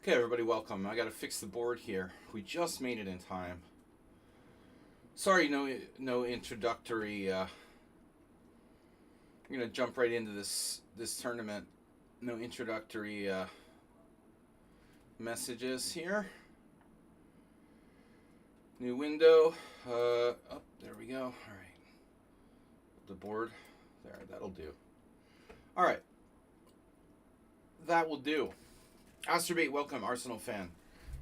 Okay, everybody, welcome. I gotta fix the board here. We just made it in time. Sorry, no introductory. We're gonna jump right into this tournament. No introductory messages here. New window. Oh, there we go. All right. The board. There, that'll do. All right. That will do. Astrobate, welcome, Arsenal fan.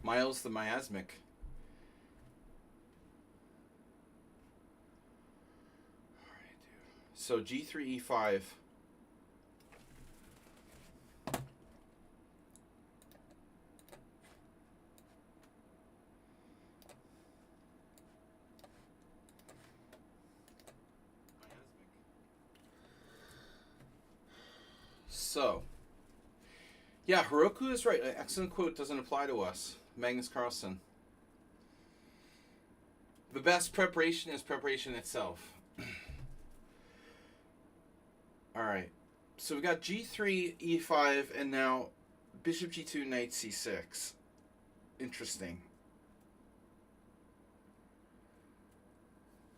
Miles the Miasmic. Alright, dude. So G3, E5. So, yeah, Heroku is right. An excellent quote doesn't apply to us. Magnus Carlsen. The best preparation is preparation itself. Alright. So we got G3, E5, and now Bishop G2, Knight C6. Interesting.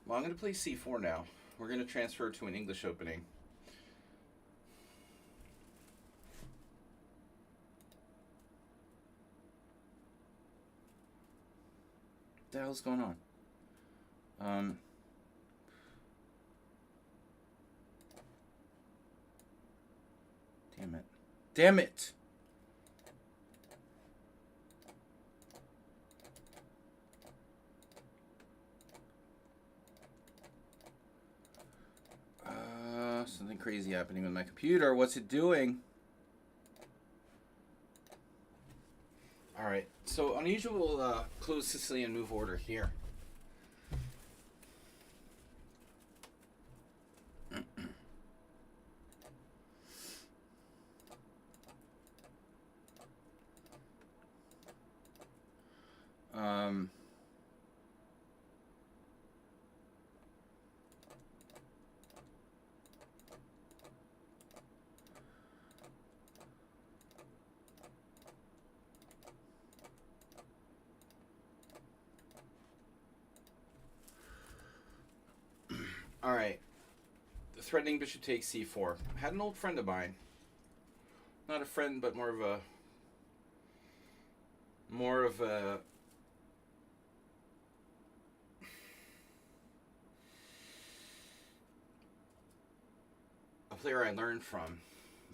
Well, I'm going to play C4 now. We're going to transfer to an English opening. What the hell's going on? Damn it. Damn it! Something crazy happening with my computer. What's it doing? Alright, so unusual close Sicilian move order here. Alright. Threatening bishop takes c4. Had an old friend of mine. Not a friend, but more of a player I learned from,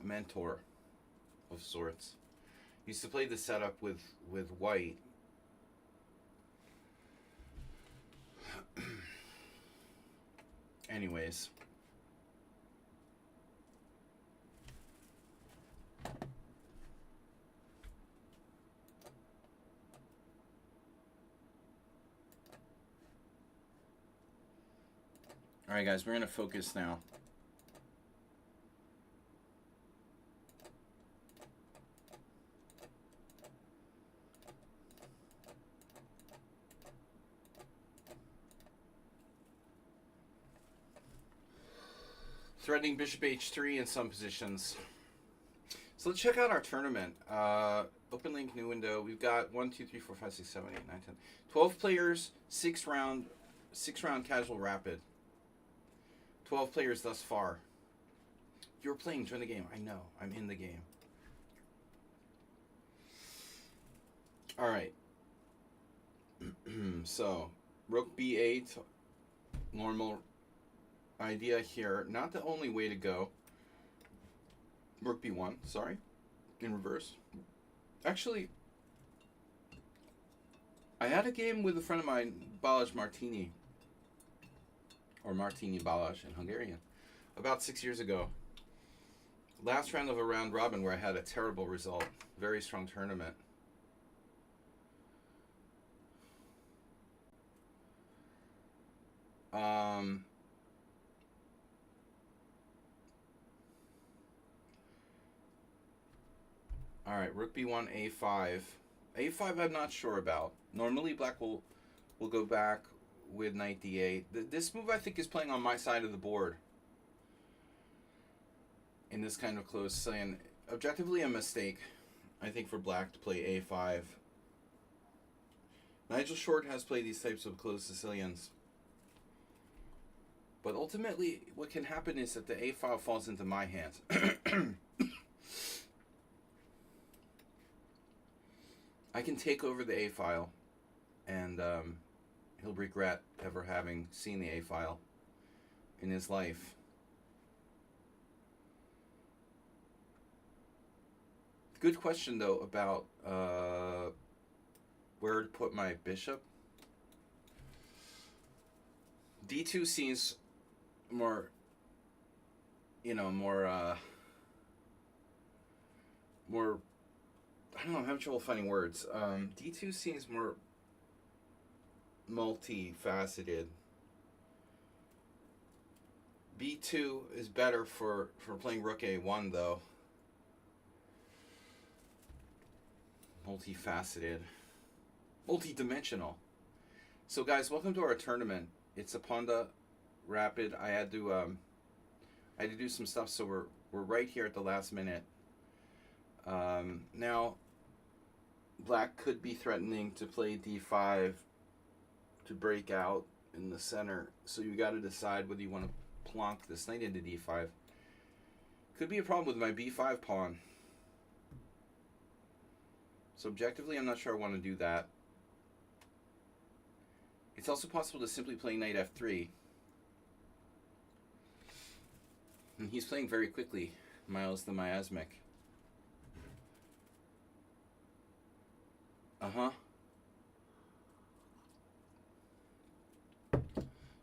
a mentor of sorts. Used to play the setup with white. Anyways. Alright guys, we're going to focus now. Threatening bishop h3 in some positions. So let's check out our tournament. Open link, new window. We've got 1, 2, 3, 4, 5, 6, 7, 8, 9, 10. 12 players, 6 round casual rapid. 12 players thus far. You're playing, join the game. I know, I'm in the game. Alright. So, rook b8, normal idea here. Not the only way to go. Rook b1, sorry. In reverse. Actually, I had a game with a friend of mine, Balázs Martini. Or Martini Balázs in Hungarian. About 6 years ago. Last round of a round robin where I had a terrible result. Very strong tournament. Alright, rook b1, a5. a5 I'm not sure about. Normally black will go back with knight d8. This move I think is playing on my side of the board. In this kind of close, saying objectively a mistake. I think, for black to play a5. Nigel Short has played these types of closed Sicilians. But ultimately, what can happen is that the a file falls into my hands. I can take over the a file, and he'll regret ever having seen the a file in his life. Good question, though, about where to put my bishop. D2 seems more, more, I don't know, I'm having trouble finding words. D2 seems more multifaceted. B2 is better for playing rook a1, though. Multifaceted. Multi-dimensional. So, guys, welcome to our tournament. It's a Pawnda Rapid. I had to do some stuff, so we're right here at the last minute. Now, black could be threatening to play d5 to break out in the center. So you got to decide whether you want to plonk this knight into d5. Could be a problem with my b5 pawn. So objectively, I'm not sure I want to do that. It's also possible to simply play knight f3. And he's playing very quickly, Miles the Miasmic.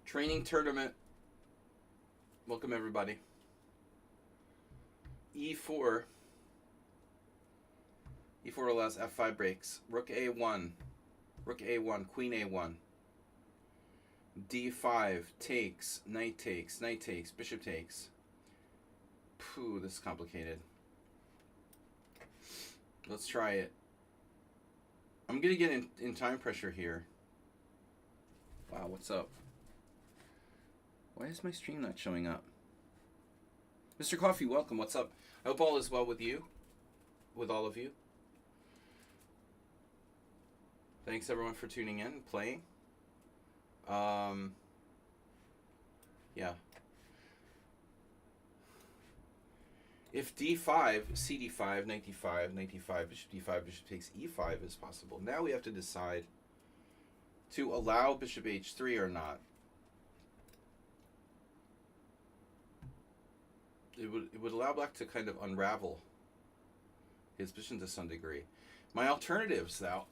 Training tournament. Welcome, everybody. E4. E4 allows f5 breaks. Rook a1. Rook a1. Queen a1. d5 takes. Knight takes. Knight takes. Bishop takes. Phew, this is complicated. Let's try it. I'm going to get in time pressure here. Wow, what's up? Why is my stream not showing up? Mr. Coffee, welcome. What's up? I hope all is well with you. With all of you. Thanks, everyone, for tuning in and playing. Yeah. If d5, cd5, knight d5, knight d5, bishop d5, bishop takes e5 is possible. Now we have to decide to allow bishop h3 or not. It would allow black to kind of unravel his position to some degree. My alternatives, thou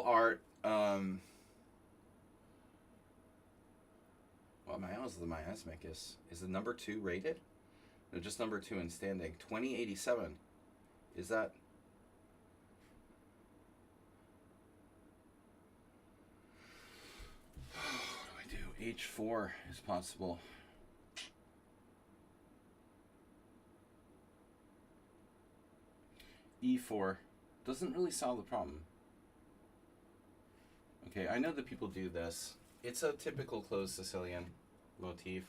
art, well, Miles the Miasmic is the number 2 rated? No, just number 2 in standing. 2087. Is that? What do I do? H4 is possible. E4 doesn't really solve the problem. Okay, I know that people do this. It's a typical closed Sicilian motif.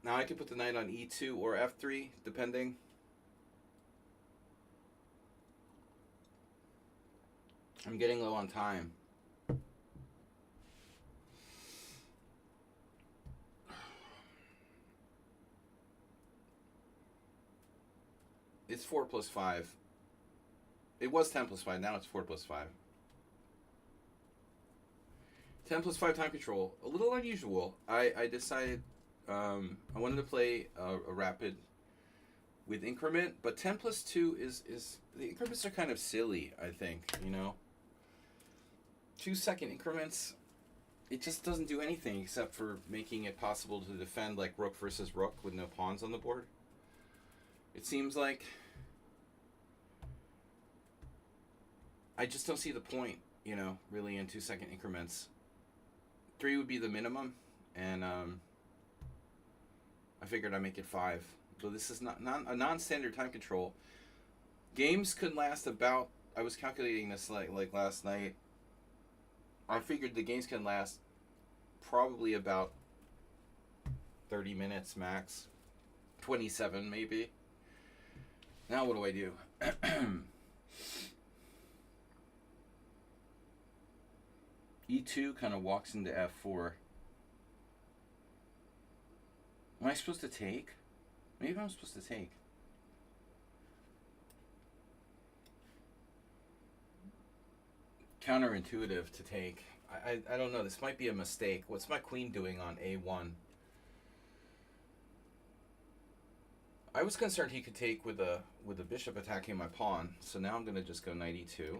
Now I could put the knight on e2 or f3, depending. I'm getting low on time. It's 4 plus 5. It was 10 plus 5, now it's 4 plus 5. 10 plus 5 time control. A little unusual. I decided I wanted to play a rapid with increment, but 10 plus 2 is the increments are kind of silly, I think, 2-second increments, it just doesn't do anything except for making it possible to defend like rook versus rook with no pawns on the board. It seems like I just don't see the point, really in 2-second increments. 3 would be the minimum, and I figured I'd make it 5. So this is not a non-standard time control. Games could last about, I was calculating this like last night. I figured the games can last probably about 30 minutes max. 27 maybe. Now what do I do? E2 kind of walks into F4. Am I supposed to take? Maybe I'm supposed to take. Counterintuitive to take. I don't know. This might be a mistake. What's my queen doing on A1? I was concerned he could take with the bishop attacking my pawn. So now I'm going to just go knight E2.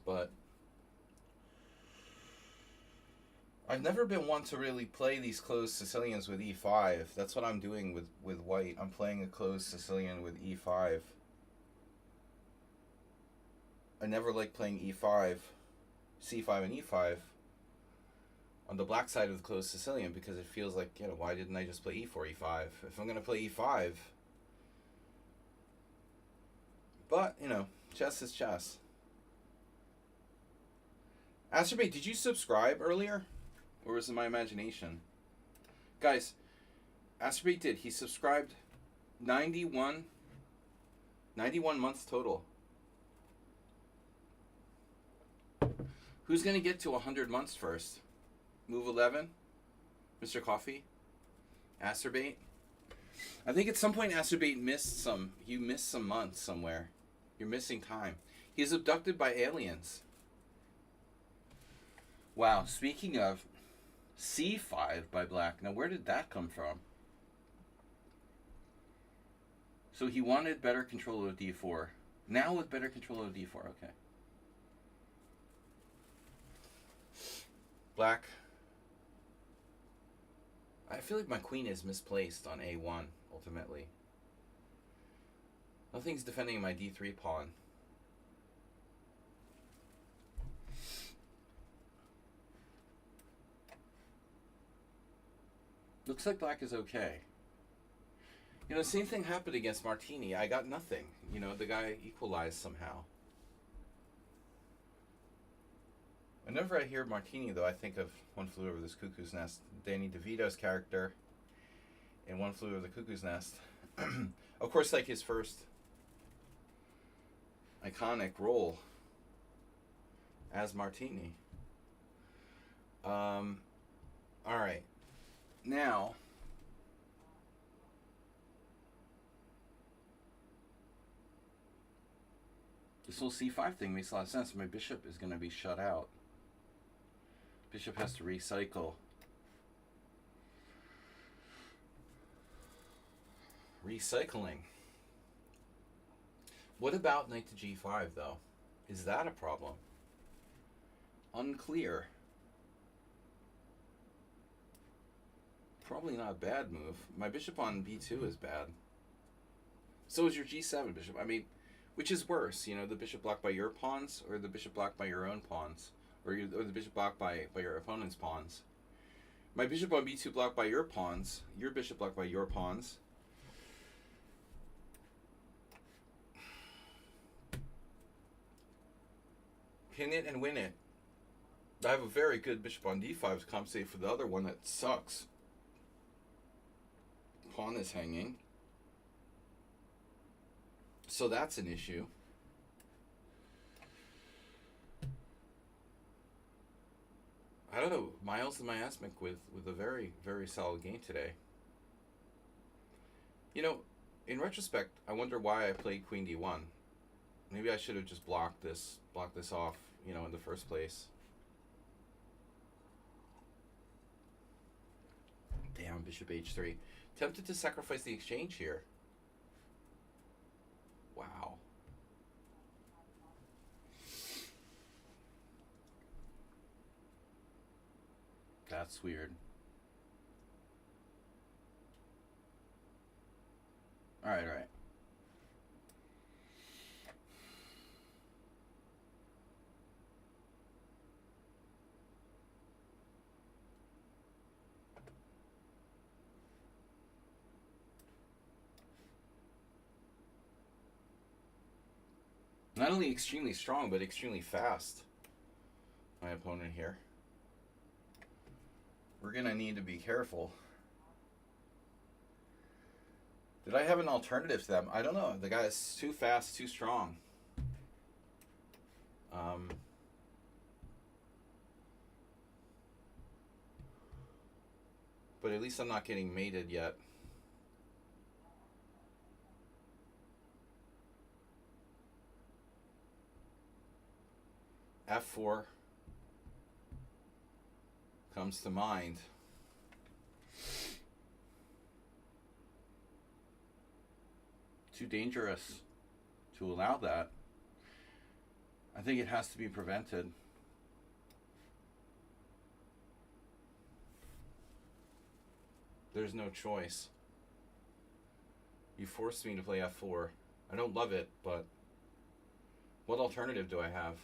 But I've never been one to really play these closed Sicilians with E5. That's what I'm doing with white. I'm playing a closed Sicilian with E5. I never like playing E5, C5 and E5 on the black side of the closed Sicilian because it feels like, you know, why didn't I just play E4, E5? If I'm going to play E5. But, you know, chess is chess. Asterbait, did you subscribe earlier? Or was it my imagination? Guys, Asterbait did. He subscribed 91 months total. Who's going to get to 100 months first? Move 11? Mr. Coffee? Asterbait? I think at some point Asterbait missed some. You missed some months somewhere. You're missing time. He's abducted by aliens. Wow, speaking of C5 by black. Now, where did that come from? So he wanted better control of D4. Now with better control of D4, okay. Black. I feel like my queen is misplaced on A1, ultimately. Nothing's defending my D3 pawn. Looks like black is okay. You know, the same thing happened against Martini. I got nothing. You know, the guy equalized somehow. Whenever I hear Martini, though, I think of One Flew Over This Cuckoo's Nest. Danny DeVito's character in One Flew Over the Cuckoo's Nest. Of course, like his first iconic role as Martini. All right. Now, this whole C5 thing makes a lot of sense. My bishop is going to be shut out. Bishop has to recycle. Recycling. What about knight to G5, though? Is that a problem? Unclear. Probably not a bad move. My bishop on B2 is bad. So is your G7 bishop. I mean, which is worse? You know, the bishop blocked by your pawns or the bishop blocked by your own pawns? Or the bishop blocked by your opponent's pawns? My bishop on B2 blocked by your pawns. Your bishop blocked by your pawns. Pin it and win it. I have a very good bishop on D5 to compensate for the other one that sucks. Pawn is hanging. So that's an issue. I don't know. Miles and Miasmic with a very, very solid game today. You know, in retrospect, I wonder why I played Queen D1. Maybe I should have just blocked this off, you know, in the first place. Damn, bishop H3. Tempted to sacrifice the exchange here. Wow. That's weird. All right. Not only extremely strong, but extremely fast. My opponent here. We're going to need to be careful. Did I have an alternative to them? I don't know. The guy is too fast, too strong. But at least I'm not getting mated yet. F4 comes to mind. Too dangerous to allow that. I think it has to be prevented. There's no choice. You forced me to play F4. I don't love it, but what alternative do I have?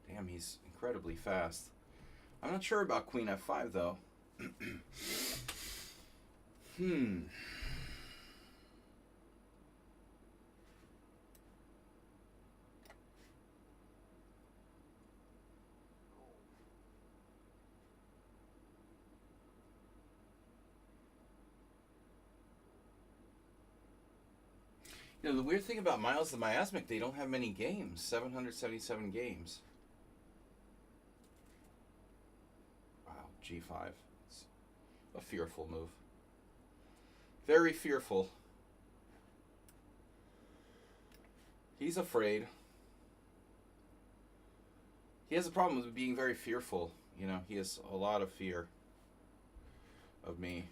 Damn, he's incredibly fast. I'm not sure about Queen F5 though. You know, the weird thing about Miles the Miasmic, they don't have many games. 777 games. Wow, G5. It's a fearful move. Very fearful. He's afraid. He has a problem with being very fearful. You know, he has a lot of fear of me.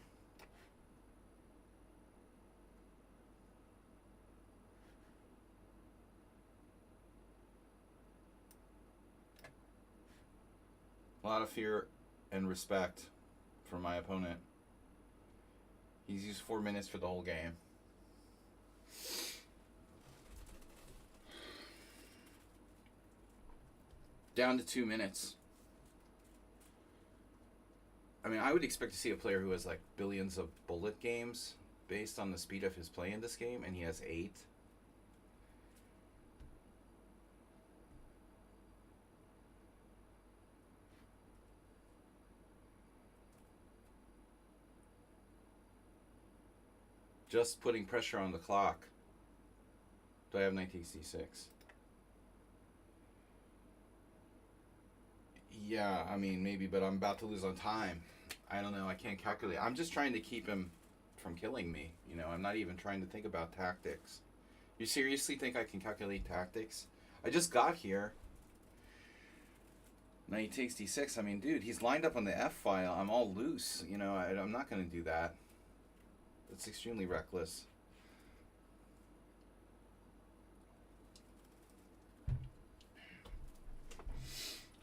A lot of fear and respect for my opponent. He's used 4 minutes for the whole game. Down to 2 minutes. I mean, I would expect to see a player who has like billions of bullet games based on the speed of his play in this game, and he has 8. Just putting pressure on the clock. Do I have knight takes d6? Yeah, I mean, maybe, but I'm about to lose on time. I don't know, I can't calculate. I'm just trying to keep him from killing me. You know, I'm not even trying to think about tactics. You seriously think I can calculate tactics? I just got here. Knight takes d6. I mean, dude, he's lined up on the F file. I'm all loose. You know, I'm not going to do that. That's extremely reckless.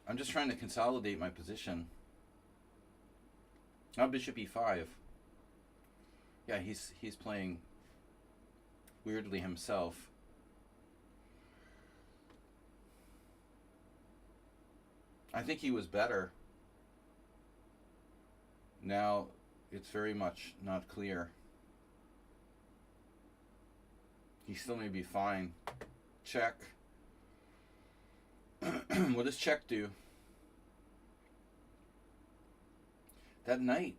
I'm just trying to consolidate my position. Now bishop e5. Yeah, he's playing weirdly himself. I think he was better. Now it's very much not clear. He still may be fine. Check. What does check do? That knight.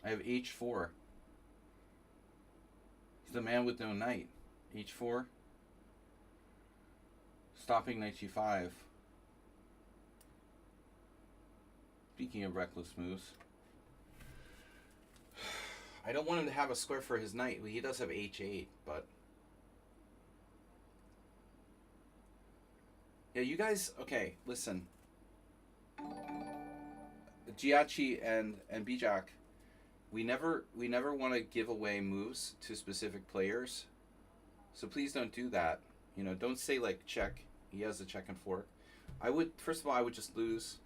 I have h4. He's the man with no knight. h4. Stopping knight g5. Speaking of reckless moves. I don't want him to have a square for his knight. Well, he does have h8, but... Yeah, you guys... Okay, listen. Giachi and Bijak, we never want to give away moves to specific players. So please don't do that. You know, don't say like check. He has a check and fork. I would, first of all, I would just lose.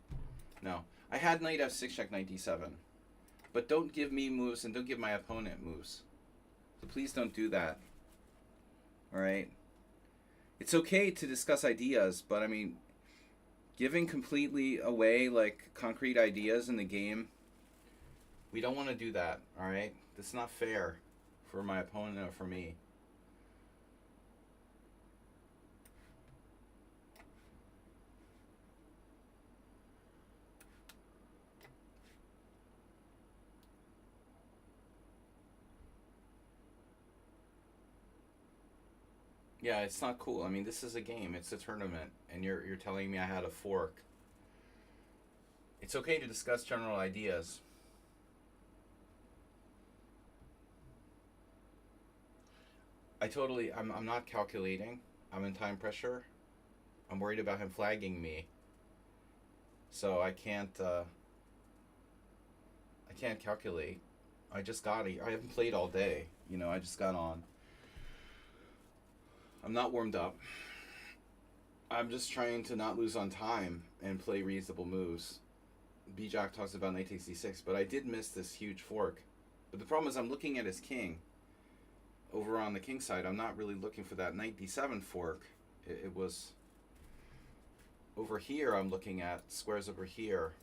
No. I had knight f6 check knight d7. But don't give me moves and don't give my opponent moves. So please don't do that. Alright? It's okay to discuss ideas, but I mean, giving completely away like concrete ideas in the game, we don't want to do that, alright? That's not fair for my opponent or for me. Yeah, it's not cool. I mean, this is a game. It's a tournament, and you're telling me I had a fork. It's okay to discuss general ideas. I'm not calculating. I'm in time pressure. I'm worried about him flagging me. So I can't calculate. I haven't played all day. I just got on. I'm not warmed up. I'm just trying to not lose on time and play reasonable moves. B-Jack talks about knight takes d6, but I did miss this huge fork. But the problem is I'm looking at his king. Over on the king side, I'm not really looking for that knight d7 fork. It was over here. I'm looking at squares over here.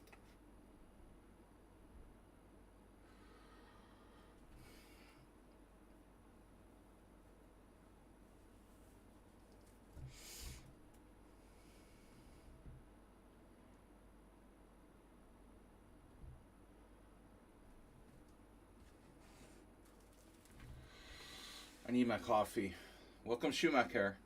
I need my coffee. Welcome, Schumacher.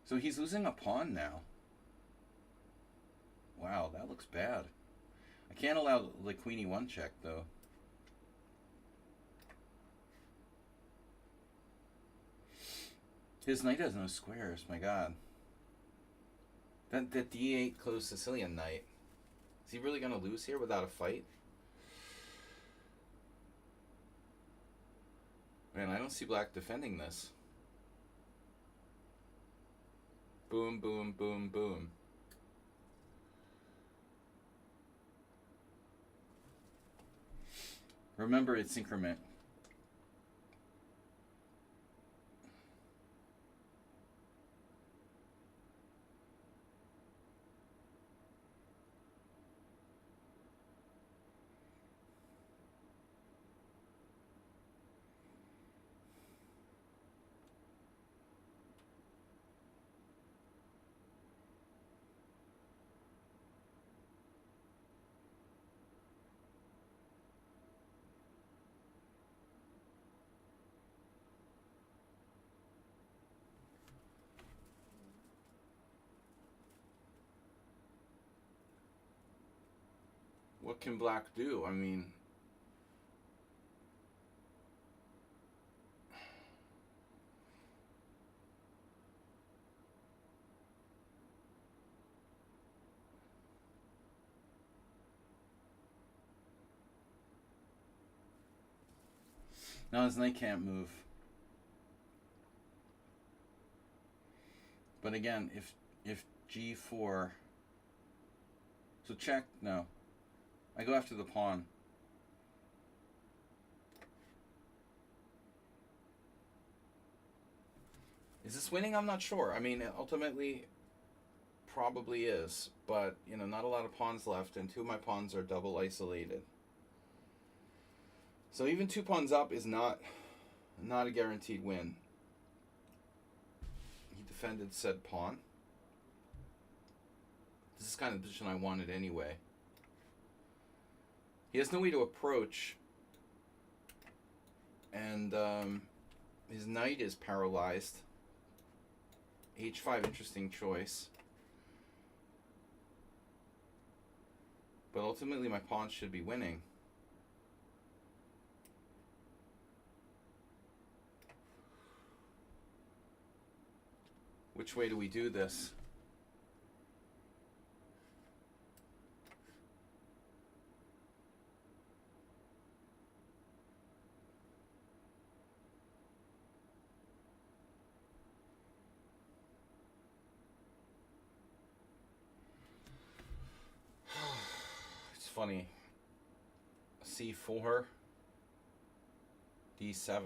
So he's losing a pawn now. Wow, that looks bad. I can't allow the queenie one check though. His knight has no squares. My God. That d8 closed Sicilian knight. Is he really gonna lose here without a fight? Man, I don't see black defending this. Boom, boom, boom, boom. Remember, it's increment. What can black do? I mean, now his knight can't move. But again, if g4, so check, no. I go after the pawn. Is this winning? I'm not sure. I mean, ultimately, probably is. But, not a lot of pawns left, and two of my pawns are double isolated. So even 2 pawns up is not a guaranteed win. He defended said pawn. This is kind of the position I wanted anyway. He has no way to approach, and his knight is paralyzed. H5, interesting choice. But ultimately my pawn should be winning. Which way do we do this? Funny. C4, D7.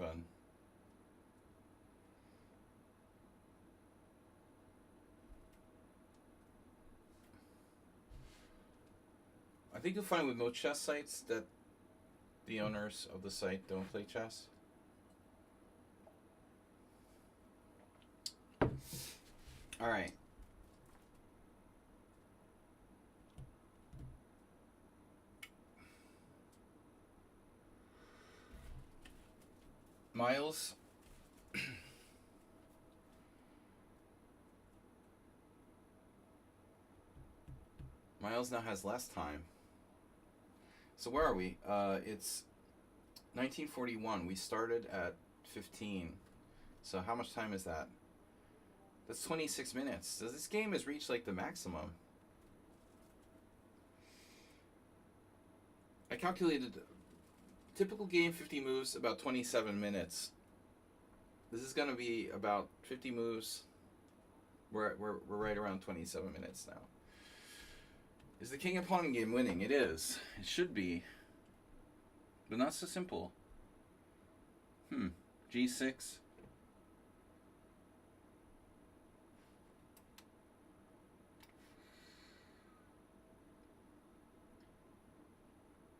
I think you'll find with most chess sites that the owners of the site don't play chess. All right. Miles. Miles now has less time. So where are we? It's 1941. We started at 15. So how much time is that? That's 26 minutes. So this game has reached like the maximum. I calculated typical game 50 moves, about 27 minutes. This is going to be about 50 moves. We're right around 27 minutes now. Is the king and pawn game winning? It is. It should be. But not so simple. G6.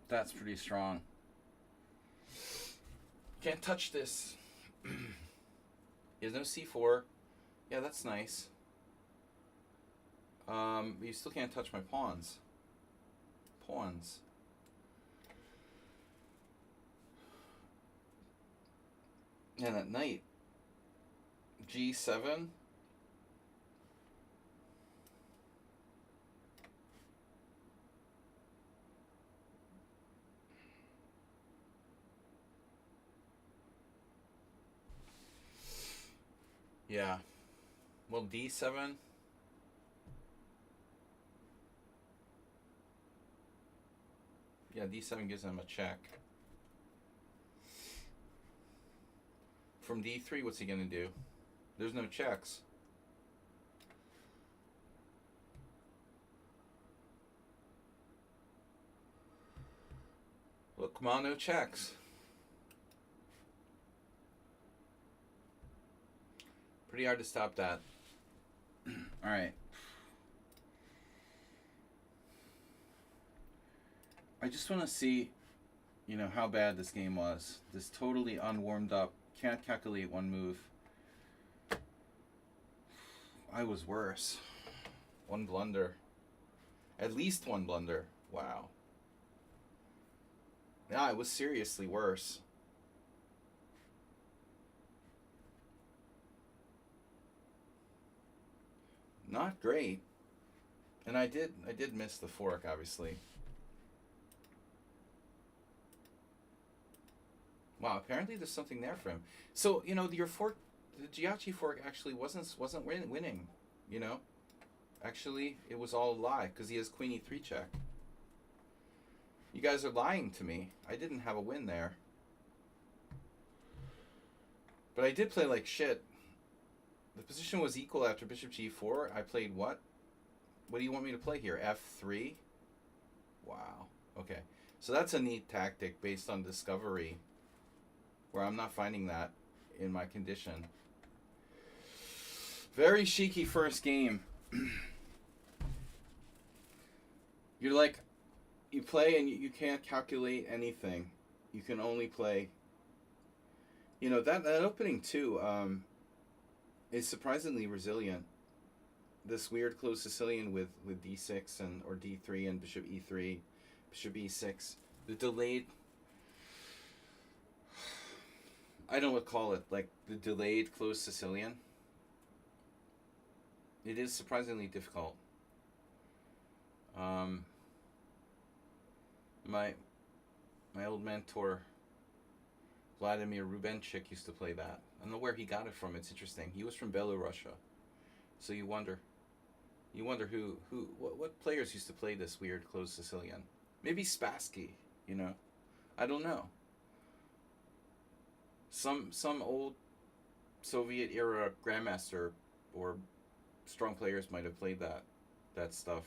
That's pretty strong. Can't touch this. There's no c4. Yeah, that's nice. But you still can't touch my pawns. Pawns. And at night, G7. Yeah. Well, D7. Yeah, D7 gives him a check. From D3, what's he going to do? There's no checks. Look, come on, no checks. Pretty hard to stop that. All right. I just want to see, how bad this game was. This totally unwarmed up. Can't calculate one move. I was worse. One blunder. At least one blunder. Wow. Yeah, it was seriously worse. Not great. And I did miss the fork, obviously. Wow, apparently there's something there for him. So, your fork, the Giachi fork actually wasn't winning, Actually, it was all a lie, because he has queen e3 check. You guys are lying to me. I didn't have a win there. But I did play like shit. The position was equal after bishop g4. I played what? What do you want me to play here? f3? Wow. Okay. So that's a neat tactic based on discovery, where I'm not finding that in my condition. Very cheeky first game. You're like, you play and you can't calculate anything. You can only play. That opening too is surprisingly resilient. This weird closed Sicilian with d6 or d3 and bishop e3, bishop e6. The delayed, I don't know what to call it, like the delayed closed Sicilian. It is surprisingly difficult. My old mentor, Vladimir Rubenchik, used to play that. I don't know where he got it from. It's interesting. He was from Belarusia. So you wonder what players used to play this weird closed Sicilian. Maybe Spassky, I don't know. Some old Soviet era grandmaster or strong players might have played that stuff.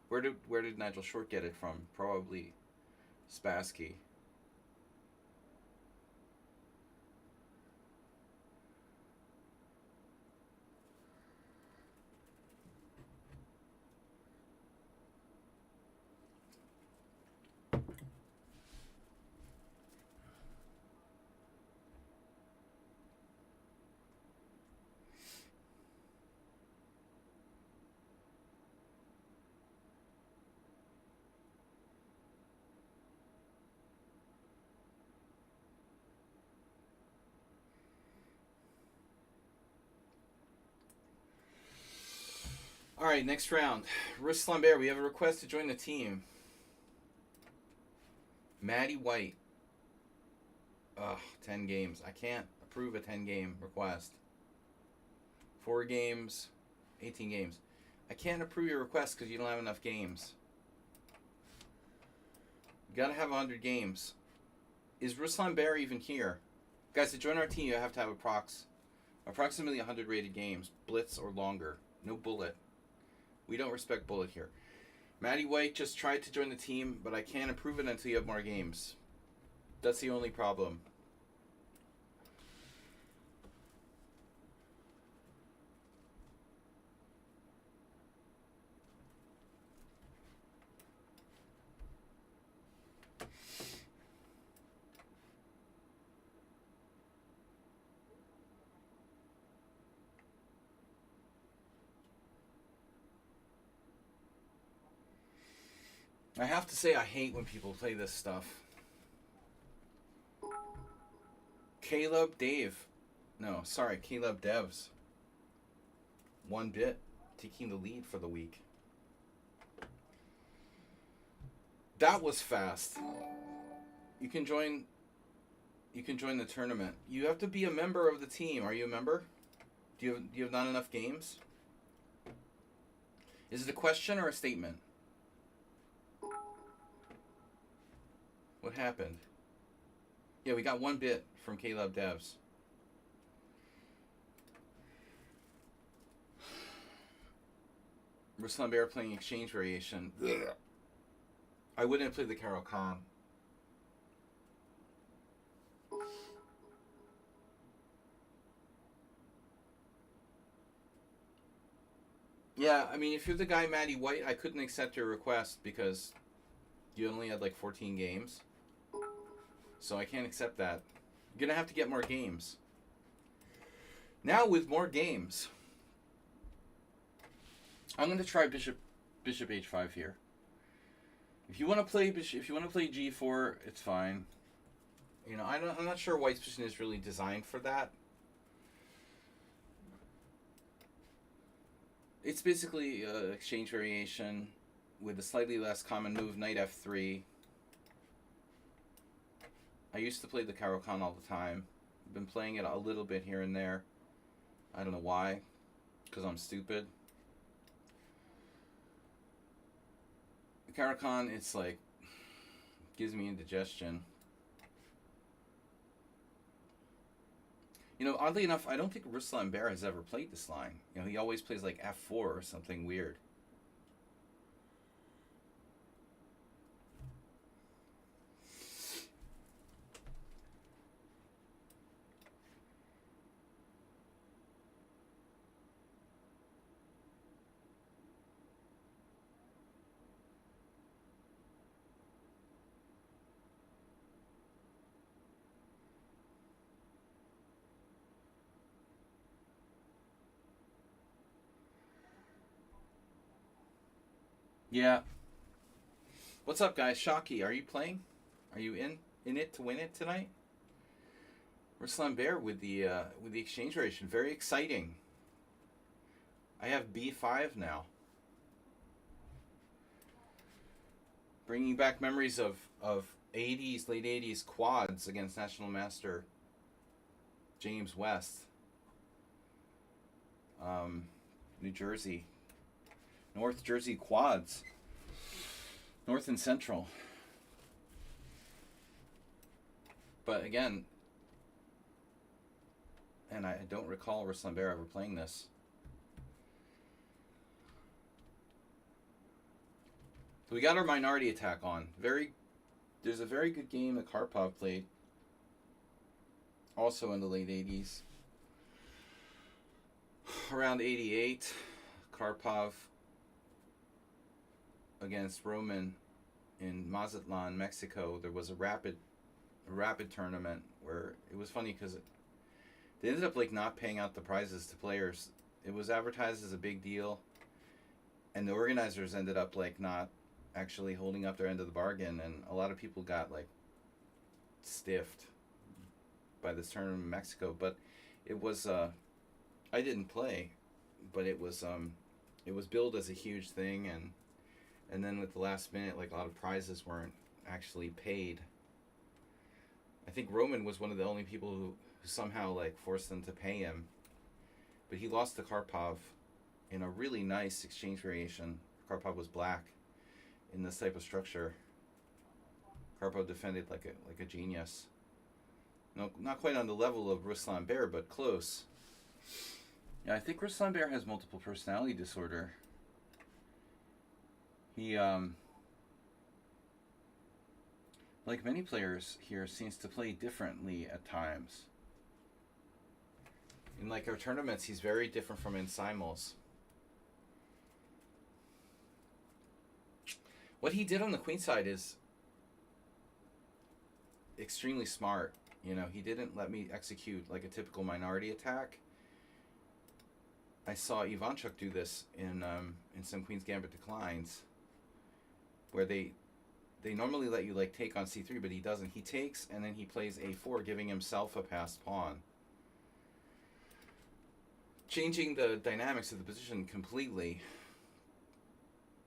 Where did Nigel Short get it from? Probably Spassky. All right, next round. Ruslan Bear, we have a request to join the team. Maddie White. Ugh, 10 games. I can't approve a 10-game request. 4 games, 18 games. I can't approve your request because you don't have enough games. You gotta have 100 games. Is Ruslan Bear even here? Guys, to join our team, you have to have approximately 100 rated games. Blitz or longer. No bullet. We don't respect bullet here. Maddie White just tried to join the team, but I can't approve it until you have more games. That's the only problem. I have to say I hate when people play this stuff. Caleb Devs. 1 bit, taking the lead for the week. That was fast. You can join the tournament. You have to be a member of the team. Are you a member? Do you have not enough games? Is it a question or a statement? What happened? Yeah, we got 1 bit from Caleb Devs. Ruslan Bear playing exchange variation. Ugh. I wouldn't have played the Carol Khan. Yeah, I mean, if you're the guy Maddie White, I couldn't accept your request because you only had like 14 games. So I can't accept that. You're going to have to get more games. Now with more games, I'm going to try Bishop H5 here. If you want to play G4, it's fine. You know, I'm not sure White's position is really designed for that. It's basically exchange variation with a slightly less common move, Knight F3. I used to play the Carol Khan all the time. I've been playing it a little bit here and there. I don't know why, because I'm stupid. The Carol Khan, it's like, gives me indigestion. You know, oddly enough, I don't think Ruslan Bear has ever played this line. You know, he always plays like F4 or something weird. Yeah. What's up, guys? Shocky, are you playing? Are you in it to win it tonight? Ruslan Bear with the exchange variation. Very exciting. I have B5 now. Bringing back memories of 80s, late 80s quads against National Master James West. New Jersey. North Jersey quads. North and Central. But again, and I don't recall Ruslan Bear ever playing this. So we got our minority attack on. There's a very good game that Karpov played. Also in the late 80s. Around 88, Karpov against Roman in Mazatlan, Mexico. There was a rapid tournament where it was funny because they ended up like not paying out the prizes to players. It was advertised as a big deal, and the organizers ended up like not actually holding up their end of the bargain, and a lot of people got like stiffed by this tournament in Mexico. But it was I didn't play, but it was it was billed as a huge thing, and then at the last minute, like, a lot of prizes weren't actually paid. I think Roman was one of the only people who somehow, like, forced them to pay him. But he lost to Karpov in a really nice exchange variation. Karpov was black in this type of structure. Karpov defended like a genius. No, not quite on the level of Ruslan Bear, but close. Yeah, I think Ruslan Bear has multiple personality disorder. He, like many players here, seems to play differently at times. In like our tournaments, he's very different from in simul's. What he did on the queen side is extremely smart. You know, he didn't let me execute like a typical minority attack. I saw Ivanchuk do this in some Queen's Gambit Declines, where they normally let you like take on c3, but he doesn't. He takes and then he plays a4, giving himself a passed pawn, changing the dynamics of the position completely.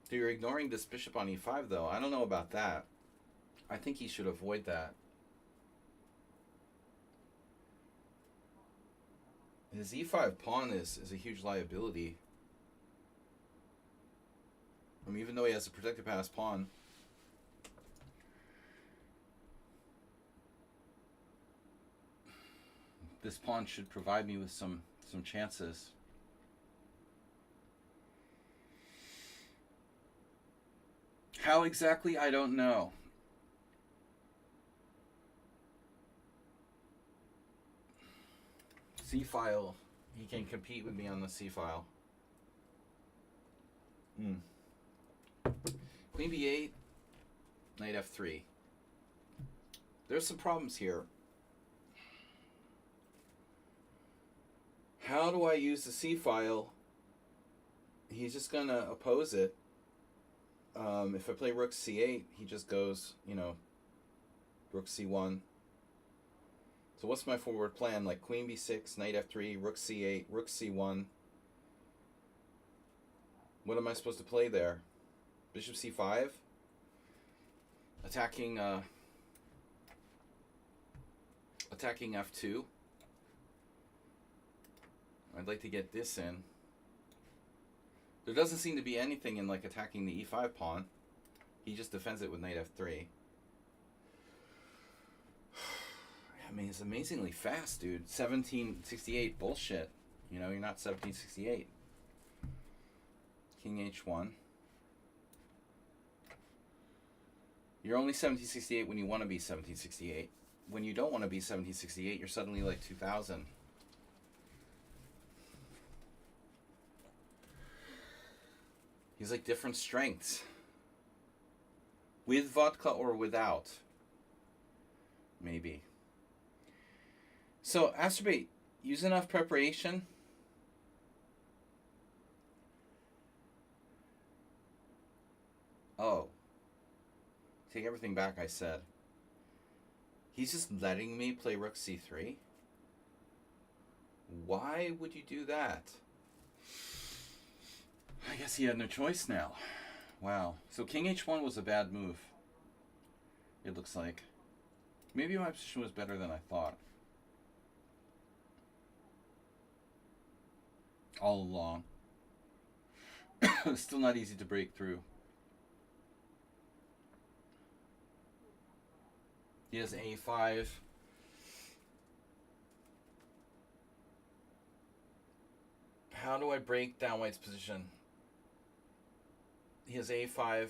So you're ignoring this bishop on e5, though. I don't know about that. I think he should avoid that. His e5 pawn is a huge liability. I mean, even though he has a protected passed pawn, this pawn should provide me with some chances. How exactly, I don't know. C-file. He can compete with me on the C-file. Queen b8, knight f3. There's some problems here. How do I use the C-file? He's just going to oppose it. If I play rook c8, he just goes, you know, rook c1. So what's my forward plan? Like queen b6, knight f3, rook c8, rook c1. What am I supposed to play there? Bishop c5? Attacking f2. I'd like to get this in. There doesn't seem to be anything in like attacking the e5 pawn. He just defends it with knight f3. I mean, it's amazingly fast, dude. 1768 bullshit. You know, you're not 1768. King h1. You're only 1768 when you want to be 1768. When you don't want to be 1768, you're suddenly like 2000. He's like different strengths. With vodka or without. Maybe. So, Astrobate, use enough preparation. Oh. Take everything back I said. He's just letting me play rook c3? Why would you do that? I guess he had no choice now. Wow. So king h1 was a bad move. It looks like. Maybe my position was better than I thought. All along. Still not easy to break through. He has a5. How do I break down white's position? He has a5,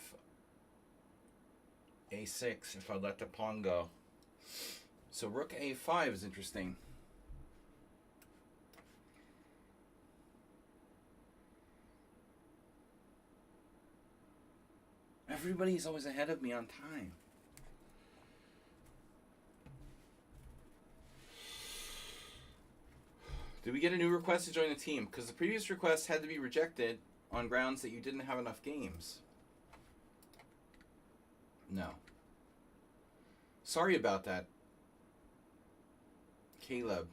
a6 if I let the pawn go. So rook a5 is interesting. Everybody's always ahead of me on time. Did we get a new request to join the team? Because the previous request had to be rejected on grounds that you didn't have enough games. No. Sorry about that, Caleb.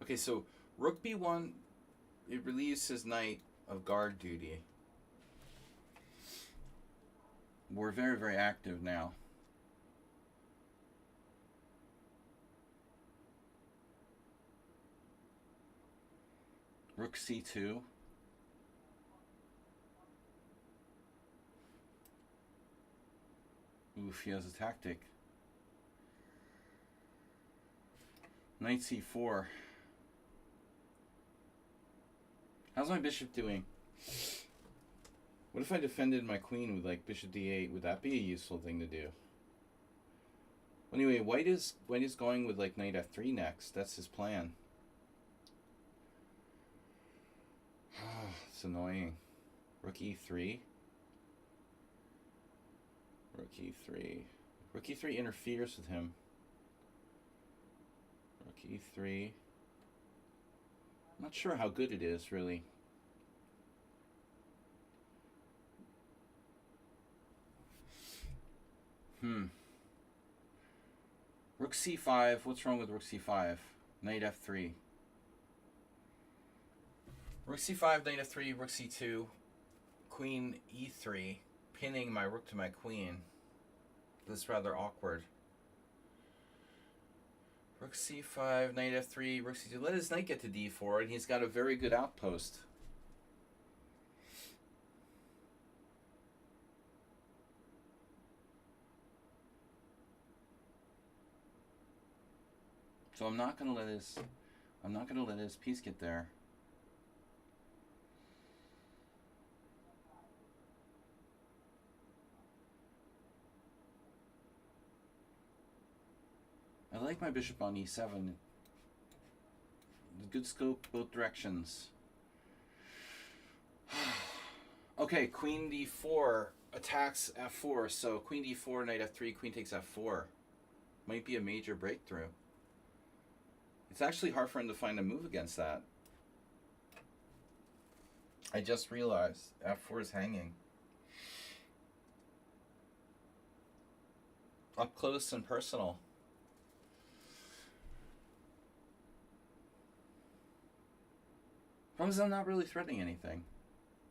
Okay, so Rook b1, it relieves his knight of guard duty. We're very, very active now. Rook c2. Oof, he has a tactic. Knight c4. How's my bishop doing? What if I defended my queen with like bishop d8? Would that be a useful thing to do? Anyway, white is going with like knight f3 next. That's his plan. It's annoying. Rook e3. Rook e3. Rook e3 interferes with him. Rook e3. I'm not sure how good it is, really. Rook c5. What's wrong with rook c5? Knight f3. Rook c5, knight f3, rook c2, queen e3, pinning my rook to my queen. This is rather awkward. Rook c5, knight f3, rook c2. Let his knight get to d4, and he's got a very good outpost. So I'm not gonna let his piece get there. I like my bishop on e7. Good scope both directions. Okay, queen d4 attacks f4. So queen d4, knight f3, queen takes f4. Might be a major breakthrough. It's actually hard for him to find a move against that. I just realized f4 is hanging. Up close and personal. Problem is, I'm not really threatening anything.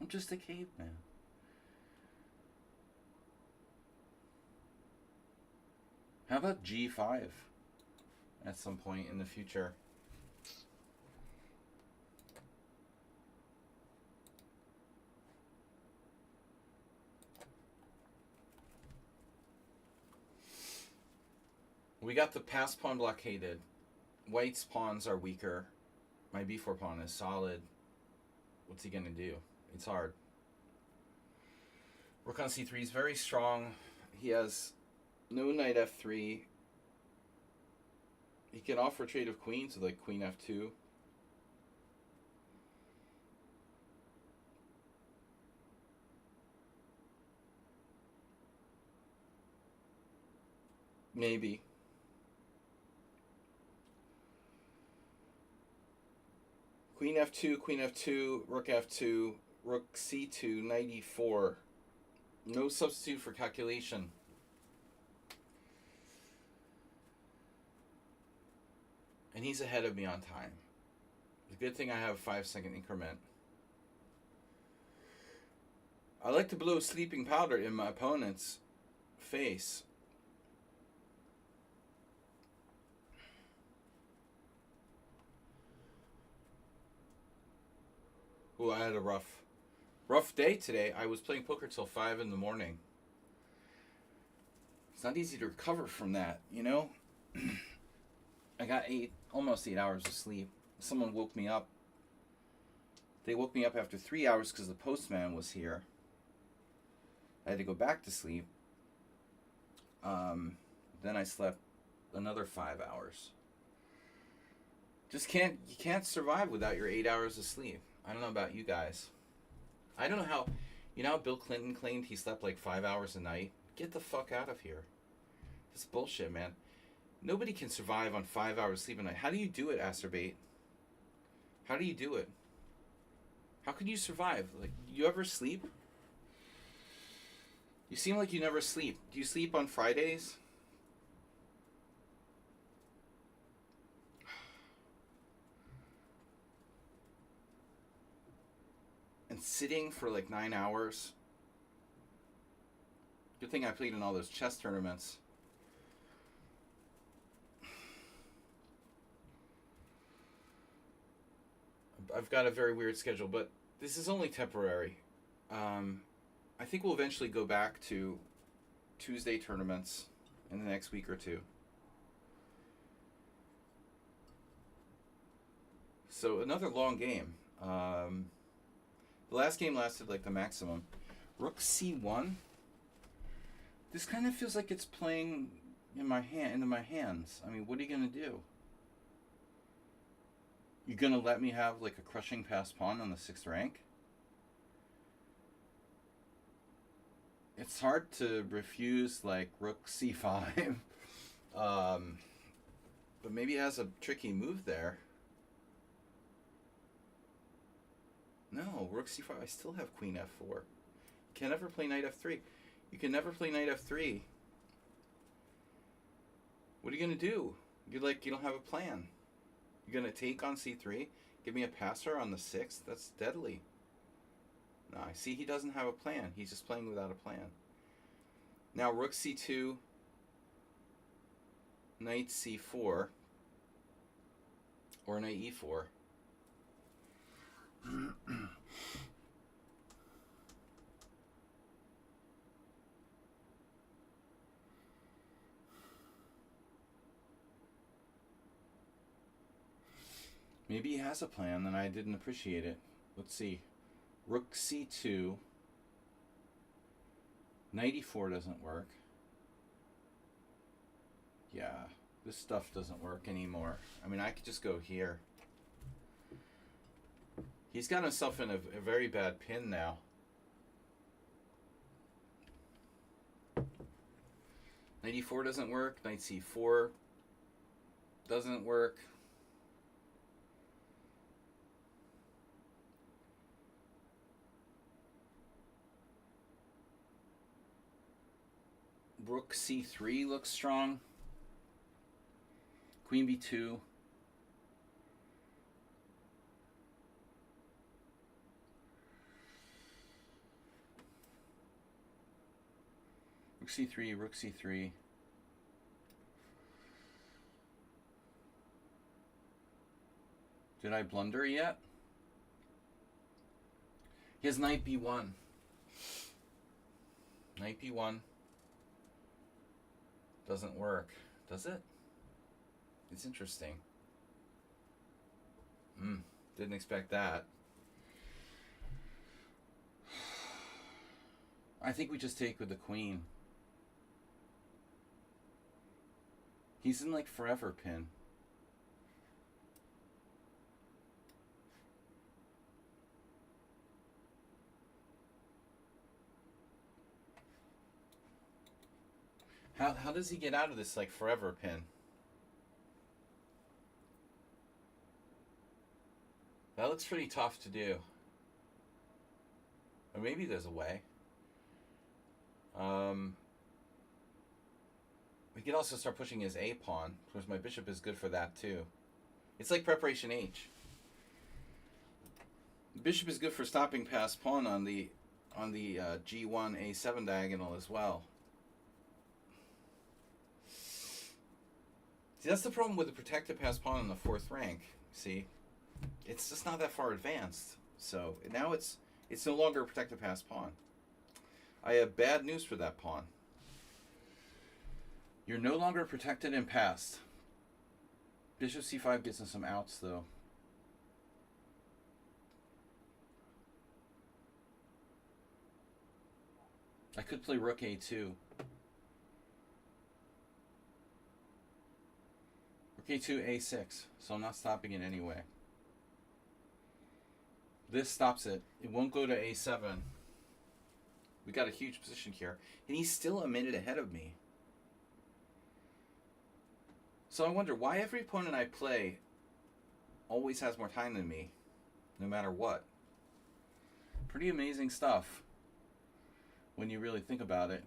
I'm just a caveman. How about g5 at some point in the future? We got the pass pawn blockaded. White's pawns are weaker. My b4 pawn is solid. What's he gonna do? It's hard. Rook on c3 is very strong. He has no knight f3. He can offer trade of queens with like queen f2. Maybe. Queen f2, rook f2, rook c2, knight e4. No substitute for calculation. And he's ahead of me on time. It's a good thing I have a 5-second increment. I like to blow sleeping powder in my opponent's face. Ooh, I had a rough day today. I was playing poker till 5 in the morning. It's not easy to recover from that, you know? I got almost 8 hours of sleep. Someone woke me up. They woke me up after 3 hours because the postman was here. I had to go back to sleep. Then I slept another 5 hours. You can't survive without your 8 hours of sleep. I don't know about you guys. I don't know how, you know how Bill Clinton claimed he slept like 5 hours a night? Get the fuck out of here. That's bullshit, man. Nobody can survive on 5 hours sleep a night. How do you do it, Acerbate? How do you do it? How can you survive? Like, you ever sleep? You seem like you never sleep. Do you sleep on Fridays? and sitting for like 9 hours. Good thing I played in all those chess tournaments. I've got a very weird schedule, but this is only temporary. I think we'll eventually go back to Tuesday tournaments in the next week or two. So another long game. The last game lasted like the maximum. Rook c1. This kind of feels like it's playing in my into my hands. I mean, what are you gonna do? You gonna let me have like a crushing passed pawn on the 6th rank? It's hard to refuse like rook c5. But maybe he has a tricky move there. No, rook c5. I still have queen f4. Can never play knight f3. You can never play knight f3. What are you gonna do? You don't have a plan. You're gonna take on c3. Give me a passer on the 6th. That's deadly. No, I see he doesn't have a plan. He's just playing without a plan. Now rook c2, knight c4, or knight e4. Maybe he has a plan and I didn't appreciate it. Let's see. Rook c2. Knight e4 doesn't work. Yeah, this stuff doesn't work anymore. I mean, I could just go here. He's got himself in a very bad pin now. Knight e4 doesn't work. Knight c4 doesn't work. Rook c3 looks strong. Queen b2. Rook c3, rook c3. Did I blunder yet? He has knight b1. Knight b1. Doesn't work, does it? It's interesting. Didn't expect that. I think we just take with the queen. He's in like forever pin. How does he get out of this like forever pin? That looks pretty tough to do. Or maybe there's a way. We could also start pushing his A pawn, because my bishop is good for that too. It's like preparation H. Bishop is good for stopping past pawn on the G1 A7 diagonal as well. See, that's the problem with the protected pass pawn in the 4th rank. See, it's just not that far advanced. So now it's no longer a protected pass pawn. I have bad news for that pawn. You're no longer protected and passed. Bishop c5 gets us some outs though. I could play rook a2. a2, a6, so I'm not stopping it anyway. This stops it. It won't go to a7. We got a huge position here. And he's still a minute ahead of me. So I wonder why every opponent I play always has more time than me, no matter what. Pretty amazing stuff when you really think about it.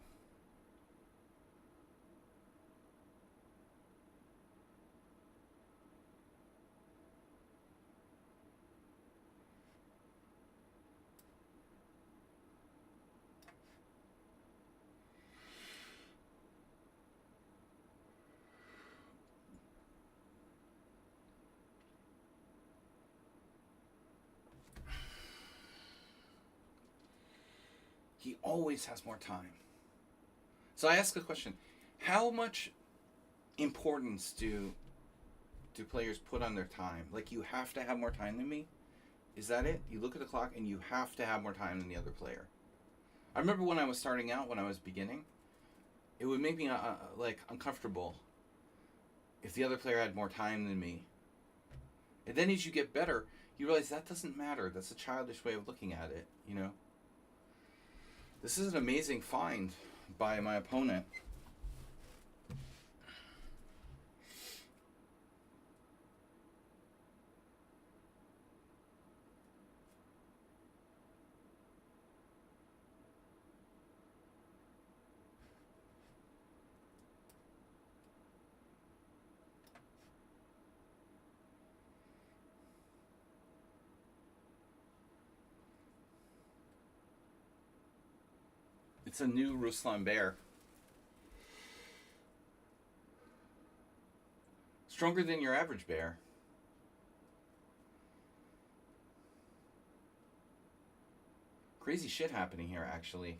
he always has more time. So I ask the question, how much importance do players put on their time? Like, you have to have more time than me? Is that it? You look at the clock and you have to have more time than the other player. I remember when I was starting out, when I was beginning, it would make me like uncomfortable if the other player had more time than me. And then as you get better, you realize that doesn't matter. That's a childish way of looking at it, you know? This is an amazing find by my opponent. It's a new Ruslan bear. Stronger than your average bear. Crazy shit happening here, actually.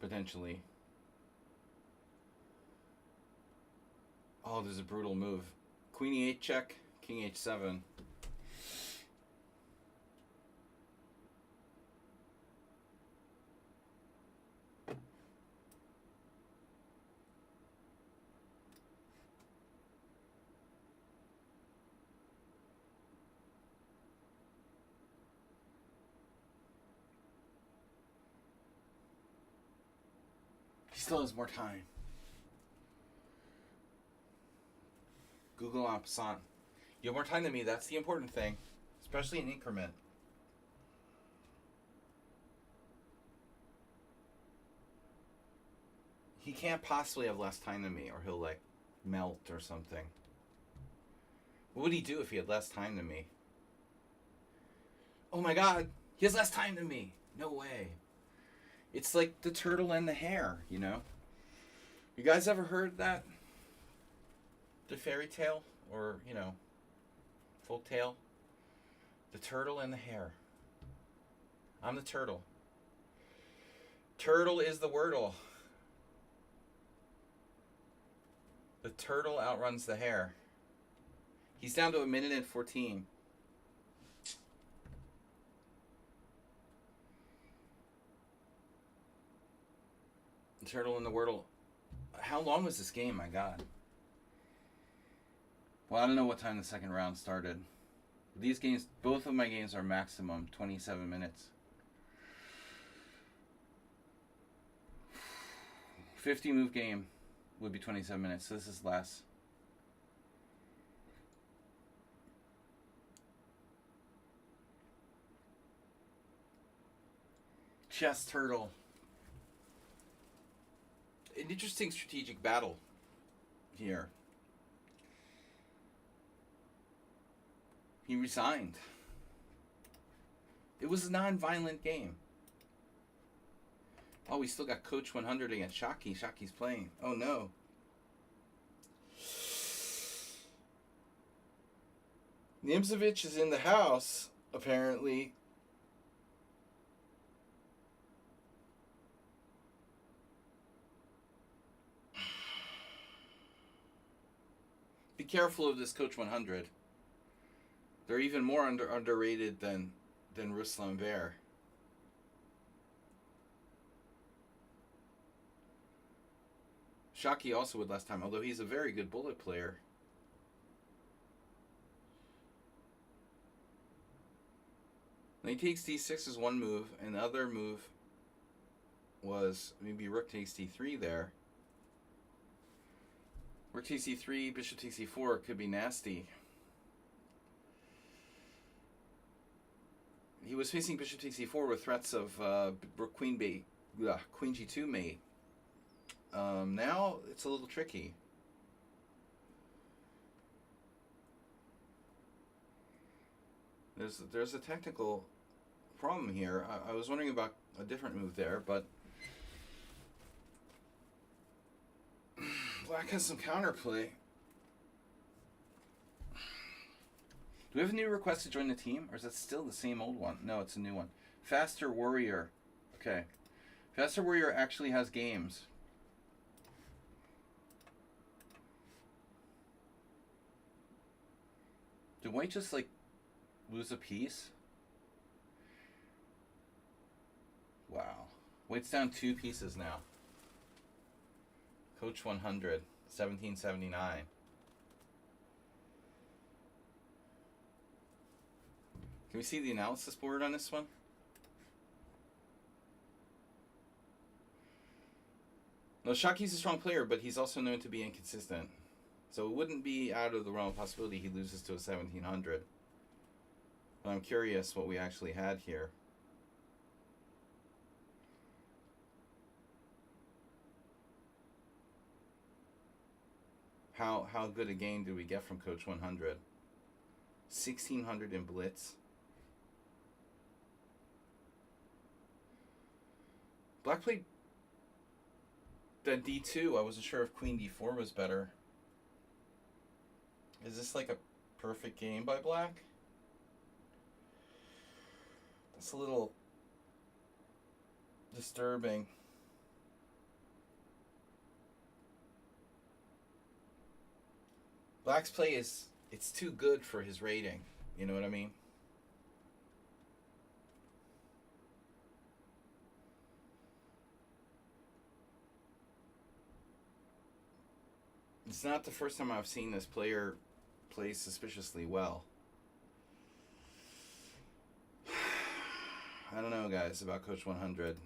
Potentially. Oh, there's a brutal move. Queen E8 check, King H7. He still has more time. Google en passant. You have more time than me, that's the important thing. Especially in increment. He can't possibly have less time than me, or he'll like melt or something. What would he do if he had less time than me? Oh my god, he has less time than me. No way. It's like the turtle and the hare, you know? You guys ever heard that? The fairy tale? Or, you know, folk tale? The turtle and the hare. I'm the turtle. Turtle is the wordle. The turtle outruns the hare. He's down to 1 minute and 14. The turtle and the wordle. How long was this game? My god. Well, I don't know what time the second round started. These games, both of my games are maximum 27 minutes. 50 move game would be 27 minutes, so this is less. Chess turtle. An interesting strategic battle here. He resigned. It was a non-violent game. Oh, we still got Coach 100 against Shockey. Shockey's playing. Oh no. Nimzovich is in the house, apparently. Be careful of this Coach 100. They're even more underrated than Ruslan Bear. Shockey also with less time, although he's a very good bullet player. Knight takes d6 is one move, and the other move was maybe Rook takes d3 there. Rook takes d3, Bishop takes d4 could be nasty. He was facing Bishop takes e4 with threats of Rook Queen bait, Queen g2 mate. Now it's a little tricky. There's a technical problem here. I was wondering about a different move there, but Black has some counterplay. Do we have a new request to join the team, or is that still the same old one? No, it's a new one. Faster Warrior Okay. Professor Warrior actually has games. Did White just, like, lose a piece? Wow. White's down 2 pieces now. Coach 100, 1779. Can we see the analysis board on this one? No, Shaki's a strong player, but he's also known to be inconsistent. So it wouldn't be out of the realm of possibility he loses to a 1700. But I'm curious what we actually had here. How good a game did we get from Coach 100? 1600 in blitz. Black played that D2. I wasn't sure if Queen D4 was better. Is this like a perfect game by Black? That's a little disturbing. Black's play it's too good for his rating. You know what I mean? It's not the first time I've seen this player play suspiciously well. I don't know, guys, about Coach 100.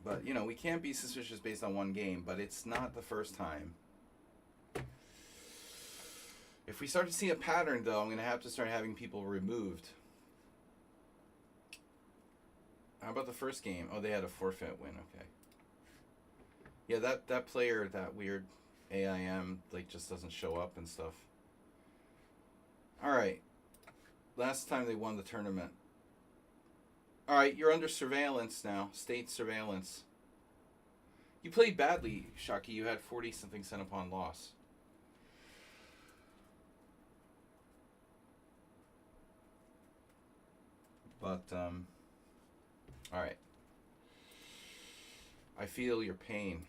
But, you know, we can't be suspicious based on one game, but it's not the first time. If we start to see a pattern, though, I'm going to have to start having people removed. How about the first game? Oh, they had a forfeit win. Okay. Yeah, that player, that weird AIM, like, just doesn't show up and stuff. All right. Last time they won the tournament. All right, you're under surveillance now. State surveillance. You played badly, Shaki. You had 40-something cent upon loss. But, all right. I feel your pain.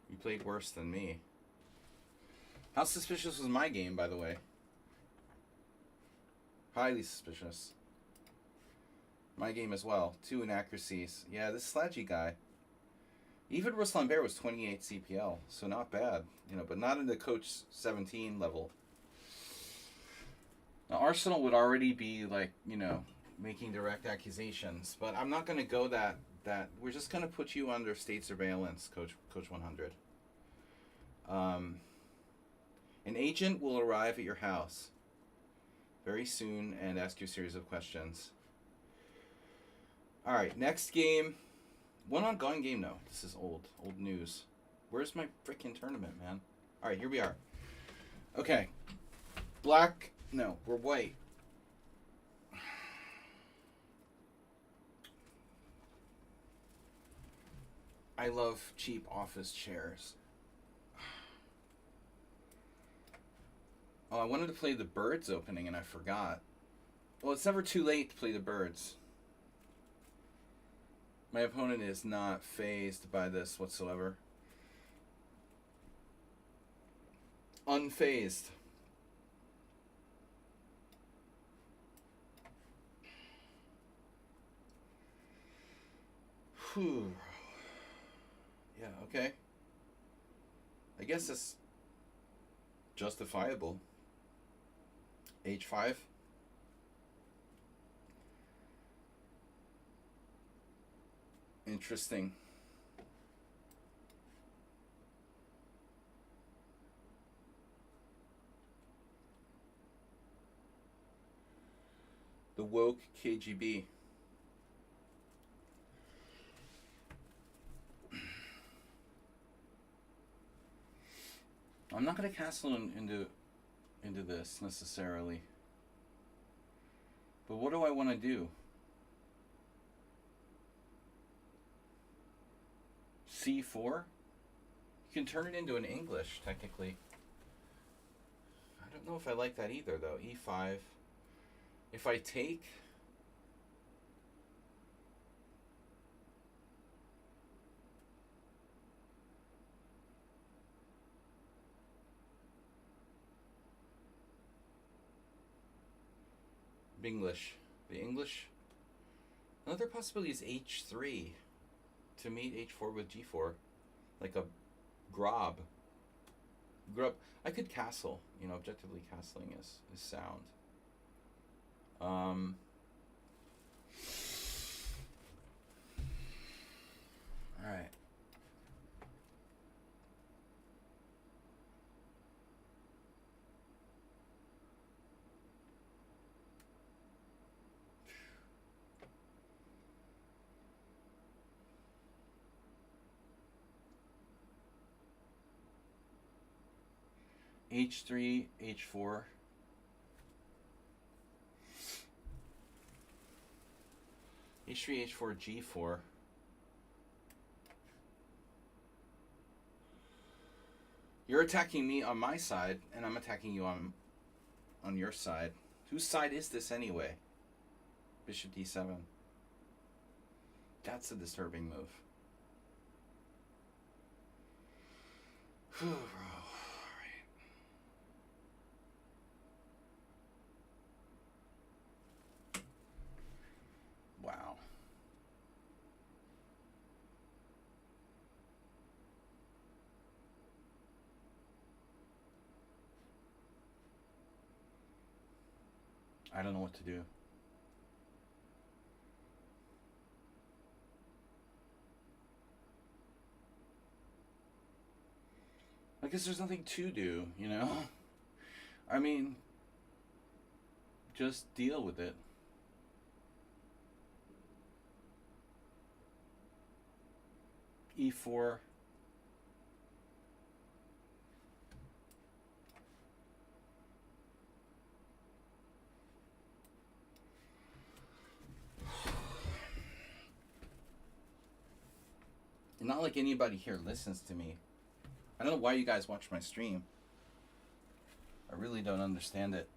You played worse than me. How suspicious was my game, by the way? Highly suspicious. My game as well. 2 inaccuracies. Yeah, this Sludgy guy. Even Ruslan Bear was 28 CPL, so not bad. You know, but not in the Coach 17 level. Now, Arsenal would already be, like, you know, making direct accusations, but I'm not going to go that. We're just going to put you under state surveillance, Coach 100. An agent will arrive at your house very soon and ask you a series of questions. All right, next game. One ongoing game, though. This is old news. Where's my freaking tournament, man? All right, here we are. Okay. Black. No, we're white. I love cheap office chairs. Oh, I wanted to play the Birds opening and I forgot. Well, it's never too late to play the Birds. My opponent is not fazed by this whatsoever. Unfazed. Whew. Yeah, okay. I guess it's justifiable. H5. Interesting. The woke KGB. I'm not going to castle into this necessarily. But what do I want to do? C4? You can turn it into an English, technically. I don't know if I like that either, though. E5. If I take... English. The English. Another possibility is h3 to meet h4 with g4, like a grob. I could castle. You know, objectively castling is sound. All right. H3, H4. H3, H4, G4. You're attacking me on my side, and I'm attacking you on your side. Whose side is this anyway? Bishop D7. That's a disturbing move. Whew. Wow. I don't know what to do. I guess there's nothing to do, you know? I mean, just deal with it. E4. Not like anybody here listens to me. I don't know why you guys watch my stream. I really don't understand it.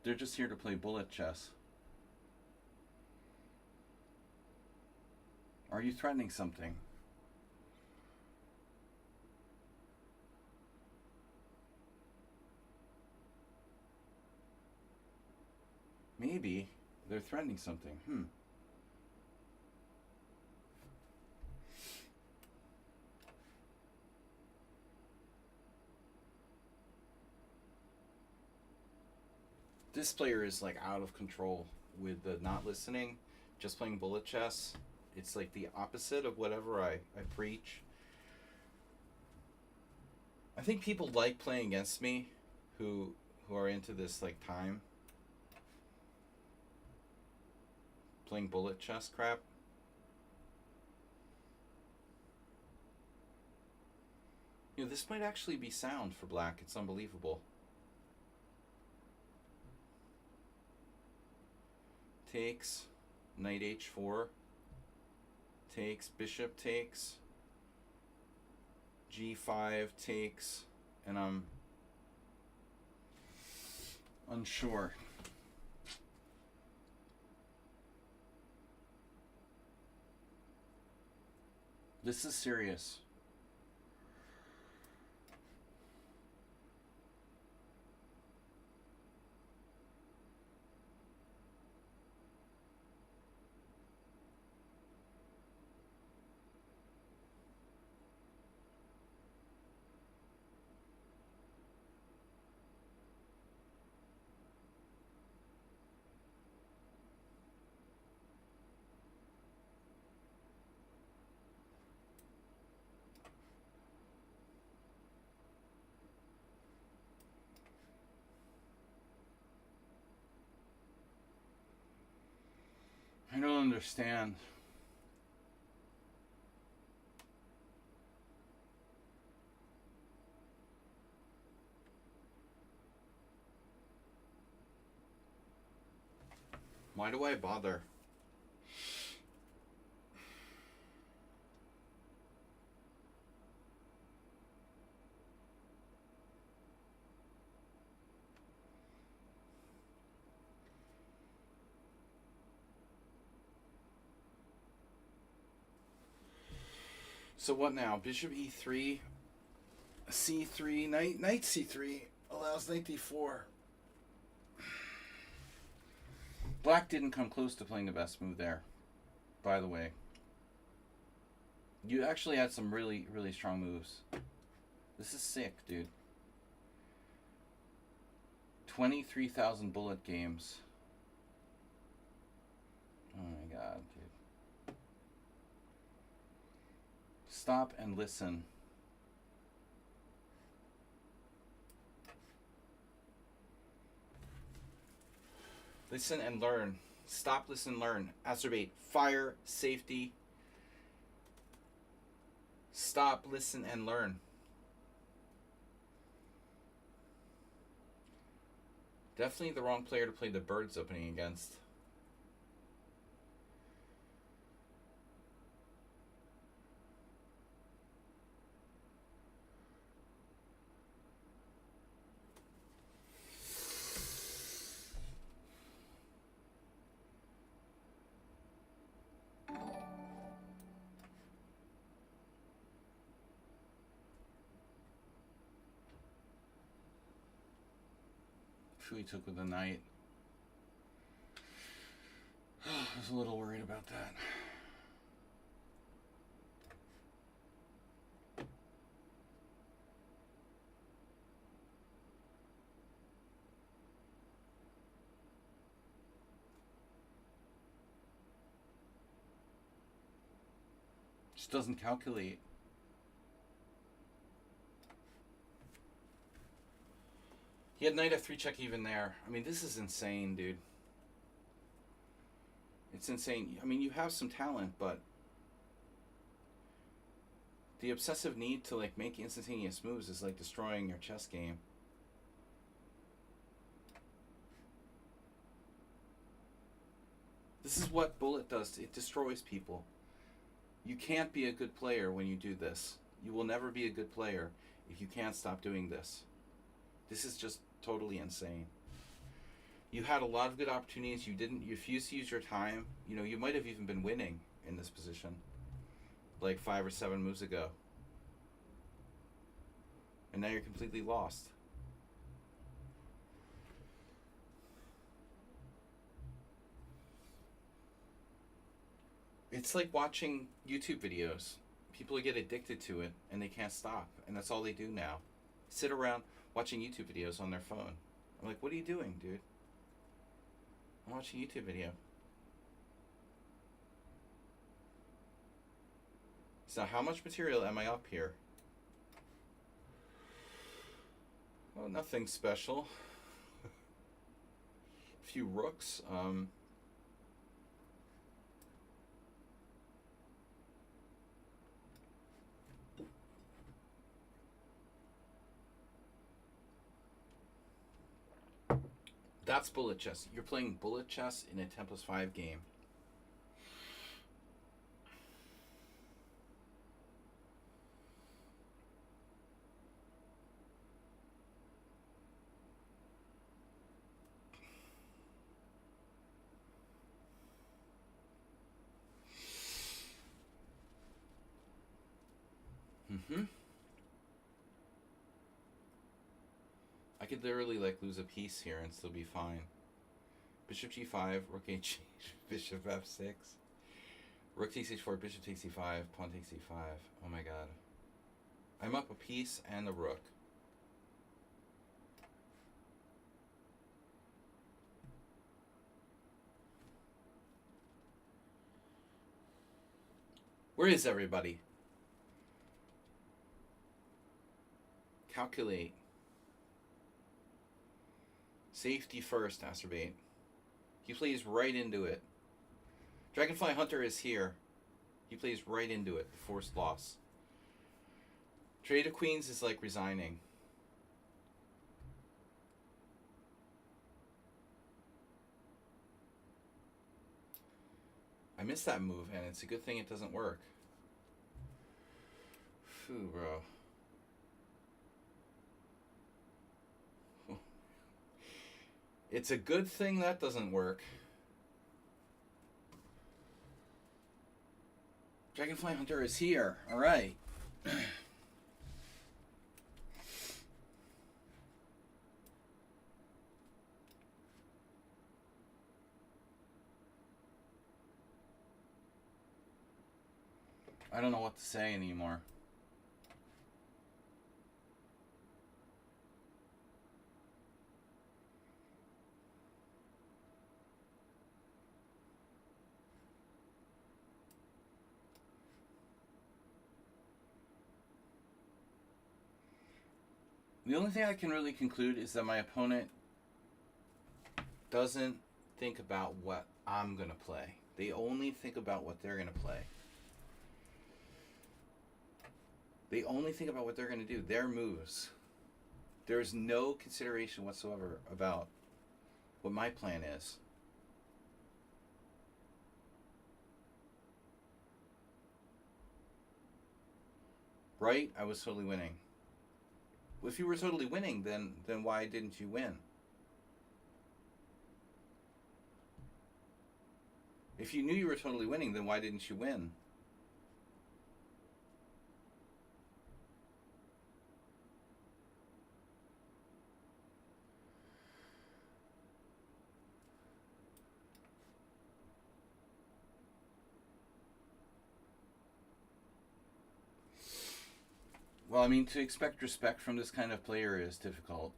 They're just here to play bullet chess. Are you threatening something? Maybe they're threatening something. This player is like out of control with the not listening, just playing bullet chess. It's like the opposite of whatever I preach. I think people like playing against me who are into this like time. Playing bullet chess crap. You know, this might actually be sound for black. It's unbelievable. Takes, knight h4, takes, bishop takes, g5 takes, and I'm unsure. This is serious. I don't understand. Why do I bother? So what now? Bishop e3, c3, knight c3 allows knight d4. Black didn't come close to playing the best move there, by the way. You actually had some really, really strong moves. This is sick, dude. 23,000 bullet games. Oh my god, dude. Stop and listen. Listen and learn. Stop, listen, learn. Acerbate. Fire, safety. Stop, listen, and learn. Definitely the wrong player to play the birds opening against. He took with the knight. I was a little worried about that. Just doesn't calculate. He had knight f3 check even there. I mean, this is insane, dude. It's insane. I mean, you have some talent, but the obsessive need to like make instantaneous moves is like destroying your chess game. This is what bullet does. It destroys people. You can't be a good player when you do this. You will never be a good player if you can't stop doing this. This is just totally insane. You had a lot of good opportunities. You didn't. You refused to use your time. You know, you might have even been winning in this position, like 5 or 7 moves ago. And now you're completely lost. It's like watching YouTube videos. People get addicted to it and they can't stop. And that's all they do now. Sit around watching YouTube videos on their phone. I'm like, what are you doing, dude? I'm watching a YouTube video. So how much material am I up here? Oh, nothing special. A few rooks. That's bullet chess. You're playing bullet chess in a 10+5 game. I could literally like lose a piece here and still be fine. Bishop g5, rook h, bishop f6. Rook takes h4, bishop takes e5, pawn takes e5. Oh my god. I'm up a piece and a rook. Where is everybody? Calculate. Safety first, Acerbate. He plays right into it. Dragonfly Hunter is here. He plays right into it. Forced loss. Trade of Queens is like resigning. I missed that move, and it's a good thing it doesn't work. Phew, bro. It's a good thing that doesn't work. Dragonfly Hunter is here. All right. I don't know what to say anymore. The only thing I can really conclude is that my opponent doesn't think about what I'm going to play. They only think about what they're going to play. They only think about what they're going to do, their moves. There's no consideration whatsoever about what my plan is. Right? I was totally winning. Well, if you were totally winning, then why didn't you win? If you knew you were totally winning, then why didn't you win? Well, I mean, to expect respect from this kind of player is difficult.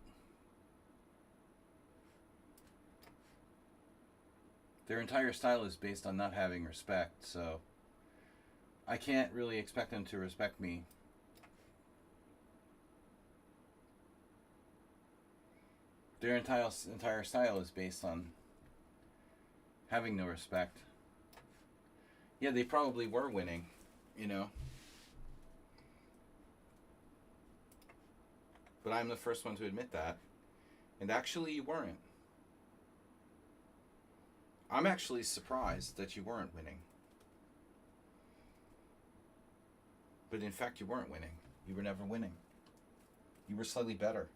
Their entire style is based on not having respect, so I can't really expect them to respect me. Their entire style is based on having no respect. Yeah, they probably were winning, you know. But I'm the first one to admit that. And actually, you weren't. I'm actually surprised that you weren't winning. But in fact, you weren't winning. You were never winning. You were slightly better.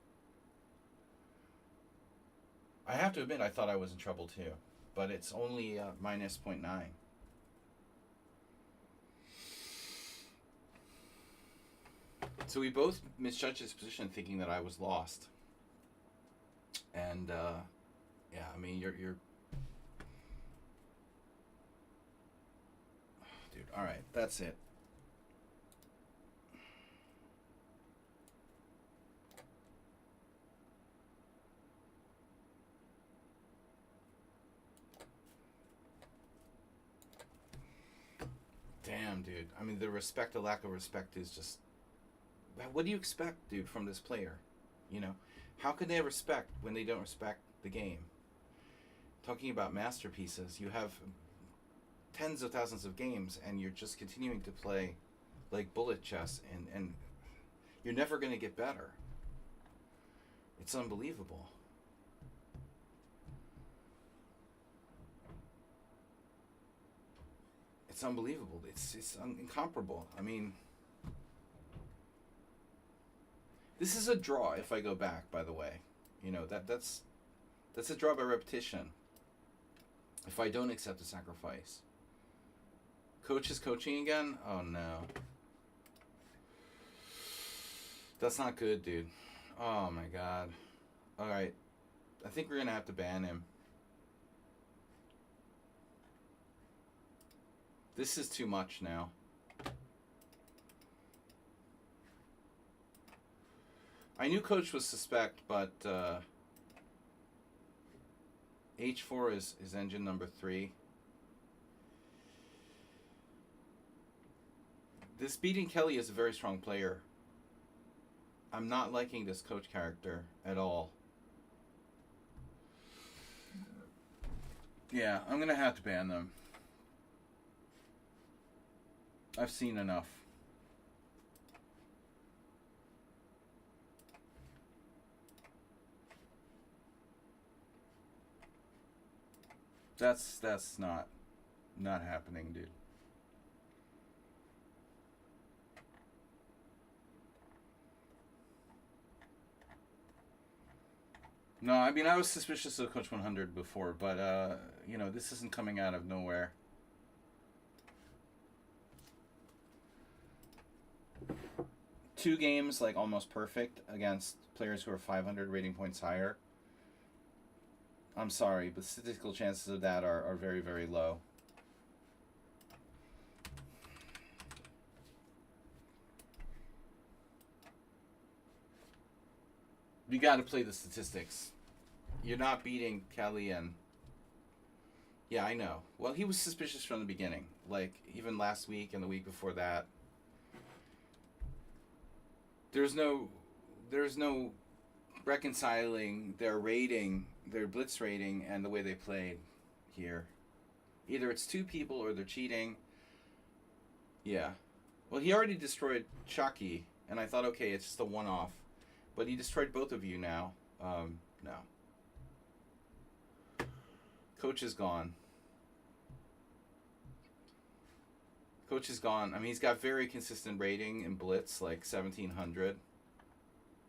I have to admit, I thought I was in trouble too. But it's only minus 0.9. So we both misjudged his position, thinking that I was lost. And yeah, I mean, you're dude. All right, that's it. Damn, dude. I mean, the lack of respect is just. What do you expect, dude, from this player? You know, how can they have respect when they don't respect the game? Talking about masterpieces, you have tens of thousands of games, and you're just continuing to play like bullet chess, and you're never going to get better. It's unbelievable. It's unbelievable. It's incomparable. I mean, this is a draw if I go back, by the way. You know, that's a draw by repetition. If I don't accept the sacrifice. Coach is coaching again? Oh no. That's not good, dude. Oh my god. Alright. I think we're gonna have to ban him. This is too much now. I knew Coach was suspect, but H4 is engine number 3. This beating Kelly is a very strong player. I'm not liking this Coach character at all. Yeah, I'm gonna have to ban them. I've seen enough. That's not happening, dude. No, I mean, I was suspicious of Coach 100 before, but you know, this isn't coming out of nowhere. 2 games like almost perfect against players who are 500 rating points higher. I'm sorry, but statistical chances of that are very, very low. You got to play the statistics. You're not beating Kalien. Yeah, I know. Well, he was suspicious from the beginning. Like, even last week and the week before that. There's no reconciling their rating, their blitz rating, and the way they played here. Either it's 2 people or they're cheating. Yeah. Well, he already destroyed Chucky, and I thought, okay, it's just a one-off. But he destroyed both of you now. No. Coach is gone. Coach is gone. I mean, he's got very consistent rating in blitz, like 1,700.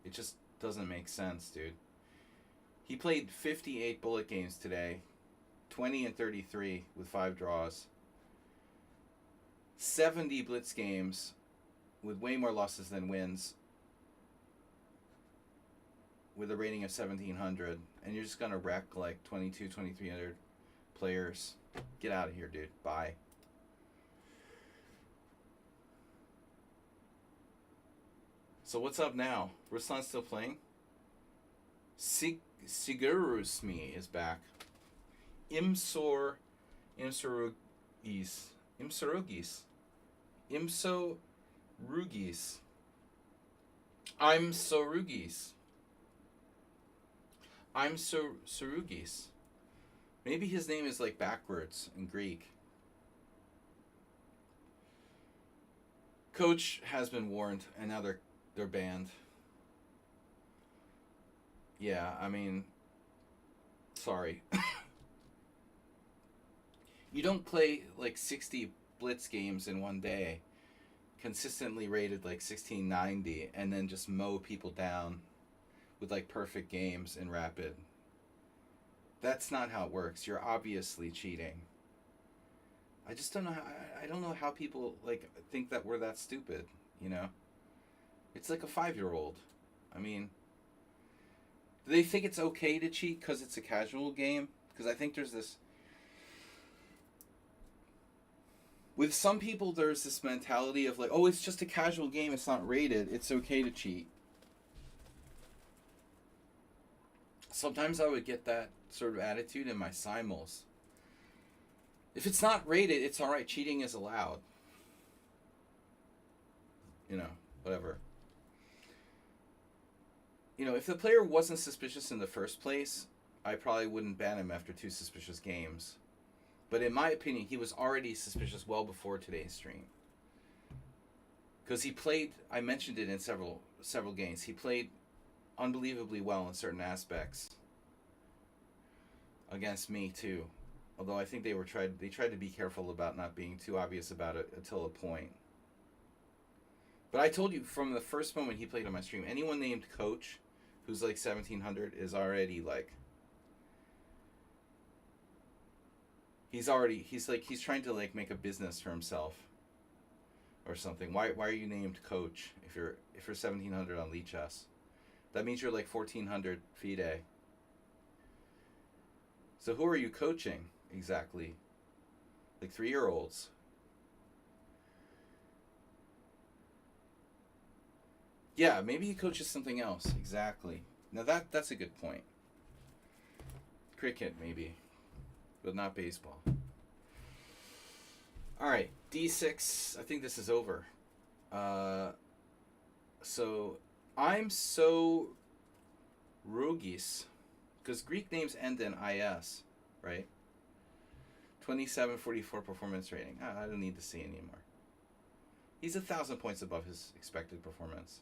It just doesn't make sense, dude. He played 58 bullet games today. 20 and 33 with 5 draws. 70 blitz games with way more losses than wins. With a rating of 1,700. And you're just going to wreck like 2,300 players. Get out of here, dude. Bye. So what's up now? Ruslan's still playing? Sigurusmi is back. Imsorugis. Imsorugis. I'm Sorugis. Maybe his name is like backwards in Greek. Coach has been warned, and now they're banned. Yeah, I mean, sorry. You don't play like 60 blitz games in one day, consistently rated like 1690, and then just mow people down with like perfect games in Rapid. That's not how it works. You're obviously cheating. I just don't know how, I don't know how people like think that we're that stupid, you know? It's like a 5-year-old. I mean, do they think it's okay to cheat because it's a casual game? Because I think there's this... With some people, there's this mentality of like, oh, it's just a casual game, it's not rated, it's okay to cheat. Sometimes I would get that sort of attitude in my simuls. If it's not rated, it's alright, cheating is allowed. You know, whatever. You know, if the player wasn't suspicious in the first place, I probably wouldn't ban him after 2 suspicious games. But in my opinion, he was already suspicious well before today's stream. Because he played, I mentioned it in several games, he played unbelievably well in certain aspects against me too. Although I think they tried to be careful about not being too obvious about it until a point. But I told you from the first moment he played on my stream, anyone named Coach who's like 1,700 is already like, he's trying to like make a business for himself or something. Why are you named Coach if you're 1,700 on Lichess? That means you're like 1,400 FIDE. So who are you coaching exactly? Like 3-year-olds. Yeah, maybe he coaches something else. Exactly. Now that's a good point. Cricket maybe, but not baseball. All right, D6. I think this is over. So I'm so Rugis, because Greek names end in is, right? 2744 performance rating. I don't need to see anymore. He's 1,000 points above his expected performance.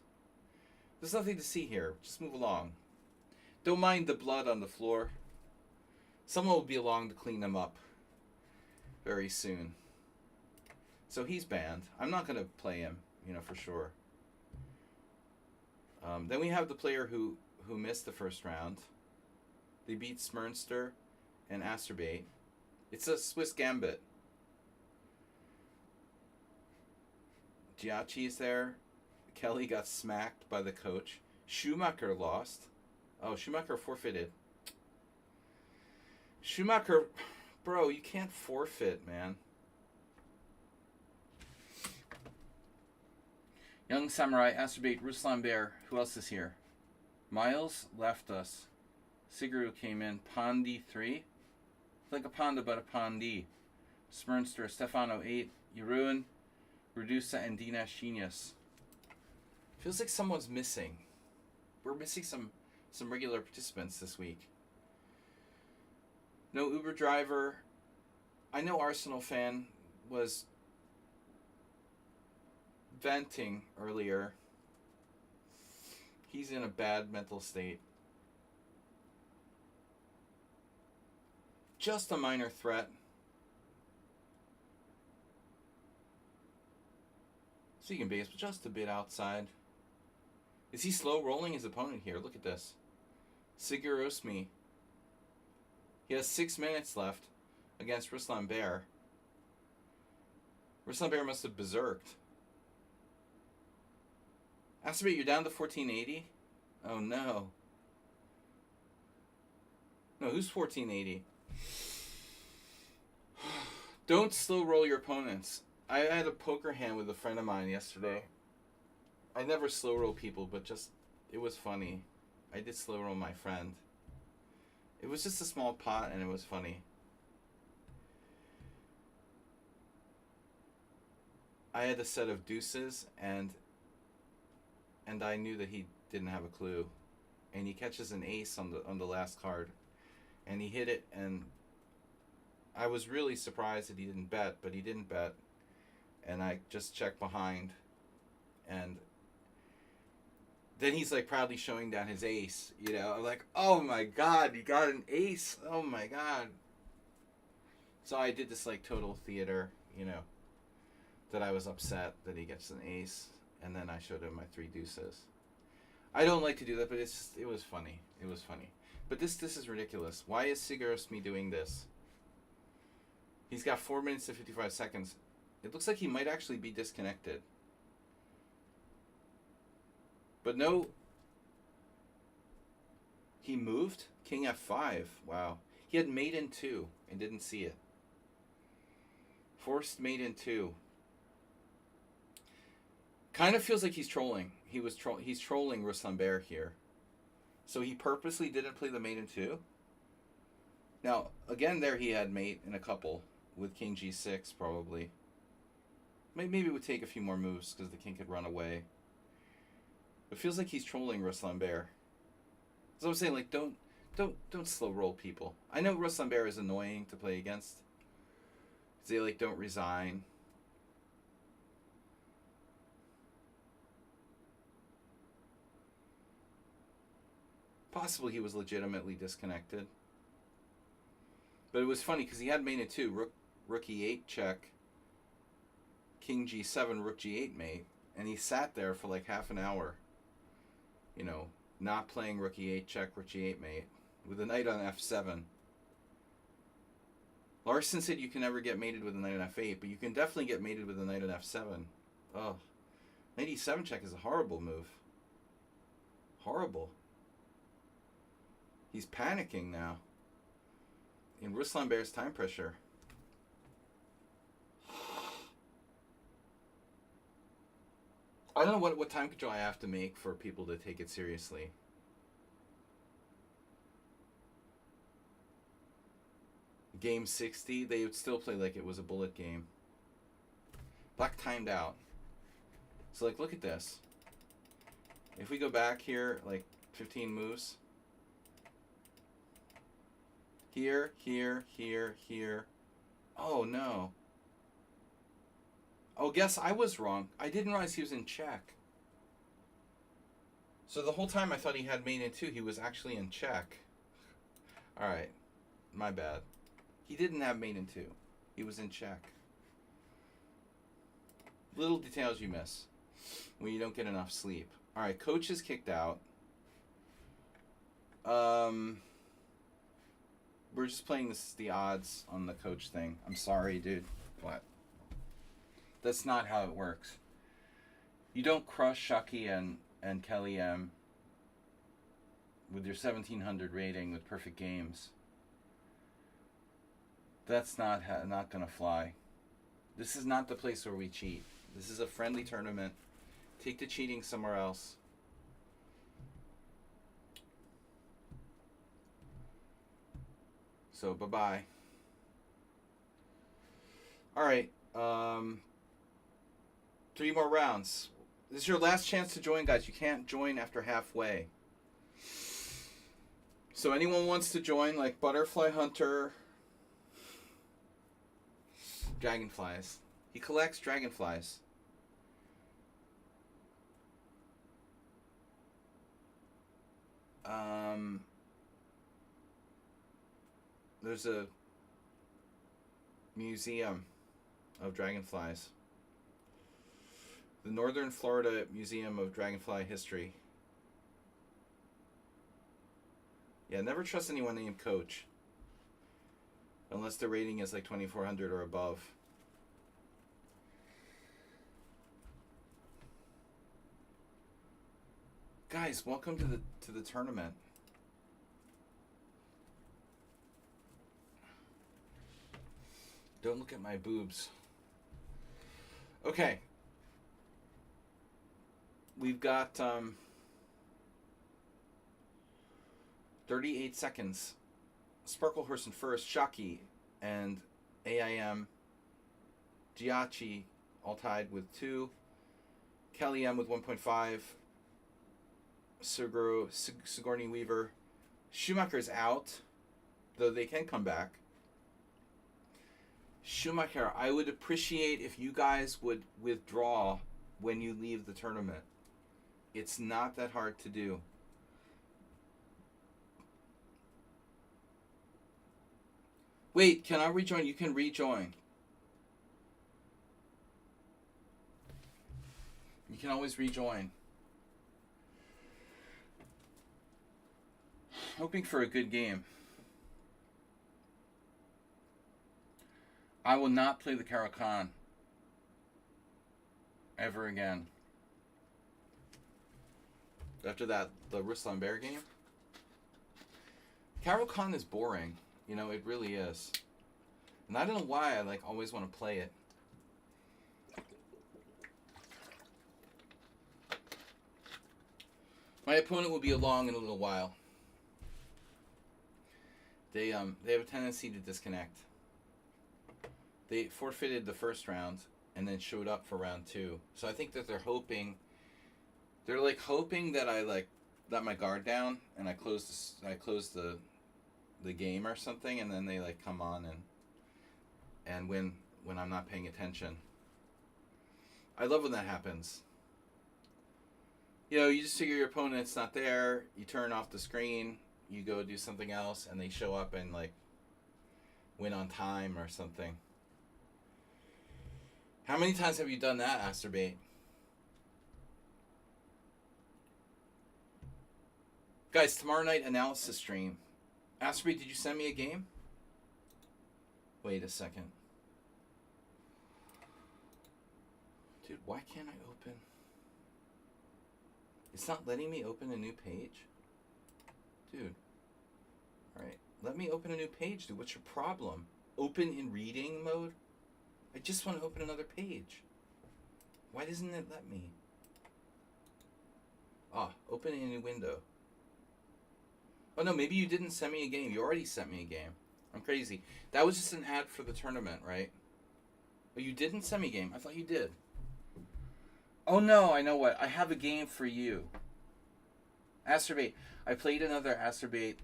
There's nothing to see here. Just move along. Don't mind the blood on the floor. Someone will be along to clean them up very soon. So he's banned. I'm not going to play him, you know, for sure. Then we have the player who missed the first round. They beat Smernster and Asterbate. It's a Swiss Gambit. Giachi is there. Kelly got smacked by the coach. Schumacher lost. Oh, Schumacher forfeited. Schumacher, bro, you can't forfeit, man. Young Samurai, Astrobate, Ruslan Bear. Who else is here? Miles left us. Siguru came in. Pondi 3. Like a Pawnda, but a Pondi. Smernster, Stefano 8. Yeruin, Redusa, and Dinesh Genius. Feels like someone's missing. We're missing some regular participants this week. No Uber driver. I know Arsenal fan was venting earlier. He's in a bad mental state. Just a minor threat. So you can base, but just a bit outside. Is he slow rolling his opponent here? Look at this. Sigurosmi. He has 6 minutes left against Ruslan Bear. Ruslan Bear must have berserked. Astrobate, you're down to 1480? Oh no. No, who's 1480? Don't slow roll your opponents. I had a poker hand with a friend of mine yesterday. I never slow roll people, but just, it was funny. I did slow roll my friend. It was just a small pot and it was funny. I had a set of deuces and I knew that he didn't have a clue. And he catches an ace on the last card. And he hit it, and I was really surprised that he didn't bet, but he didn't bet. And I just checked behind, and then he's like proudly showing down his ace. You know, I'm like, oh my god, you got an ace! Oh my god! So I did this like total theater, you know, that I was upset that he gets an ace, and then I showed him my 3 deuces. I don't like to do that, but it was funny. It was funny. But this is ridiculous. Why is Sigurosmi doing this? He's got 4 minutes and 55 seconds. It looks like he might actually be disconnected. But no. He moved? King F5. Wow. He had mate in 2 and didn't see it. Forced mate in 2. Kind of feels like he's trolling. He's trolling Ruslan Bear here. So he purposely didn't play the mate in 2. Now, again, there he had mate in a couple with King G6 probably. Maybe it would take a few more moves because the king could run away. It feels like he's trolling Ruslan Bear. So I'm saying, like, don't slow roll people. I know Ruslan Bear is annoying to play against. They like don't resign. Possibly he was legitimately disconnected. But it was funny because he had mate in 2, rook E8 check, King G7, rook G8 mate, and he sat there for like half an hour. You know, not playing rook E8 check, rook G8 mate, with a knight on F7. Larson said you can never get mated with a knight on F8, but you can definitely get mated with a knight on F7. Oh, knight E7 check is a horrible move. Horrible. He's panicking now. In Ruslan Bear's time pressure. I don't know what time control I have to make for people to take it seriously. Game 60, they would still play like it was a bullet game. Black timed out. So like, look at this. If we go back here, like 15 moves. Here, here, here, here. Oh no. Oh, guess I was wrong. I didn't realize he was in check. So the whole time I thought he had mate in 2, he was actually in check. Alright. My bad. He didn't have mate in 2. He was in check. Little details you miss when you don't get enough sleep. Alright, coach is kicked out. We're just playing the odds on the coach thing. I'm sorry, dude. What? That's not how it works. You don't crush Shaki and Kelly M with your 1700 rating with perfect games. That's not going to fly. This is not the place where we cheat. This is a friendly tournament. Take the cheating somewhere else. So, bye-bye. All right. 3 more rounds. This is your last chance to join, guys. You can't join after halfway. So anyone wants to join, like Butterfly Hunter, dragonflies. He collects dragonflies. There's a museum of dragonflies. The Northern Florida Museum of Dragonfly History. Yeah, never trust anyone named Coach. Unless their rating is like 2400 or above. Guys, welcome to the tournament. Don't look at my boobs. Okay. We've got 38 seconds. Sparkle Horse in first, Shaki and AIM, Giachi all tied with 2, Kelly M with 1.5, Sigourney Weaver. Schumacher's out, though they can come back. Schumacher, I would appreciate if you guys would withdraw when you leave the tournament. It's not that hard to do. Wait, can I rejoin? You can rejoin. You can always rejoin. Hoping for a good game. I will not play the Caro-Kann ever again. After that, the Ruslan Bear game. Caro-Kann is boring. You know, it really is. And I don't know why I always want to play it. My opponent will be along in a little while. They have a tendency to disconnect. They forfeited the first round and then showed up for round 2. So I think that they're hoping that I let my guard down and I close the game or something, and then they come on and win when I'm not paying attention. I love when that happens. You know, you just figure your opponent's not there, you turn off the screen, you go do something else, and they show up and win on time or something. How many times have you done that, Asterbait? Guys, tomorrow night analysis stream. Asterbait, did you send me a game? Wait a second. Dude, why can't I open? It's not letting me open a new page? Dude. Alright, let me open a new page, dude. What's your problem? Open in reading mode? I just want to open another page. Why doesn't it let me? Open in a new window. Oh no, maybe you didn't send me a game. You already sent me a game. I'm crazy. That was just an ad for the tournament, right? Oh, you didn't send me a game. I thought you did. Oh no, I know what. I have a game for you. Asterbait. I played another Asterbait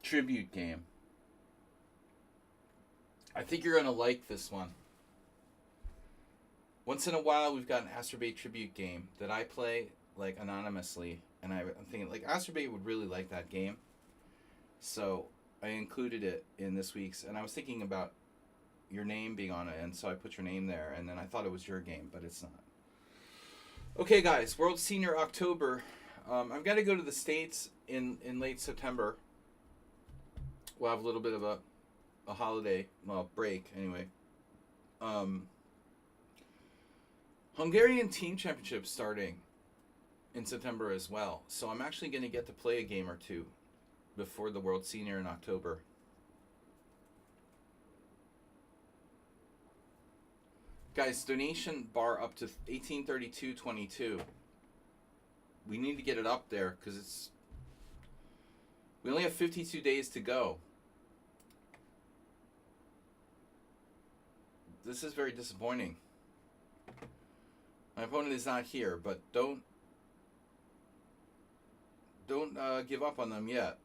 tribute game. I think you're going to like this one. Once in a while, we've got an Asterbait tribute game that I play, anonymously. And I'm thinking, Asterbait would really like that game. So, I included it in this week's. And I was thinking about your name being on it. And so I put your name there. And then I thought it was your game, but it's not. Okay, guys. World Senior October. I've got to go to the States in late September. we'll have a little bit of a holiday, well, break anyway. Hungarian Team Championship starting in September as well. So I'm actually going to get to play a game or two before the World Senior in October. Guys, donation bar up to 1832.22. We need to get it up there because we only have 52 days to go. This is very disappointing. My opponent is not here, but don't give up on them yet.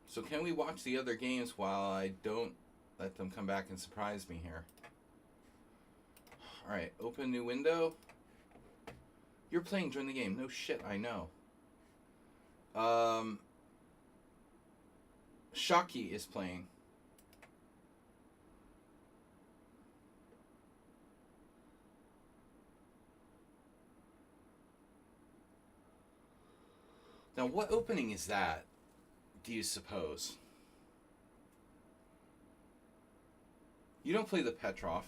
So can we watch the other games while I don't let them come back and surprise me here? All right, open new window. You're playing during the game. No shit, I know. Shockey is playing. Now, what opening is that, do you suppose? You don't play the Petrov.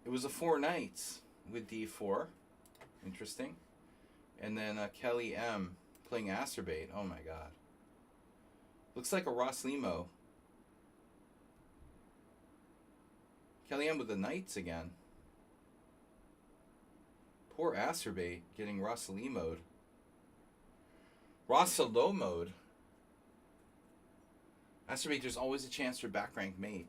It was a 4 knights with d4. Interesting. And then Kelly M playing Acerbate. Oh my god. Looks like a Ross Limo. Kelly M with the knights again. Poor Acerbate getting Rossali mode. Rossalo mode. Acerbate, there's always a chance for back rank mate.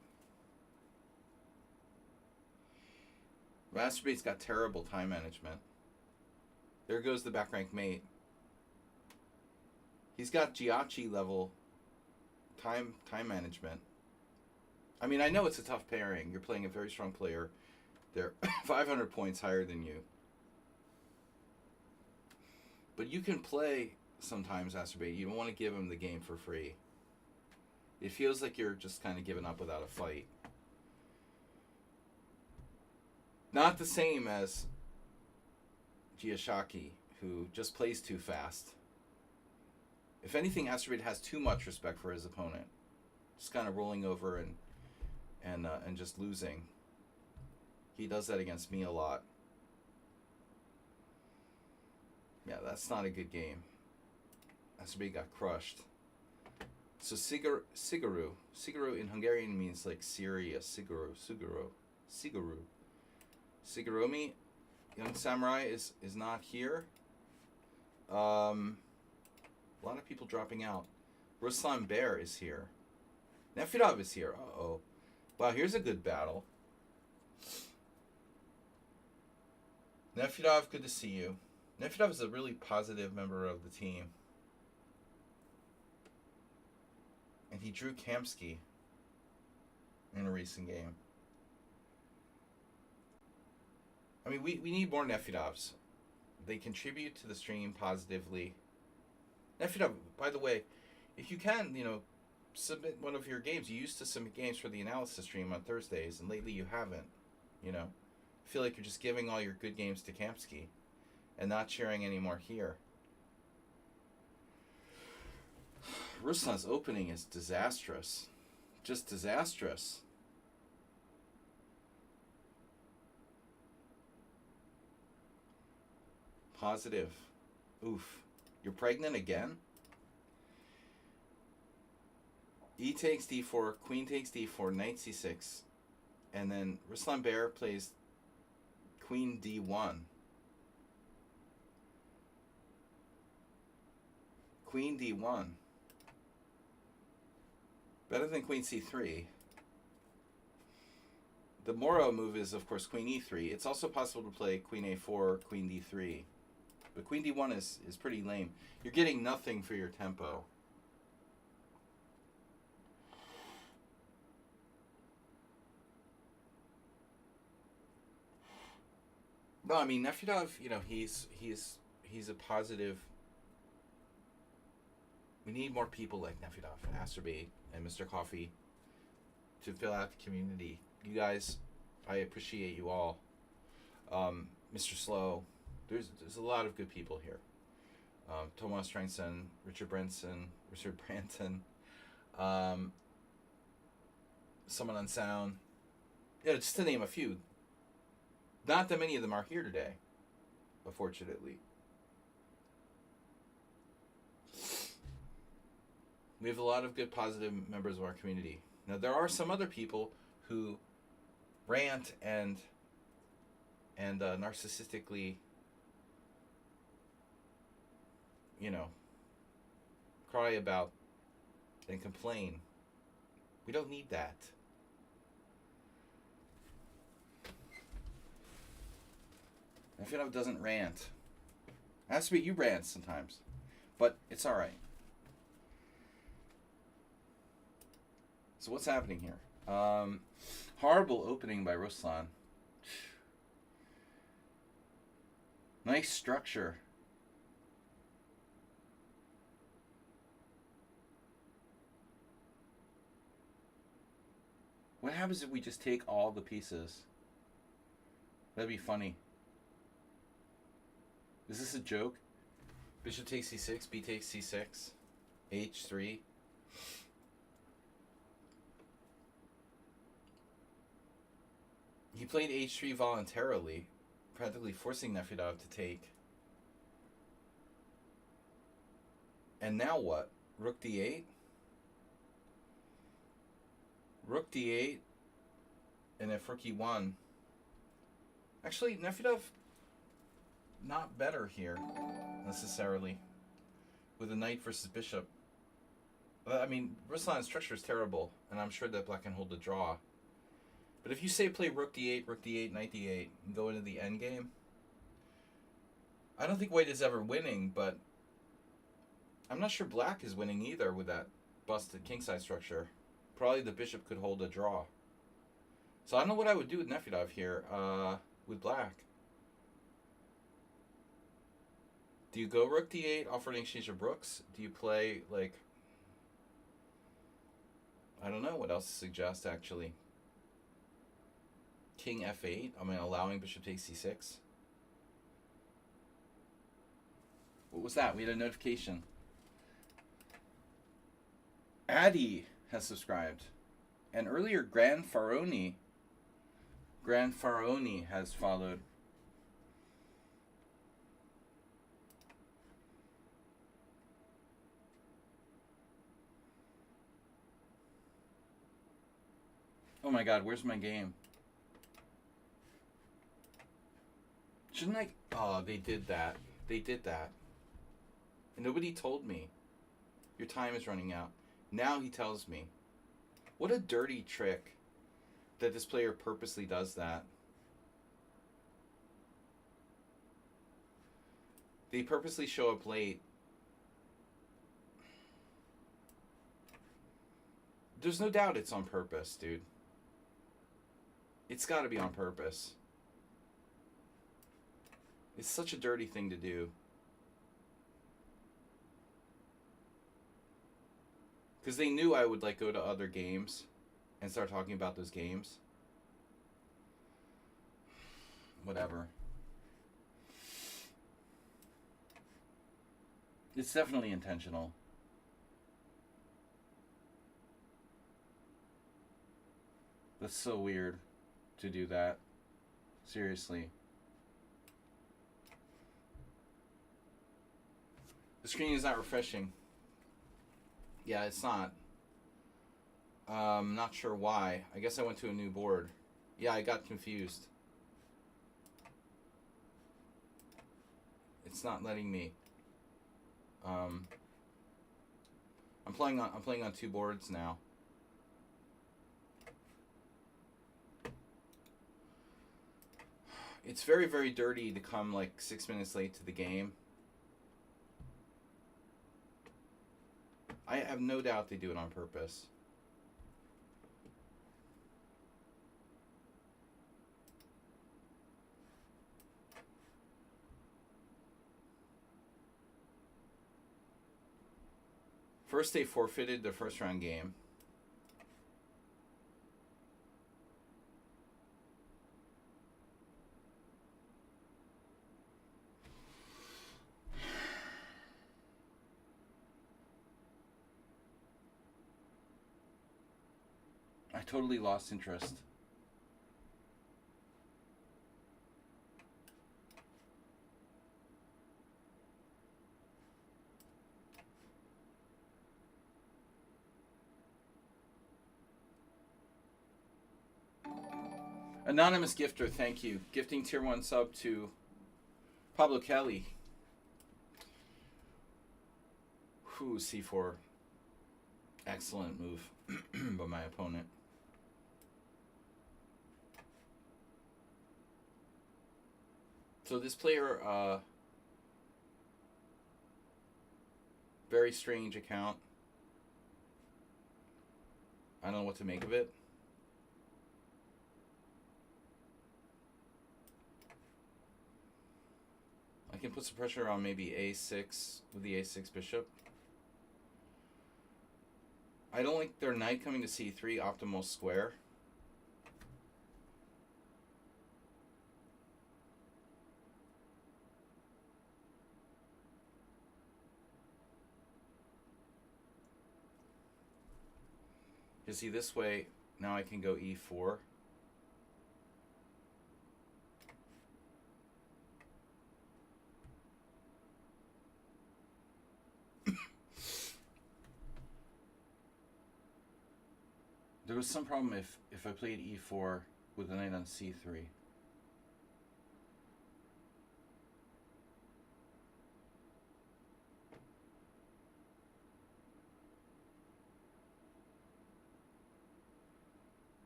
Acerbate's got terrible time management. There goes the back rank mate. He's got Giachi level time management. I mean, I know it's a tough pairing. You're playing a very strong player. They're 500 points higher than you. But you can play sometimes, Acerbate. You don't want to give him the game for free. It feels like you're just kind of giving up without a fight. Not the same as Giashaki, who just plays too fast. If anything, Acerbate has too much respect for his opponent. Just kind of rolling over and just losing. He does that against me a lot. Yeah, that's not a good game. Acerbate got crushed. So Siguru in Hungarian means like Syria. Siguru. Siguromi, Young Samurai is not here. A lot of people dropping out. Ruslan Bear is here. Nefedov is here. Uh-oh. Wow, here's a good battle. Nefedov, good to see you. Nefedov is a really positive member of the team. And he drew Kamsky in a recent game. I mean, we need more Nefedovs. They contribute to the stream positively. Nefedov, by the way, if you can, submit one of your games. You used to submit games for the analysis stream on Thursdays, and lately you haven't, I feel like you're just giving all your good games to Kamsky and not sharing any more here. Ruslan's opening is disastrous. Just disastrous. Positive. Oof. You're pregnant again? E takes d4, queen takes d4, knight c6. And then Ruslan Bear plays queen d1. Queen d1. Better than queen c3. The Moro move is, of course, queen e3. It's also possible to play queen a4, queen d3. But queen d1 is pretty lame. You're getting nothing for your tempo. No, I mean, Nefedov, he's a positive. We need more people like Nefedov, Acerbate, and Mr. Coffee to fill out the community. You guys, I appreciate you all. Mr. Slow. There's a lot of good people here. Tomas Strangson, Richard Branson, someone on sound. Yeah, just to name a few. Not that many of them are here today, unfortunately. We have a lot of good, positive members of our community. Now, there are some other people who rant and narcissistically, cry about and complain. We don't need that. Nefedov doesn't rant. It has to be you rant sometimes, but it's all right. So what's happening here? Horrible opening by Ruslan. Nice structure. What happens if we just take all the pieces? That'd be funny. Is this a joke? Bishop takes c6, b takes c6, h3. He played h3 voluntarily, practically forcing Nefedov to take. And now what? Rook d8? Rook d8, and if rook e1. Actually, Nefedov not better here, necessarily, with a knight versus bishop. I mean, Ruslan's structure is terrible, and I'm sure that black can hold the draw. But if you say play rook d8, knight d8, and go into the endgame, I don't think white is ever winning, but I'm not sure black is winning either with that busted kingside structure. Probably the bishop could hold a draw. So I don't know what I would do with Nefedov here, with black. Do you go rook d8, offer an exchange of rooks? Do you play, like, I don't know what else to suggest, actually. King f8, I mean, allowing bishop takes c6. What was that? We had a notification. Addy has subscribed. And earlier, Grand Faroni has followed. Oh my god, where's my game? Shouldn't I? Oh, they did that. They did that. And nobody told me. Your time is running out. Now he tells me. What a dirty trick that this player purposely does that. They purposely show up late. There's no doubt it's on purpose, dude. It's got to be on purpose. It's such a dirty thing to do. Because they knew I would, like, go to other games and start talking about those games. Whatever. It's definitely intentional. That's so weird to do that. Seriously. The screen is not refreshing. Yeah, it's not. Not sure why. I guess I went to a new board. Yeah, I got confused. It's not letting me. I'm playing on two boards now. It's very, very dirty to come like 6 minutes late to the game. I have no doubt they do it on purpose. First, they forfeited the first round game. I totally lost interest. Anonymous gifter, thank you. Gifting tier 1 sub to Pablo Kelly. Whew, C4. Excellent move by my opponent. So this player, very strange account. I don't know what to make of it. I can put some pressure on maybe A6 with the A6 bishop. I don't like their knight coming to C3, optimal square. You see, this way, now I can go E4. There was some problem if I played E4 with the knight on C3.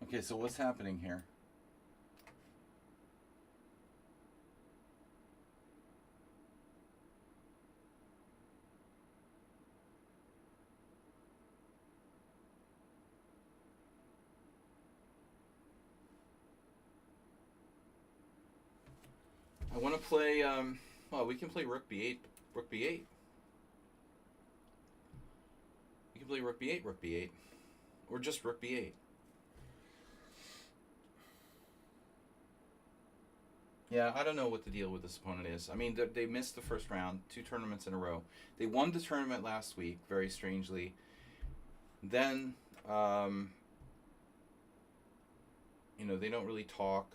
Okay, so what's happening here? I want to play, well, we can play Rook B8, Rook B8. We can play Rook B8, Rook B8. Or just Rook B8. Yeah, I don't know what the deal with this opponent is. I mean, they missed the first round, 2 tournaments in a row. They won the tournament last week, very strangely. Then, you know, they don't really talk.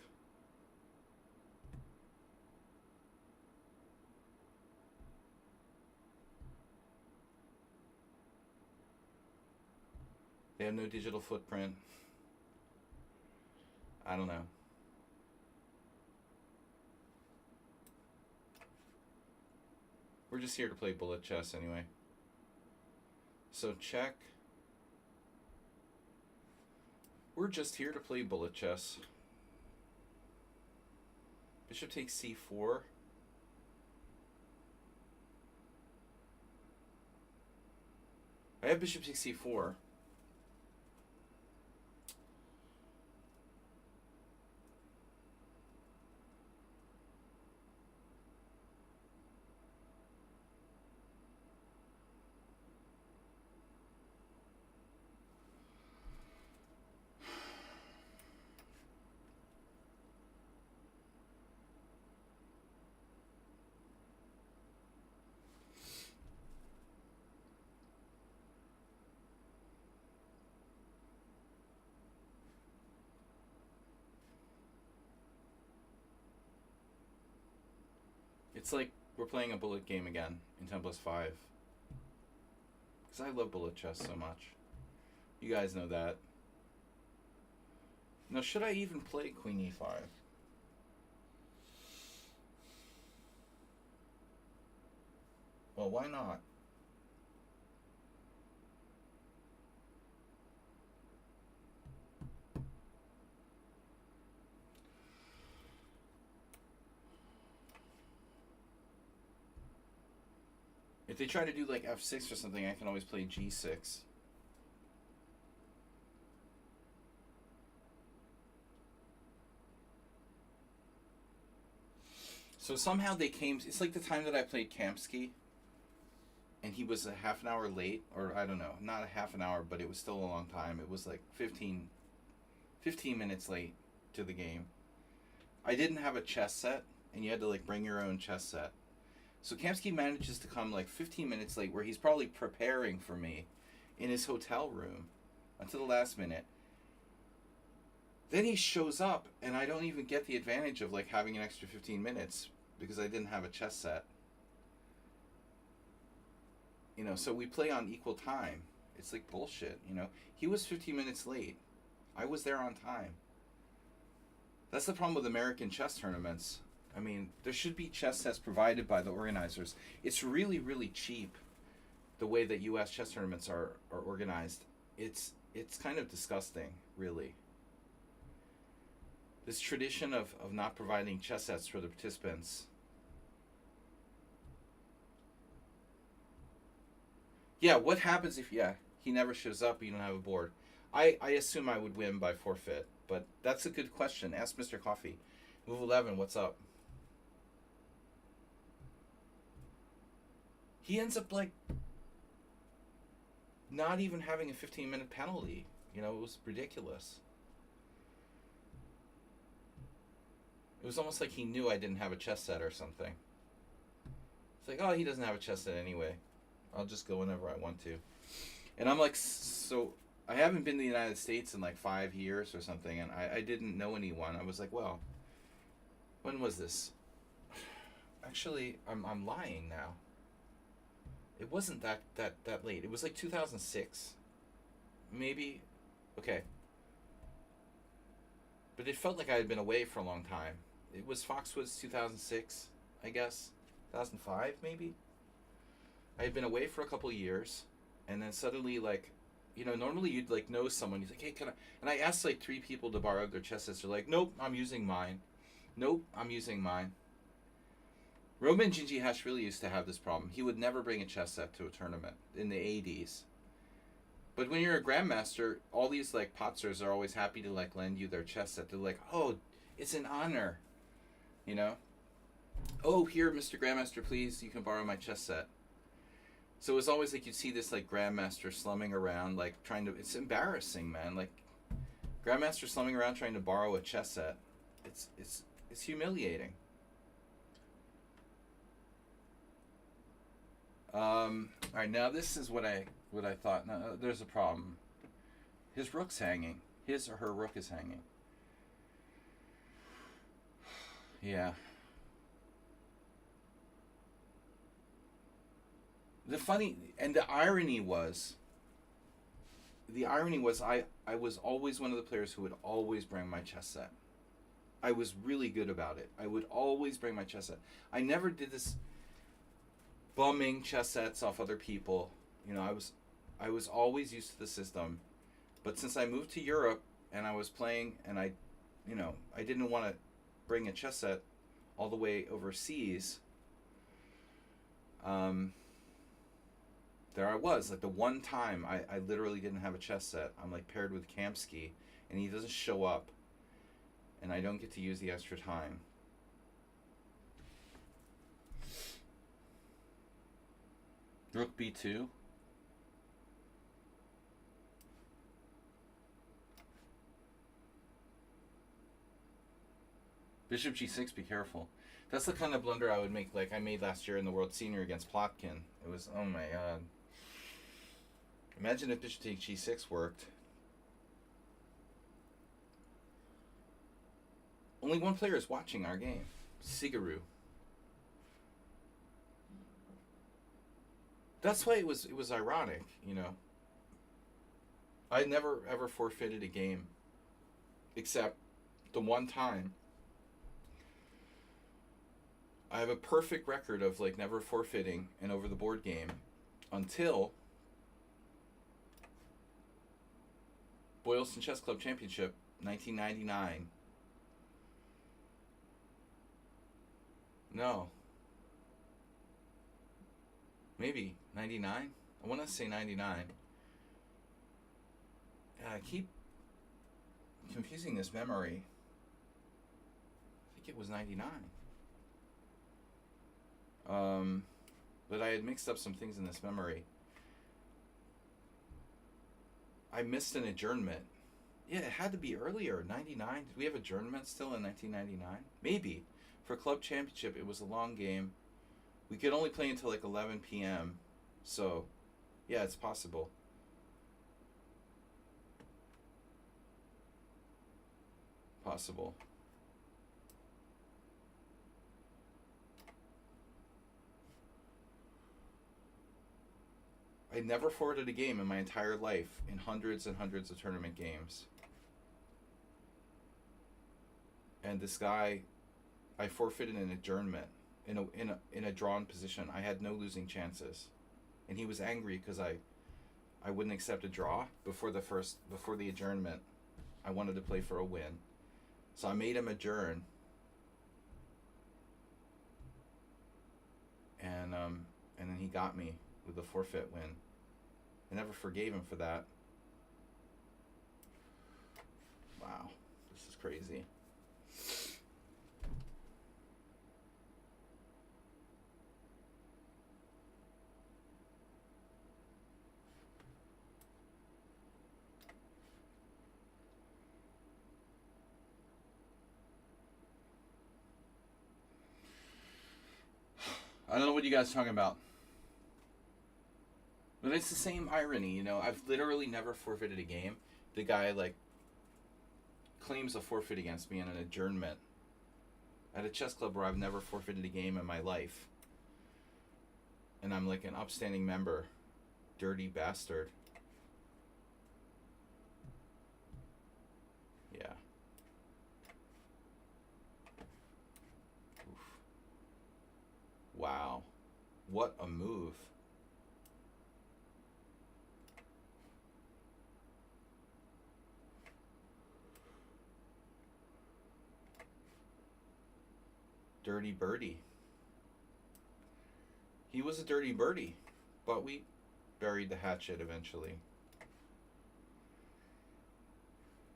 They have no digital footprint. I don't know. We're just here to play bullet chess anyway. So check. We're just here to play bullet chess. Bishop takes C4. I have bishop takes C4. It's like we're playing a bullet game again in 10+5. Because I love bullet chess so much. You guys know that. Now, should I even play Queen E5? Well, why not? If they try to do like F6 or something, I can always play G6. So somehow they came, it's like the time that I played Kamsky, and he was a half an hour late, or I don't know, not a half an hour, but it was still a long time. It was like 15 minutes late to the game. I didn't have a chess set, and you had to like bring your own chess set. So Kamsky manages to come like 15 minutes late, where he's probably preparing for me in his hotel room until the last minute. Then he shows up, and I don't even get the advantage of like having an extra 15 minutes because I didn't have a chess set. You know, so we play on equal time. It's like bullshit, you know. He was 15 minutes late. I was there on time. That's the problem with American chess tournaments. I mean, there should be chess sets provided by the organizers. It's really, really cheap the way that U.S. chess tournaments are organized. It's kind of disgusting, really. This tradition of not providing chess sets for the participants. Yeah, what happens if, he never shows up, you don't have a board? I assume I would win by forfeit, but that's a good question. Ask Mr. Coffee. Move 11, what's up? He ends up, like, not even having a 15-minute penalty. You know, it was ridiculous. It was almost like he knew I didn't have a chess set or something. It's like, oh, he doesn't have a chess set anyway. I'll just go whenever I want to. And I'm like, so I haven't been to the United States in like 5 years or something, and I didn't know anyone. I was like, well, when was this? Actually, I'm lying now. It wasn't that late. It was like 2006. Maybe. Okay. But it felt like I had been away for a long time. It was Foxwoods 2006, I guess. 2005, maybe? I had been away for a couple of years, and then suddenly, like, you know, normally you'd, like, know someone. You're like, hey, can I... And I asked, like, 3 people to borrow their chess sets. They're like, nope, I'm using mine. Nope, I'm using mine. Roman Gingihash really used to have this problem. He would never bring a chess set to a tournament in the 80s. But when you're a grandmaster, all these, like, potsers are always happy to, like, lend you their chess set. They're like, oh, it's an honor, you know? Oh, here, Mr. Grandmaster, please, you can borrow my chess set. So it was always like you'd see this, like, grandmaster slumming around, like, trying to... It's embarrassing, man. Like, grandmaster slumming around trying to borrow a chess set. It's humiliating. All right, now this is what I thought. Now, there's a problem. His rook's hanging. His or her rook is hanging. Yeah. The irony was I was always one of the players who would always bring my chess set. I was really good about it. I would always bring my chess set. I never did this bumming chess sets off other people. You know, I was always used to the system. But since I moved to Europe and I was playing and I didn't want to bring a chess set all the way overseas, there I was, like the one time I literally didn't have a chess set. I'm like paired with Kamsky and he doesn't show up and I don't get to use the extra time. Rook b2. Bishop g6, be careful. That's the kind of blunder I would make, like I made last year in the World Senior against Plotkin. It was, oh my god. Imagine if bishop takes g6 worked. Only one player is watching our game. Sigaru. That's why it was ironic, you know. I never ever forfeited a game except the one time. I have a perfect record of like never forfeiting an over the board game until Boylston Chess Club Championship 1999. No. Maybe 99? I want to say 99. Yeah, I keep confusing this memory. I think it was 99. But I had mixed up some things in this memory. I missed an adjournment. Yeah, it had to be earlier, 99. Did we have adjournment still in 1999? Maybe. For Club Championship, it was a long game. We could only play until like 11 p.m. So, yeah, it's possible. possible. I never forfeited a game in my entire life in hundreds and hundreds of tournament games. And this guy, I forfeited an adjournment in a drawn position. I had no losing chances, and he was angry because I wouldn't accept a draw before the adjournment. I wanted to play for a win, so I made him adjourn, and then he got me with a forfeit win. I never forgave him for that. Wow, this is crazy. I don't know what you guys are talking about. But it's the same irony, you know. I've literally never forfeited a game. The guy, like, claims a forfeit against me in an adjournment at a chess club where I've never forfeited a game in my life. And I'm like an upstanding member. Dirty bastard. Yeah. Oof. Wow. What a move. Dirty birdie. He was a dirty birdie, but we buried the hatchet eventually.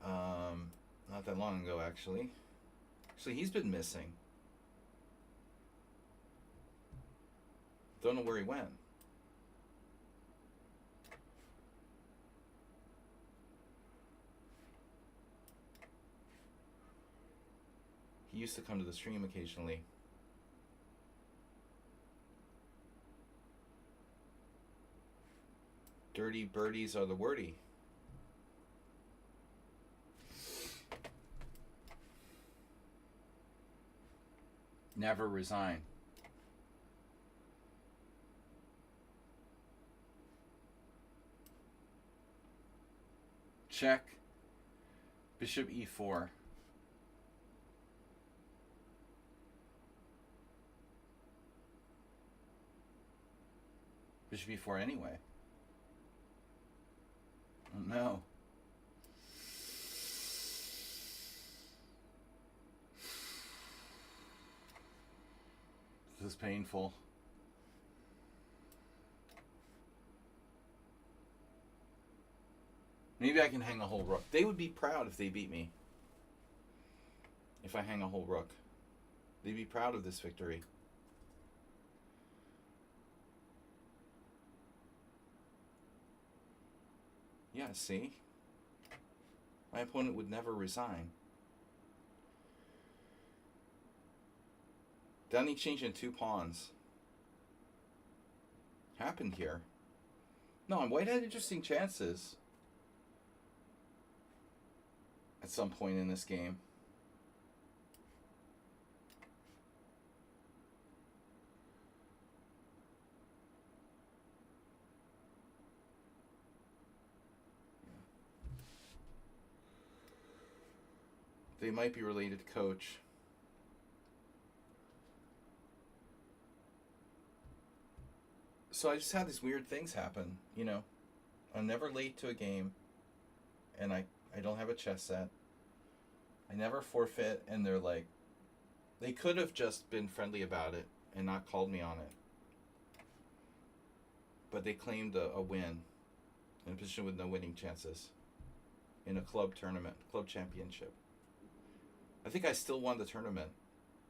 Not that long ago, actually. Actually, he's been missing. Don't know where he went. He used to come to the stream occasionally. Dirty birdies are the wordy. Never resign. Check. Bishop e4. Bishop e4 anyway. Oh no. This is painful. Maybe I can hang a whole rook. They would be proud if they beat me. If I hang a whole rook. They'd be proud of this victory. Yeah, see? My opponent would never resign. Down exchange in 2 pawns. Happened here. No, White had interesting chances at some point in this game. They might be related to Coach. So I just had these weird things happen, you know. I'm never late to a game, and I don't have a chess set. I never forfeit, and they're like, they could have just been friendly about it and not called me on it. But they claimed a win in a position with no winning chances in a club tournament, club championship. I think I still won the tournament,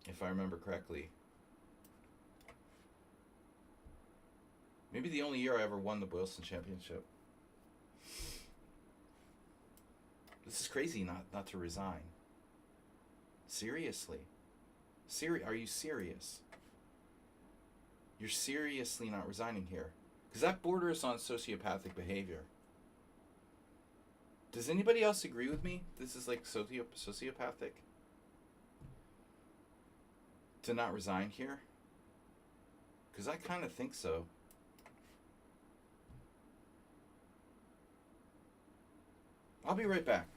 if I remember correctly. Maybe the only year I ever won the Boylston Championship. This is crazy not to resign. Seriously. Are you serious? You're seriously not resigning here. Because that borders on sociopathic behavior. Does anybody else agree with me? This is like sociopathic to not resign here? Because I kind of think so. I'll be right back.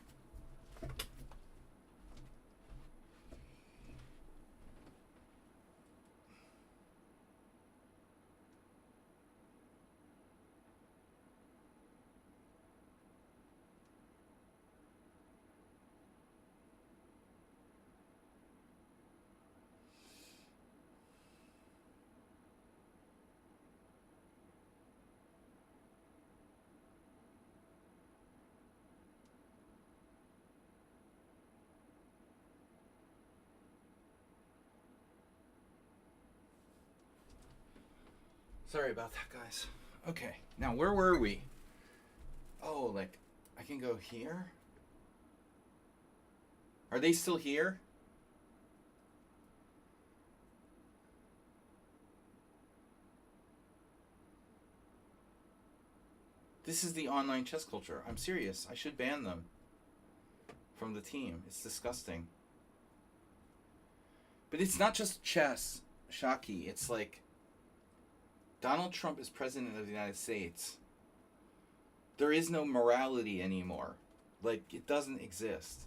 Sorry about that, guys. Okay, now where were we? Oh, like, I can go here? Are they still here? This is the online chess culture. I'm serious. I should ban them from the team. It's disgusting. But it's not just chess, Shaki. It's like Donald Trump is president of the United States. There is no morality anymore. Like, it doesn't exist.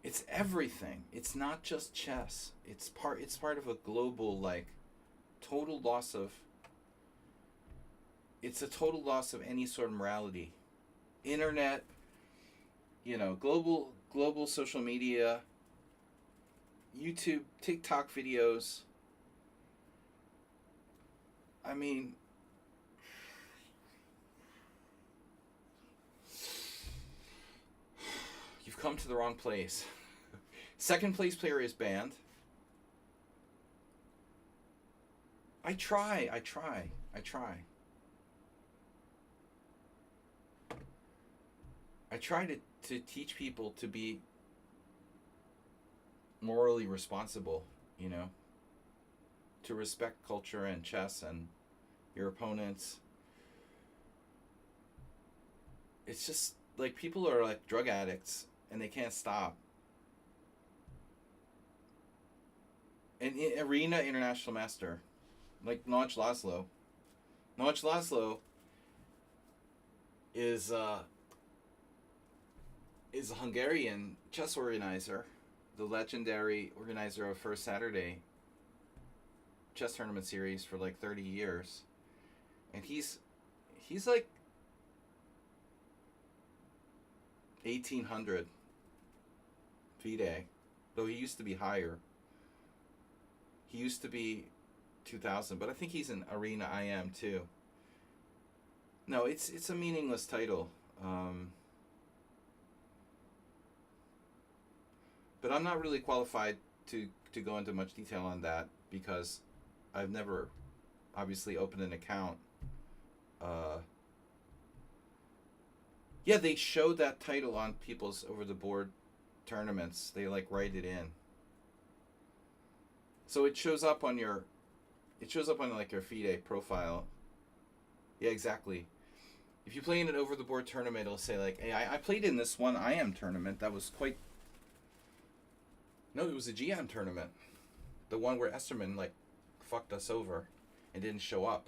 It's everything. It's not just chess. It's part of a global, like, total loss of... It's a total loss of any sort of morality. Internet, you know, global social media, YouTube, TikTok videos. I mean, you've come to the wrong place. Second place player is banned. I try. I try to teach people to be morally responsible, you know, to respect culture and chess and your opponents. It's just like people are like drug addicts and they can't stop. And Arena International Master, like Nagy Laszlo. Nagy Laszlo is a Hungarian chess organizer, the legendary organizer of First Saturday chess tournament series for like 30 years. And he's like 1800 FIDE, though he used to be higher. He used to be 2000, but I think he's in Arena IM too. No, it's a meaningless title. But I'm not really qualified to go into much detail on that because I've never obviously opened an account. Yeah, they show that title on people's over-the-board tournaments. They like write it in. So it shows up on like your FIDE profile. Yeah, exactly. If you play in an over-the-board tournament, it'll say like, hey, I played in this one IM tournament. That was quite... No, it was a GM tournament. The one where Esterman like fucked us over and didn't show up.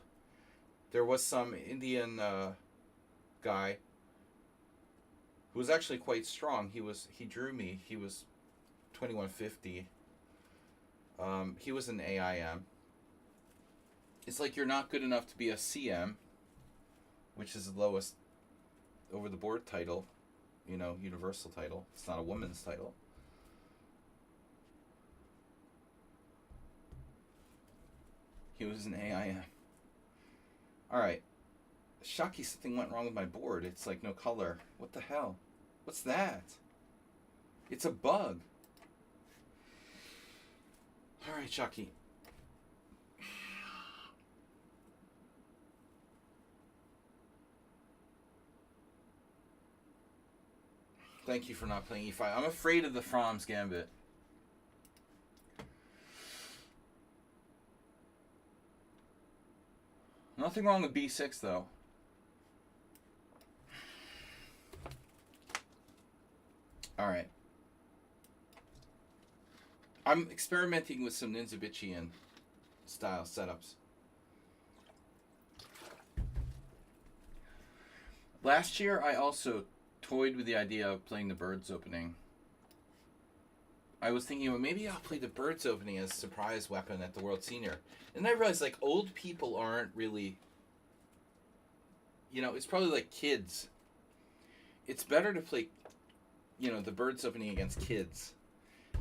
There was some Indian guy who was actually quite strong. He drew me. He was 2150. He was an AIM. It's like you're not good enough to be a CM, which is the lowest over the board title, you know, universal title. It's not a woman's title. He was an AIM. Alright. Shaki, something went wrong with my board. It's like no color. What the hell? What's that? It's a bug. Alright, Shaki. Thank you for not playing E5. I'm afraid of the Fromm's Gambit. Nothing wrong with B6 though. All right. I'm experimenting with some Ninjabichian style setups. Last year, I also toyed with the idea of playing the Birds opening. I was thinking, well, maybe I'll play the Birds opening as a surprise weapon at the World Senior. And I realized, like, old people aren't really... You know, it's probably like kids. It's better to play, you know, the Birds opening against kids.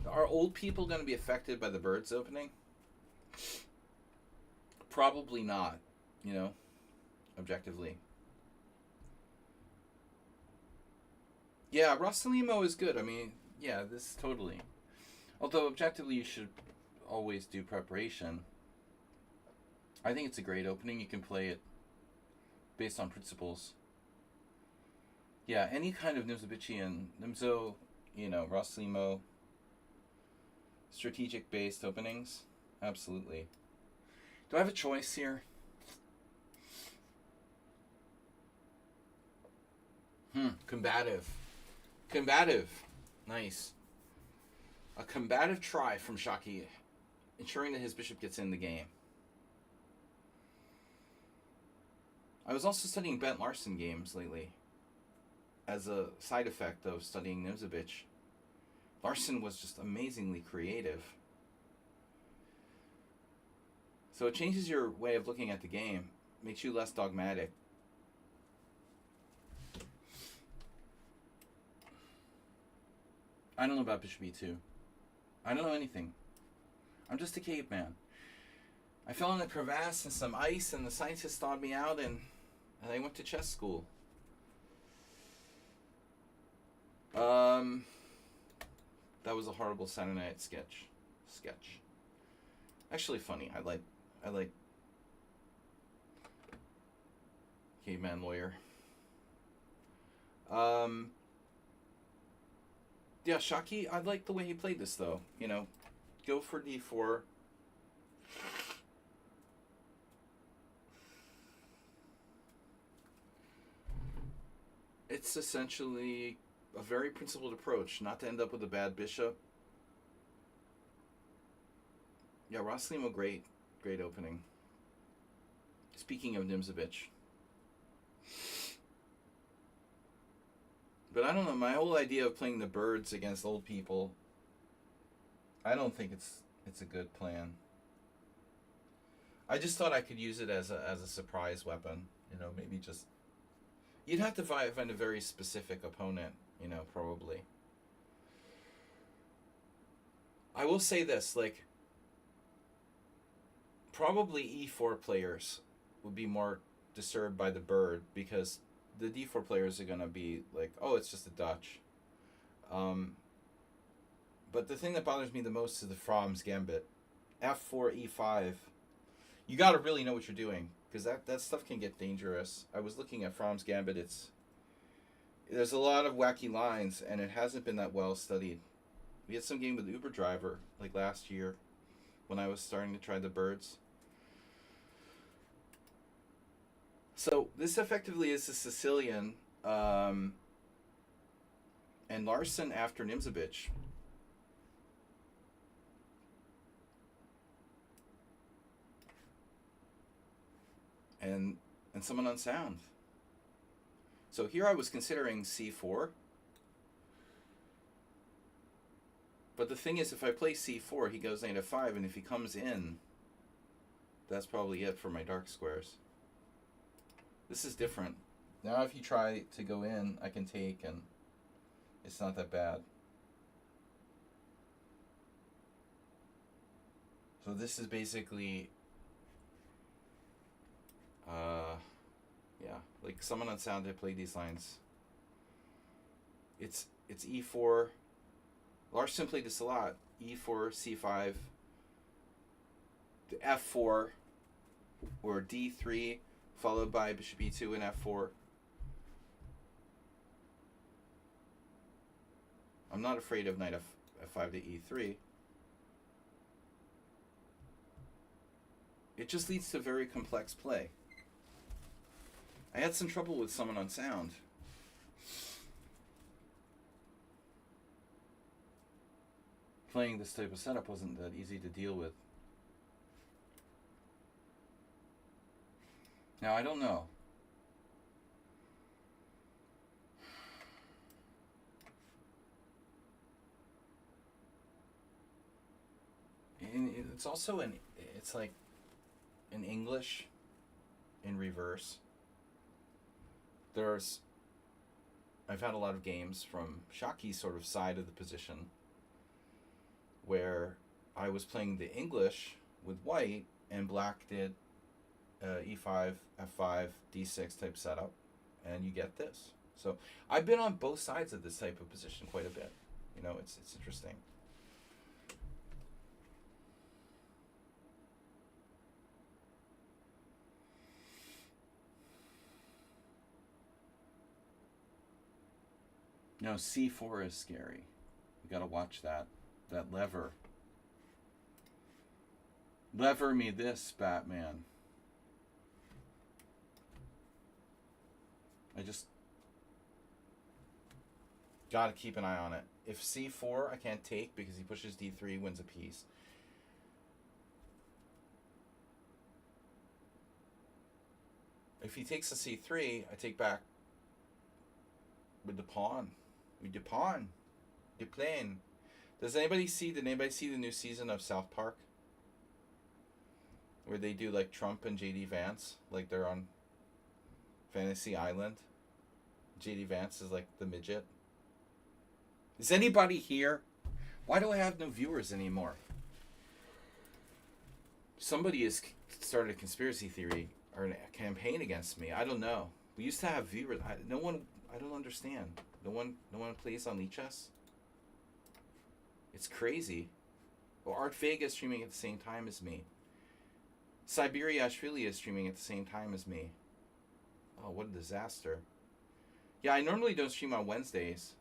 Are old people going to be affected by the Birds opening? Probably not, you know, objectively. Yeah, Rossalimo is good. I mean, yeah, this totally. Although, objectively, you should always do preparation. I think it's a great opening. You can play it based on principles. Yeah, any kind of Nimzobichian, Nimzo, you know, Rossalimo, strategic-based openings, absolutely. Do I have a choice here? Combative. Combative. Nice. A combative try from Shaki, ensuring that his bishop gets in the game. I was also studying Bent Larson games lately as a side effect of studying Nimzovich. Larson was just amazingly creative. So it changes your way of looking at the game, makes you less dogmatic. I don't know about Bishop E2. I don't know anything. I'm just a caveman. I fell in a crevasse and some ice, and the scientists thawed me out, and I went to chess school. That was a horrible Saturday Night sketch. Actually funny. I like caveman lawyer. Yeah, Shaki, I like the way he played this though. You know, go for d4. It's essentially a very principled approach, not to end up with a bad bishop. Yeah, Rossalimo, great opening. Speaking of Nimzovich. But I don't know, my whole idea of playing the Birds against old people, I don't think it's a good plan. I just thought I could use it as a surprise weapon. You know, maybe just... You'd have to find a very specific opponent, you know, probably. I will say this, like, probably E4 players would be more disturbed by the bird because the D4 players are going to be like, oh, it's just a Dutch. But the thing that bothers me the most is the Fromm's Gambit. F4, E5. You got to really know what you're doing because that stuff can get dangerous. I was looking at Fromm's Gambit. There's a lot of wacky lines, and it hasn't been that well studied. We had some game with Uber Driver, like last year, when I was starting to try the birds. So this effectively is a Sicilian, and Larson after Nimzovich. And someone on sound. So here I was considering c4. But the thing is, if I play c4, he goes knight f5, and if he comes in, that's probably it for my dark squares. This is different. Now if you try to go in, I can take, and it's not that bad. So this is basically... yeah, like someone on sound had played these lines. It's e4. Larson played this a lot. e4, c5, f4, or d3, followed by bishop e2 and f4. I'm not afraid of knight f5 to e3. It just leads to very complex play. I had some trouble with someone on sound. playing this type of setup wasn't that easy to deal with. Now, I don't know. And it's also it's like in English in reverse. I've had a lot of games from Shaki's sort of side of the position where I was playing the English with white and black did E5, F5, D6 type setup, and you get this. So I've been on both sides of this type of position quite a bit. You know, it's interesting. No, C4 is scary. You gotta watch that lever. Lever me this, Batman. I just gotta keep an eye on it. If C4 I can't take because he pushes D3, wins a piece. If he takes a C3, I take back with the pawn. With the pawn. The plane. Did anybody see the new season of South Park? Where they do like Trump and JD Vance, like they're on Fantasy Island. JD Vance is like the midget. Is anybody here? Why do I have no viewers anymore? Somebody has started a conspiracy theory or a campaign against me. I don't know. We used to have viewers. I don't understand. No one plays on Lichess. It's crazy. Well, Art Vega is streaming at the same time as me. Siberia Ashvili is streaming at the same time as me. Oh, what a disaster. Yeah, I normally don't stream on Wednesdays.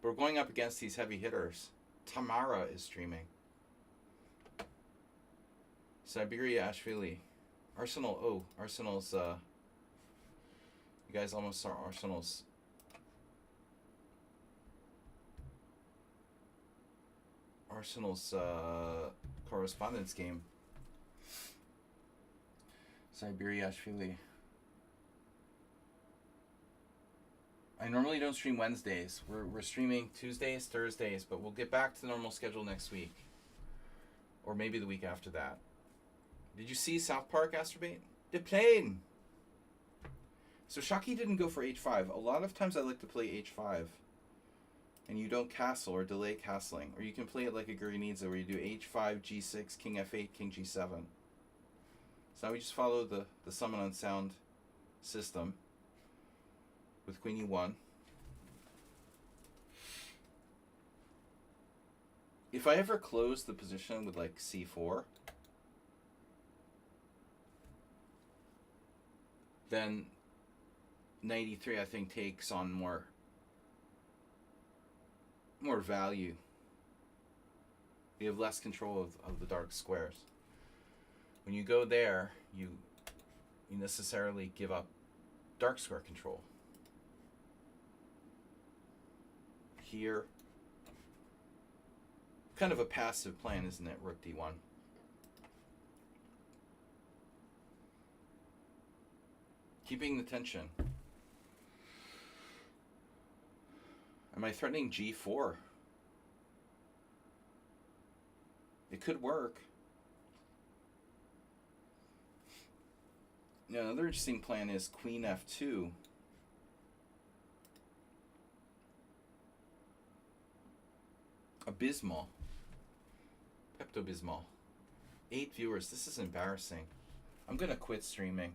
But we're going up against these heavy hitters. Tamara is streaming. Siberia Ashvili. Arsenal's, you guys almost saw Arsenal's correspondence game. Siberia Ashvili. I normally don't stream Wednesdays. We're streaming Tuesdays, Thursdays, but we'll get back to the normal schedule next week. Or maybe the week after that. Did you see South Park, Astrobate? The plane! So Shaki didn't go for h5. A lot of times I like to play h5. And you don't castle or delay castling. Or you can play it like a Gurinidze where you do h5, g6, king f8, king g7. So now we just follow the summon on sound system with queen e1. If I ever close the position with like c4, then knight e3 I think takes on more value. You have less control of the dark squares. When you go there, you necessarily give up dark square control. Here, kind of a passive plan, isn't it? Rook d1. Keeping the tension. Am I threatening g4? It could work. Now, another interesting plan is queen f2. Abysmal. Pepto-Bismol. 8 viewers. This is embarrassing. I'm going to quit streaming.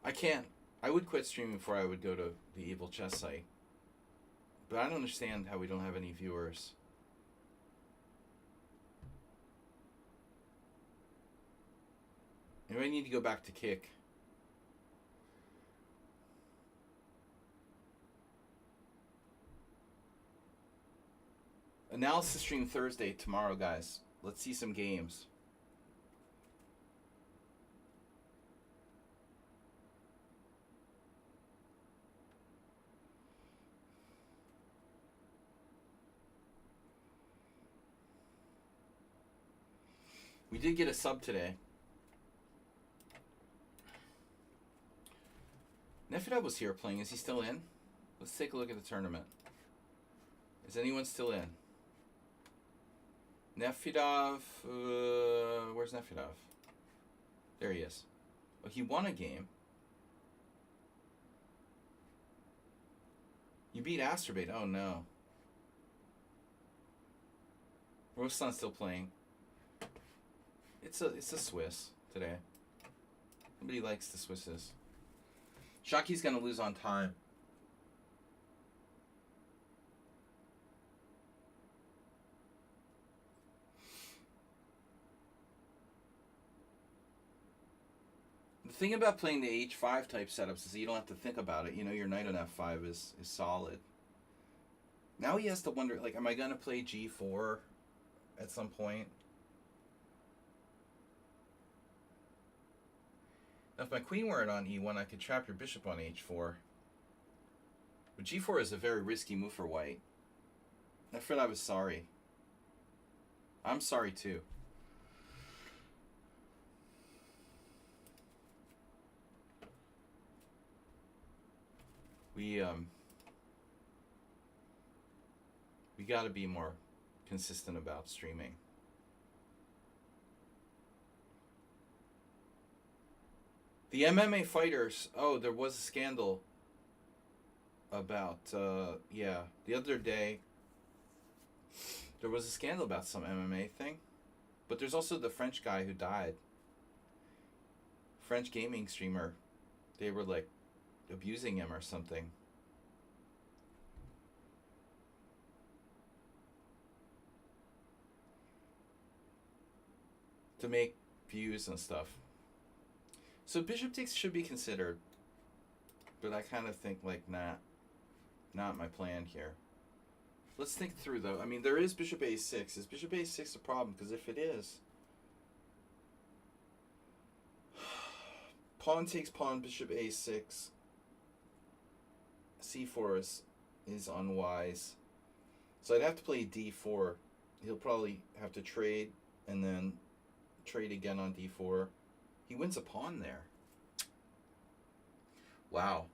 I can't. I would quit streaming before I would go to the evil chess site. But I don't understand how we don't have any viewers. Maybe I need to go back to Kick. Analysis stream Thursday, tomorrow, guys. Let's see some games. We did get a sub today. Nefedov was here playing. Is he still in? Let's take a look at the tournament. Is anyone still in? Nefedov, where's Nefedov? There he is. Oh, he won a game. You beat Asterbait. Oh no. Roslan's still playing. It's a Swiss today. Nobody likes the Swisses. Shaki's gonna lose on time. The thing about playing the H5 type setups is that you don't have to think about it. You know, your knight on F5 is solid. Now he has to wonder, like, am I gonna play G4 at some point? Now, if my queen weren't on E1, I could trap your bishop on H4. But G4 is a very risky move for white. I feel I was sorry. I'm sorry too. We got to be more consistent about streaming. The MMA fighters, oh, there was a scandal about, yeah, the other day, there was a scandal about some MMA thing, but there's also the French guy who died. French gaming streamer. They were, like, abusing him or something. To make views and stuff. So bishop takes should be considered, but I kind of think, like, not my plan here. Let's think through, though. I mean, there is bishop a6. Is bishop a6 a problem? Because if it is, pawn takes pawn, bishop a6. c4 is unwise. So I'd have to play d4. He'll probably have to trade and then trade again on d4. He wins a pawn there. Wow.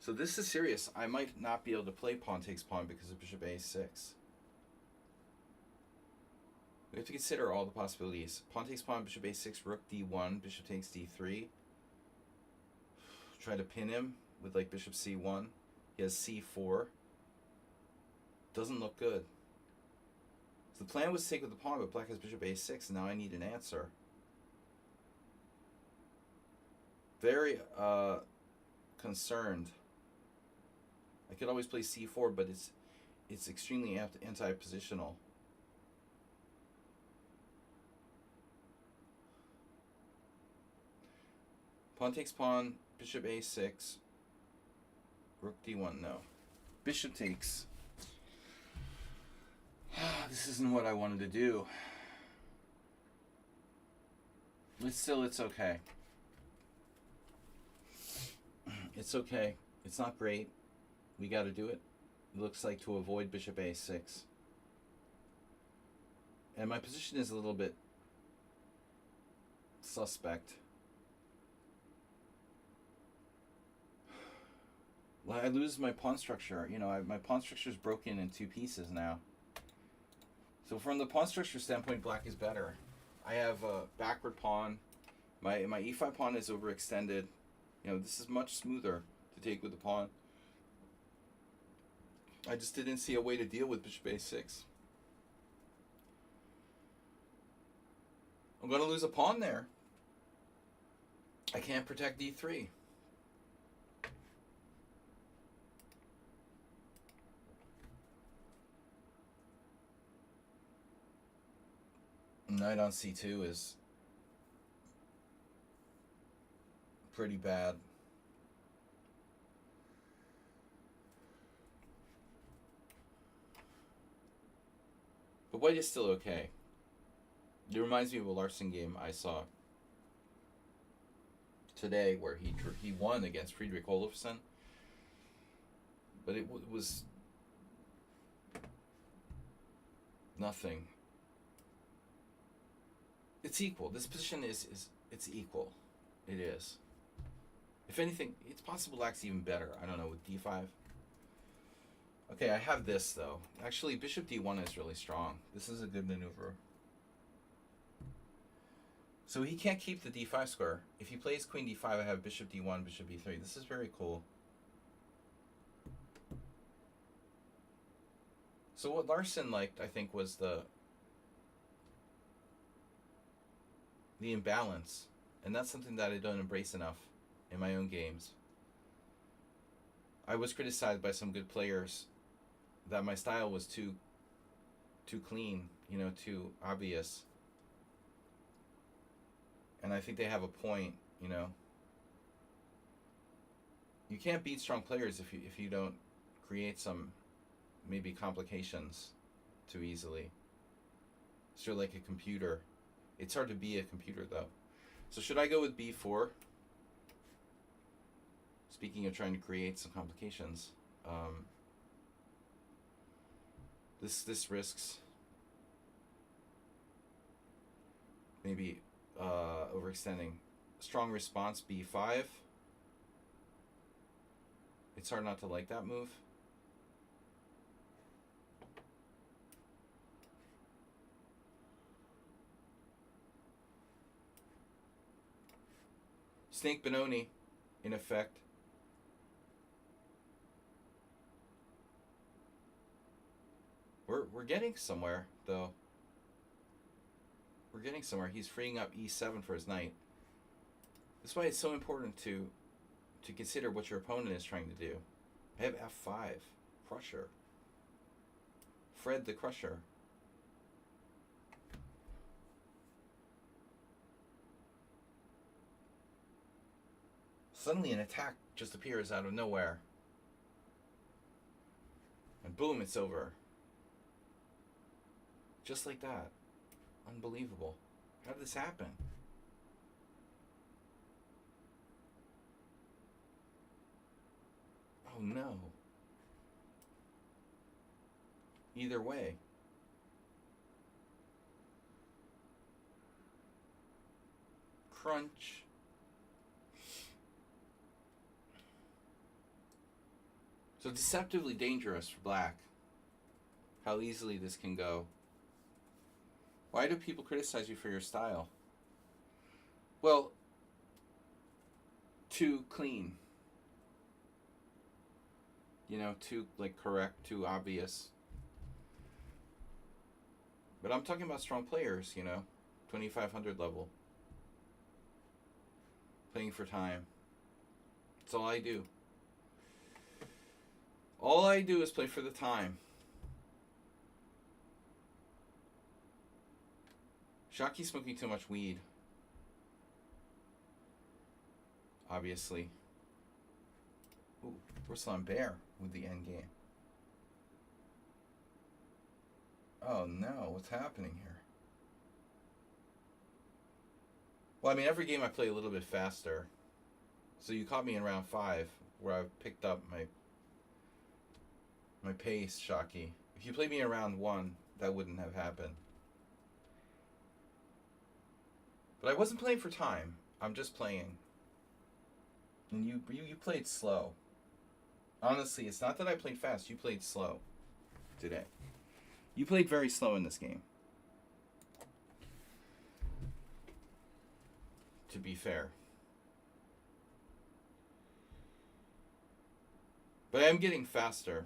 So this is serious. I might not be able to play pawn takes pawn because of bishop a6. We have to consider all the possibilities. Pawn takes pawn, bishop a6, rook d1, bishop takes d3. Try to pin him with, like, bishop c1. He has c4. Doesn't look good. So the plan was to take with the pawn, but black has bishop a6, and now I need an answer. Very concerned. I could always play c4, but it's extremely anti-positional. Pawn takes pawn, bishop a6, rook d1, no. Bishop takes. This isn't what I wanted to do. But still, it's okay. It's okay. It's not great. We got to do it. It looks like to avoid bishop a6. And my position is a little bit suspect. Well, I lose my pawn structure. You know, my pawn structure is broken in two pieces now. So from the pawn structure standpoint, black is better. I have a backward pawn. My e5 pawn is overextended. You know, this is much smoother to take with the pawn. I just didn't see a way to deal with bishop a6. I'm going to lose a pawn there. I can't protect d3. Knight on c2 is pretty bad. But white is still okay. It reminds me of a Larson game I saw today where he won against Friedrich Olofsson. But it was nothing. It's equal. This position is it's equal. It is. If anything, it's possible black's even better. I don't know, with d5. Okay, I have this, though. Actually, bishop d1 is really strong. This is a good maneuver. So he can't keep the d5 square. If he plays queen d5, I have bishop d1, bishop b3. This is very cool. So what Larson liked, I think, was the imbalance. And that's something that I don't embrace enough in my own games. I was criticized by some good players that my style was too clean, you know, too obvious. And I think they have a point, you know. You can't beat strong players if you don't create some maybe complications too easily. So you're like a computer. It's hard to be a computer, though. So should I go with b4? Speaking of trying to create some complications, this risks maybe overextending. Strong response b5. It's hard not to like that move. Snake Benoni, in effect. We're getting somewhere, though. We're getting somewhere. He's freeing up e7 for his knight. That's why it's so important to consider what your opponent is trying to do. I have f5, Crusher. Fred the Crusher. Suddenly an attack just appears out of nowhere. And boom, it's over. Just like that. Unbelievable. How did this happen? Oh no. Either way. Crunch. So deceptively dangerous for black. How easily this can go. Why do people criticize you for your style? Well, too clean. You know, too like correct, too obvious. But I'm talking about strong players, you know, 2500 level. Playing for time. That's all I do. All I do is play for the time. Shockey's smoking too much weed. Obviously. Ooh, Ruslan Bear with the end game. Oh no, what's happening here? Well, I mean, every game I play a little bit faster. So you caught me in round 5, where I picked up my pace, Shockey. If you played me in round 1, that wouldn't have happened. But I wasn't playing for time. I'm just playing. And you played slow. Honestly, it's not that I played fast. You played slow today. You played very slow in this game. To be fair. But I am getting faster.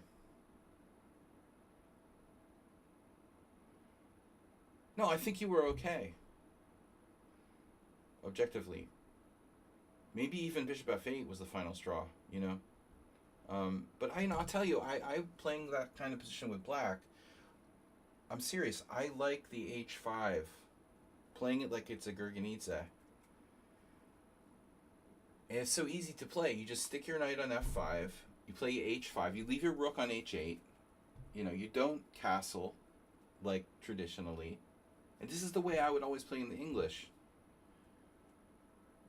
No, I think you were okay. Objectively. Maybe even bishop f8 was the final straw, you know? But I'll tell you, I'm playing that kind of position with black. I'm serious. I like the h5. Playing it like it's a Gurgenidze. And it's so easy to play. You just stick your knight on f5. You play h5. You leave your rook on h8. You know, you don't castle like traditionally. And this is the way I would always play in the English.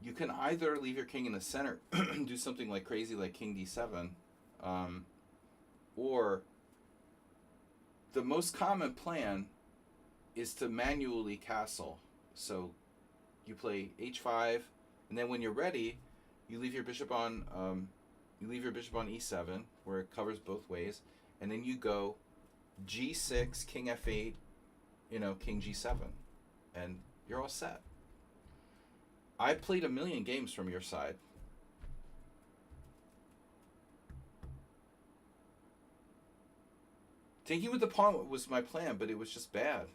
You can either leave your king in the center, do something like crazy like king d7, or the most common plan is to manually castle. So you play h5, and then when you're ready, you leave your bishop on e7 where it covers both ways, and then you go g6, king f8, king g7, and you're all set. I played a million games from your side. Taking with the pawn was my plan, but it was just bad.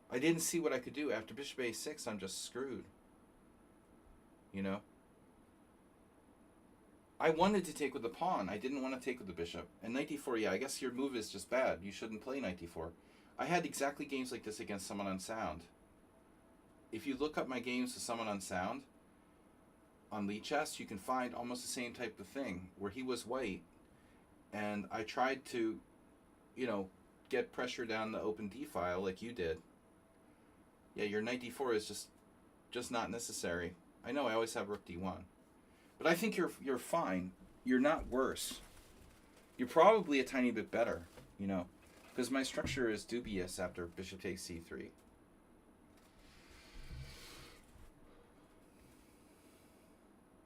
I didn't see what I could do. After bishop a6, I'm just screwed. I wanted to take with the pawn. I didn't want to take with the bishop. And knight d4, yeah, I guess your move is just bad. You shouldn't play knight d4. I had exactly games like this against someone unsound. If you look up my games with someone unsound on Lee Chess, you can find almost the same type of thing, where he was white, and I tried to, get pressure down the open d file like you did. Yeah, your knight d4 is just not necessary. I know I always have rook d1. But I think you're fine. You're not worse. You're probably a tiny bit better, because my structure is dubious after bishop takes c3.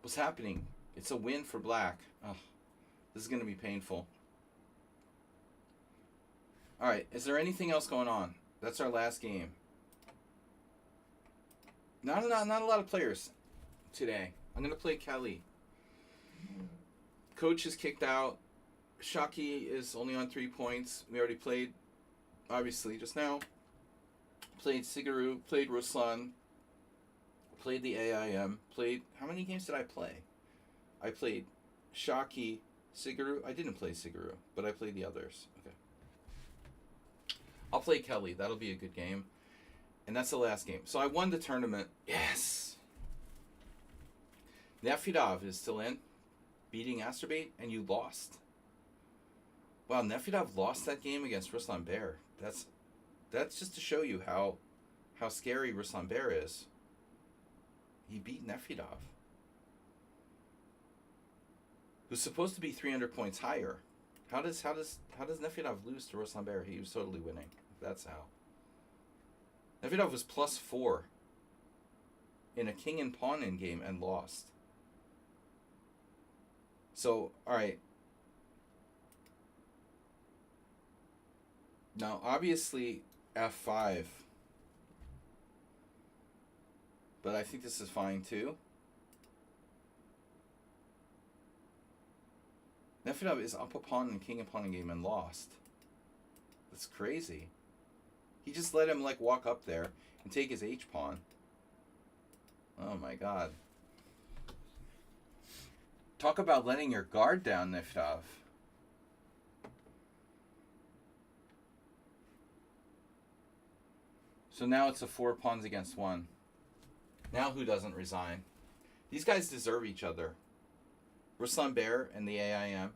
What's happening? It's a win for black. Oh, this is going to be painful. All right, is there anything else going on? That's our last game. Not a lot of players today. I'm going to play Kelly. Coach is kicked out. Shaki is only on 3 points. We already played, obviously, just now. Played Siguru, played Ruslan, played the AIM, played... How many games did I play? I played Shaki, Siguru. I didn't play Siguru, but I played the others. Okay. I'll play Kelly. That'll be a good game. And that's the last game. So I won the tournament. Yes! Nefedov is still in, beating Asterbait, and you lost. Wow, Nefedov lost that game against Ruslan Bear. That's just to show you how scary Ruslan Bear is. He beat Nefedov, who's supposed to be 300 points higher. How does Nefedov lose to Ruslan Bear? He was totally winning. That's how. Nefedov was +4 in a king and pawn in game and lost. So, all right. Now, obviously, f5. But I think this is fine, too. Nefedov is up a pawn in king and pawn in game and lost. That's crazy. He just let him, walk up there and take his h-pawn. Oh, my God. Talk about letting your guard down, Nefedov. So now it's a 4 pawns against 1. Now who doesn't resign? These guys deserve each other. Ruslan Bear and the AIM.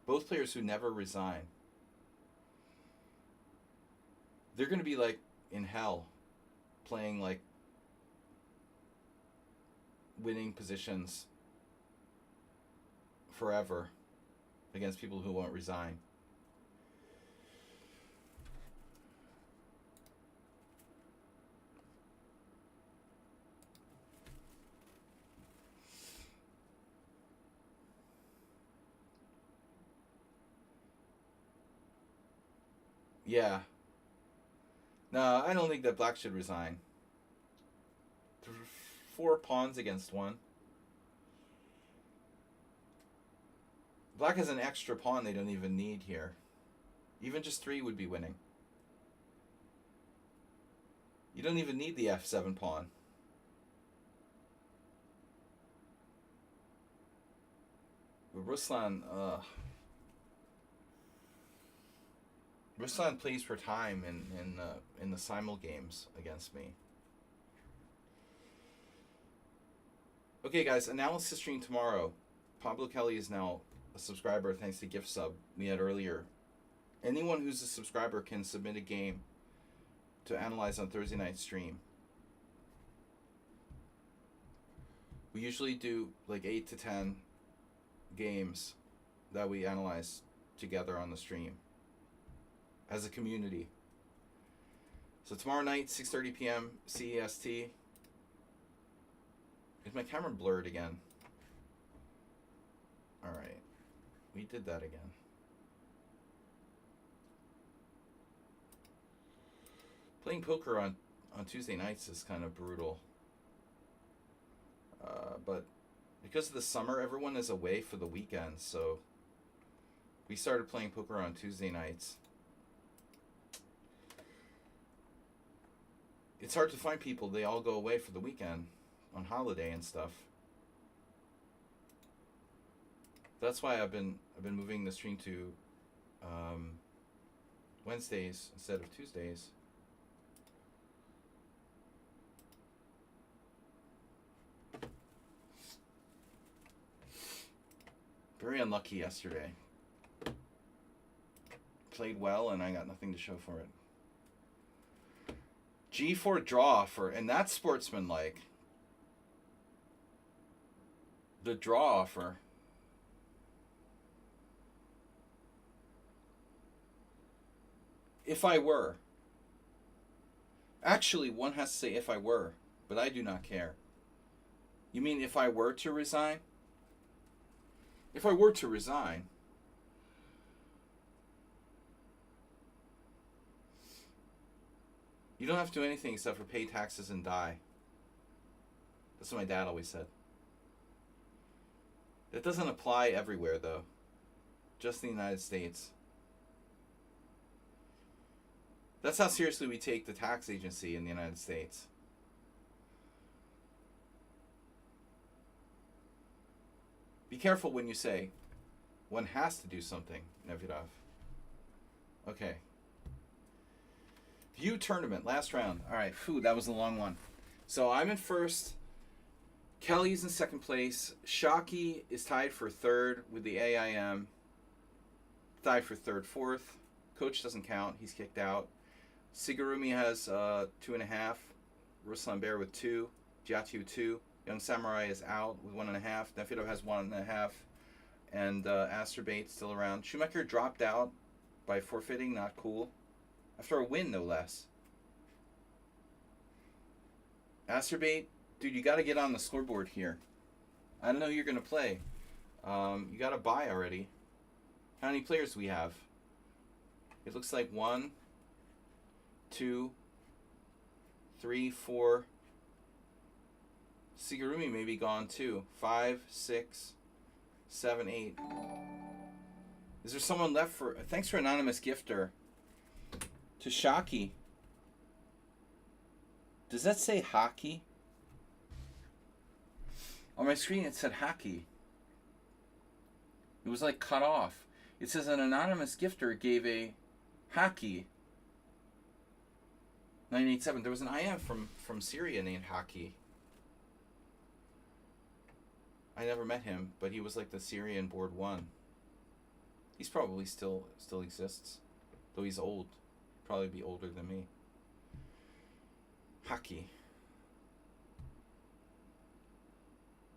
Both players who never resign. They're going to be in hell. Playing winning positions forever against people who won't resign. Yeah. No, I don't think that black should resign. 4 pawns against 1. Black has an extra pawn they don't even need here. Even just 3 would be winning. You don't even need the f7 pawn. But Ruslan plays for time in the simul games against me. Okay, guys, analysis stream tomorrow. Pablo Kelly is now a subscriber thanks to gift sub we had earlier. Anyone who's a subscriber can submit a game to analyze on Thursday night stream. We usually do 8 to 10 games that we analyze together on the stream as a community. So tomorrow night, 6:30 p.m. CEST. Is my camera blurred again? All right. We did that again. Playing poker on Tuesday nights is kind of brutal. But because of the summer, everyone is away for the weekend, so we started playing poker on Tuesday nights. It's hard to find people. They all go away for the weekend on holiday and stuff. That's why I've been moving the stream to Wednesdays instead of Tuesdays. Very unlucky yesterday. Played well and I got nothing to show for it. G4 draw offer, and that's sportsmanlike. The draw offer. If I were. Actually, one has to say if I were, but I do not care. You mean if I were to resign? If I were to resign, you don't have to do anything except for pay taxes and die. That's what my dad always said. That doesn't apply everywhere, though. Just in the United States. That's how seriously we take the tax agency in the United States. Be careful when you say, one has to do something, Nevidov. Okay. View tournament, last round. All right, phew, that was a long one. So I'm in first. Kelly's in second place. Shockey is tied for third with the AIM. Tied for third, fourth. Coach doesn't count. He's kicked out. Sigurumi has 2.5. Ruslan Bear with 2. Jiatu 2. Young Samurai is out with 1.5. Nefido has 1.5. And Asterbait still around. Schumacher dropped out by forfeiting. Not cool. After a win, no less. Asterbait, dude, you got to get on the scoreboard here. I don't know who you're going to play. You got to buy already. How many players do we have? It looks like 1, 2, 3, 4. Sigurumi may be gone too. 5, 6, 7, 8. Is there someone left for... Thanks for Anonymous Gifter. To Shockey. Does that say hockey? On my screen it said hockey. It was like cut off. It says an anonymous gifter gave a hockey. 987. There was an IM from Syria named Hockey. I never met him, but he was like the Syrian board 1. He's probably still exists, though he's old. Probably be older than me. Hockey.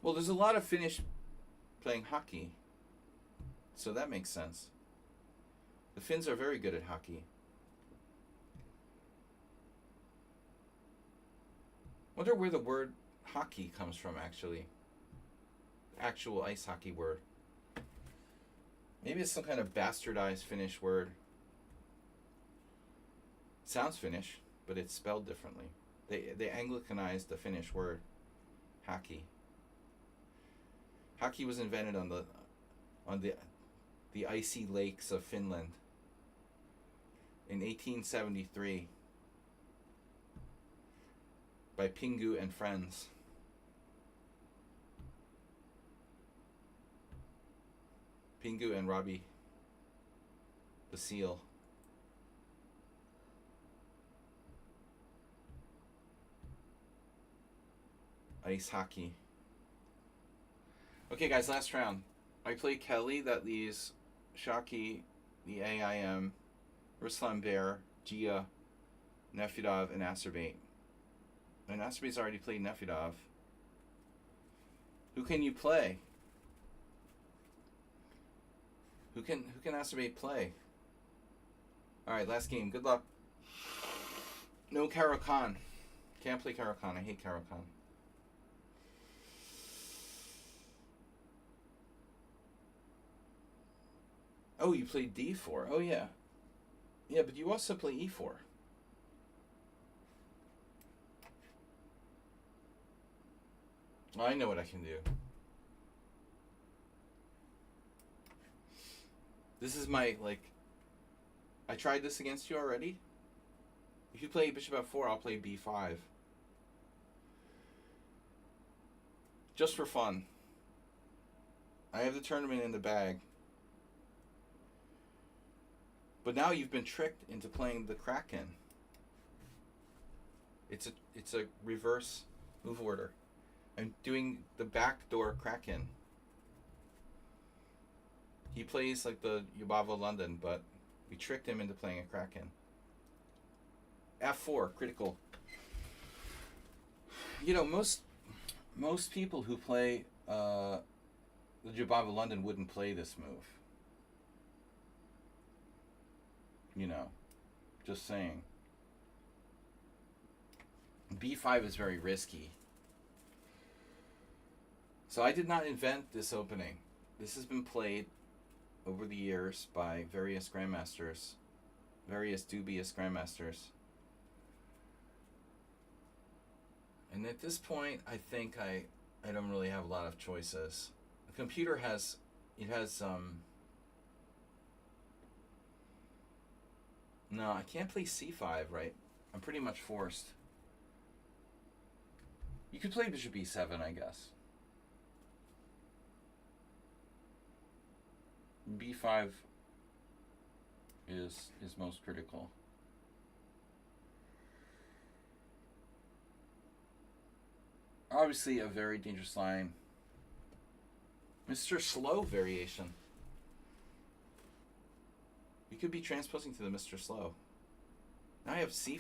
Well, there's a lot of Finnish playing hockey, so that makes sense. The Finns are very good at hockey. Wonder where the word hockey comes from, actually. Actual ice hockey word. Maybe it's some kind of bastardized Finnish word. Sounds Finnish, but it's spelled differently. They Anglicanized the Finnish word, hockey. Hockey was invented on the icy lakes of Finland in 1873 by Pingu and friends. Pingu and Robbie the Seal. Ice hockey. Okay, guys, last round. I play Kelly. That leaves Shockey, the AIM, Ruslan Bear, Gia, Nefidov, and Asterbait. And Asterbait's already played Nefidov. Who can you play? Who can Asterbait play? All right, last game. Good luck. No Caro-Kann. Can't play Caro-Kann. I hate Caro-Kann. Oh, you played D4. Oh, yeah. Yeah, but you also play E4. I know what I can do. This is my, like... I tried this against you already. If you play bishop f4, I'll play b5. Just for fun. I have the tournament in the bag. But now you've been tricked into playing the Kraken. It's a reverse move order. I'm doing the backdoor Kraken. He plays like the Yubava London, but we tricked him into playing a Kraken. F4, critical. You know, most people who play the Yubava London wouldn't play this move. You know, just saying. B5 is very risky. So I did not invent this opening. This has been played over the years by various grandmasters, various dubious grandmasters. And at this point, I think I don't really have a lot of choices. The computer has, no, I can't play c5, right? I'm pretty much forced. You could play bishop e7, I guess. b5 is most critical. Obviously a very dangerous line. Mr. Slow variation. You could be transposing to the Mr. Slow. Now I have c5.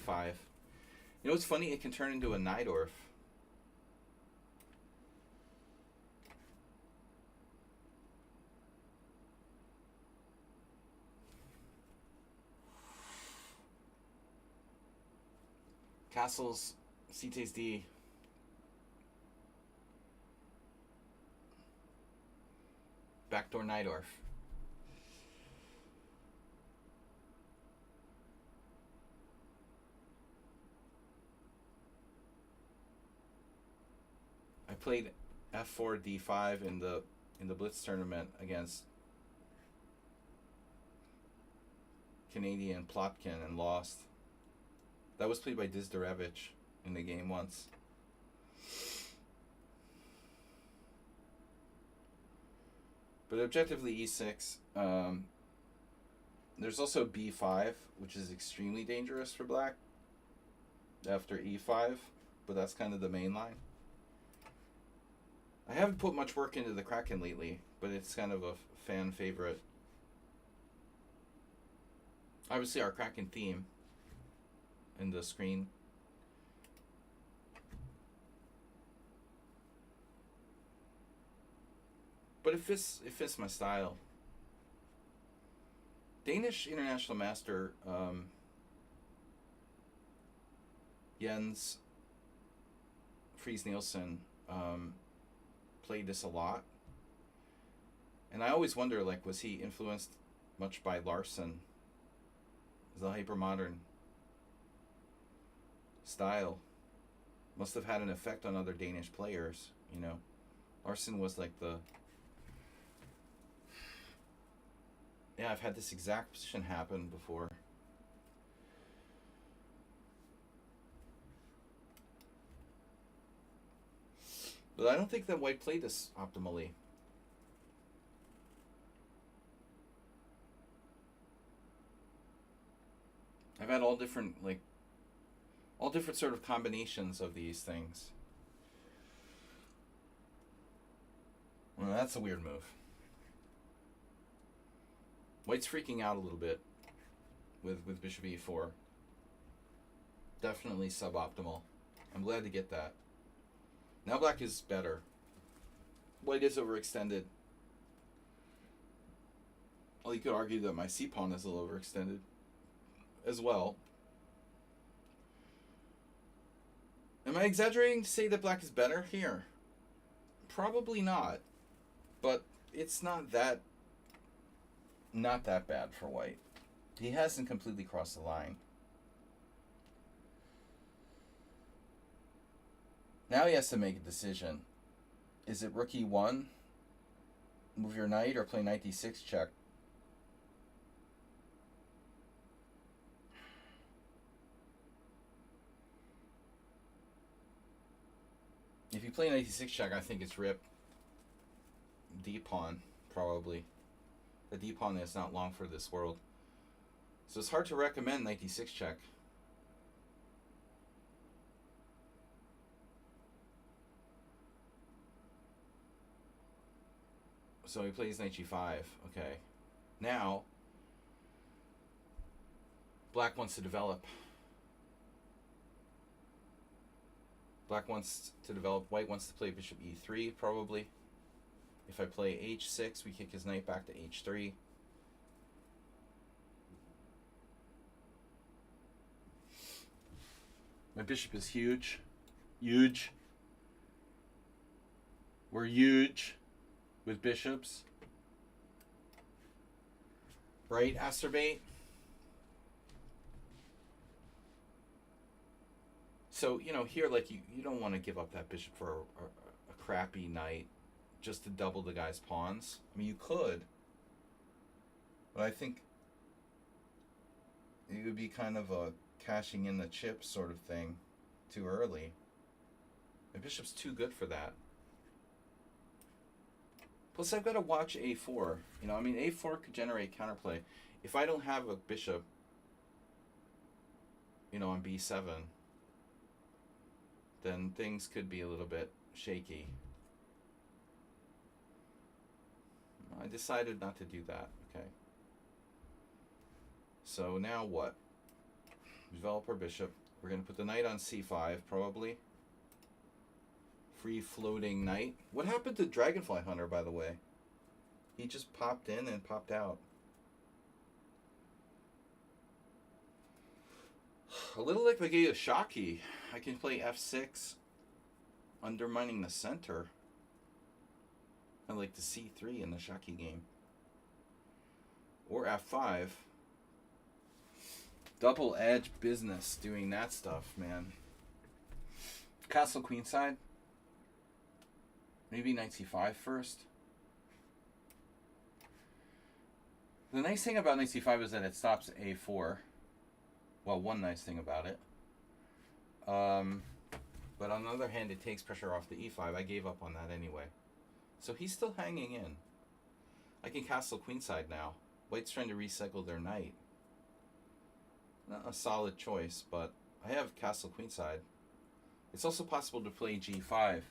You know what's funny? It can turn into a Najdorf. Castles, C takes D. Backdoor Najdorf. I played f4 d5 in the Blitz tournament against Canadian Plotkin and lost. That was played by Dizdarevich in the game once. But objectively e6. There's also b5, which is extremely dangerous for black after e5, but that's kind of the main line. I haven't put much work into the Kraken lately, but it's kind of a fan favorite. Obviously our Kraken theme in the screen. But it fits my style. Danish international master Jens Friis Nielsen played this a lot. And I always wonder, like, was he influenced much by Larsen? The hypermodern style must have had an effect on other Danish players, you know. Larsen was like the... Yeah, I've had this exact position happen before. But I don't think that white played this optimally. I've had all different sort of combinations of these things. Well, that's a weird move. White's freaking out a little bit with bishop e4. Definitely suboptimal. I'm glad to get that. Now black is better. White is overextended. Well, you could argue that my c-pawn is a little overextended as well. Am I exaggerating to say that black is better here? Probably not, but it's not that bad for white. He hasn't completely crossed the line. Now he has to make a decision. Is it rook e1, move your knight, or play knight d6 check? If you play knight d6 check, I think it's rip d-pawn, probably. The d-pawn is not long for this world. So it's hard to recommend knight d6 check. So he plays knight g5. Okay. Now, black wants to develop. Black wants to develop. White wants to play bishop e3, probably. If I play h6, we kick his knight back to h3. My bishop is huge. Huge. We're huge with bishops. Right, Asterbate? So, you know, here, like, you don't want to give up that bishop for a crappy knight just to double the guy's pawns. I mean, you could. But I think it would be kind of a cashing in the chips sort of thing too early. The bishop's too good for that. Plus, I've got to watch a4. You know, I mean, a4 could generate counterplay. If I don't have a bishop, you know, on b7, then things could be a little bit shaky. I decided not to do that. Okay. So now what? Develop our bishop. We're going to put the knight on c5, probably. Free floating knight. What happened to Dragonfly Hunter, by the way? He just popped in and popped out. A little like Magaya Shaki. I can play f6, undermining the center. I like the c3 in the Shaki game. Or f5. Double edge business doing that stuff, man. Castle queenside. Maybe knight c5 first. The nice thing about knight c5 is that it stops a4. Well, one nice thing about it. But on the other hand, it takes pressure off the e5. I gave up on that anyway. So he's still hanging in. I can castle queenside now. White's trying to recycle their knight. Not a solid choice, but I have castle queenside. It's also possible to play g5.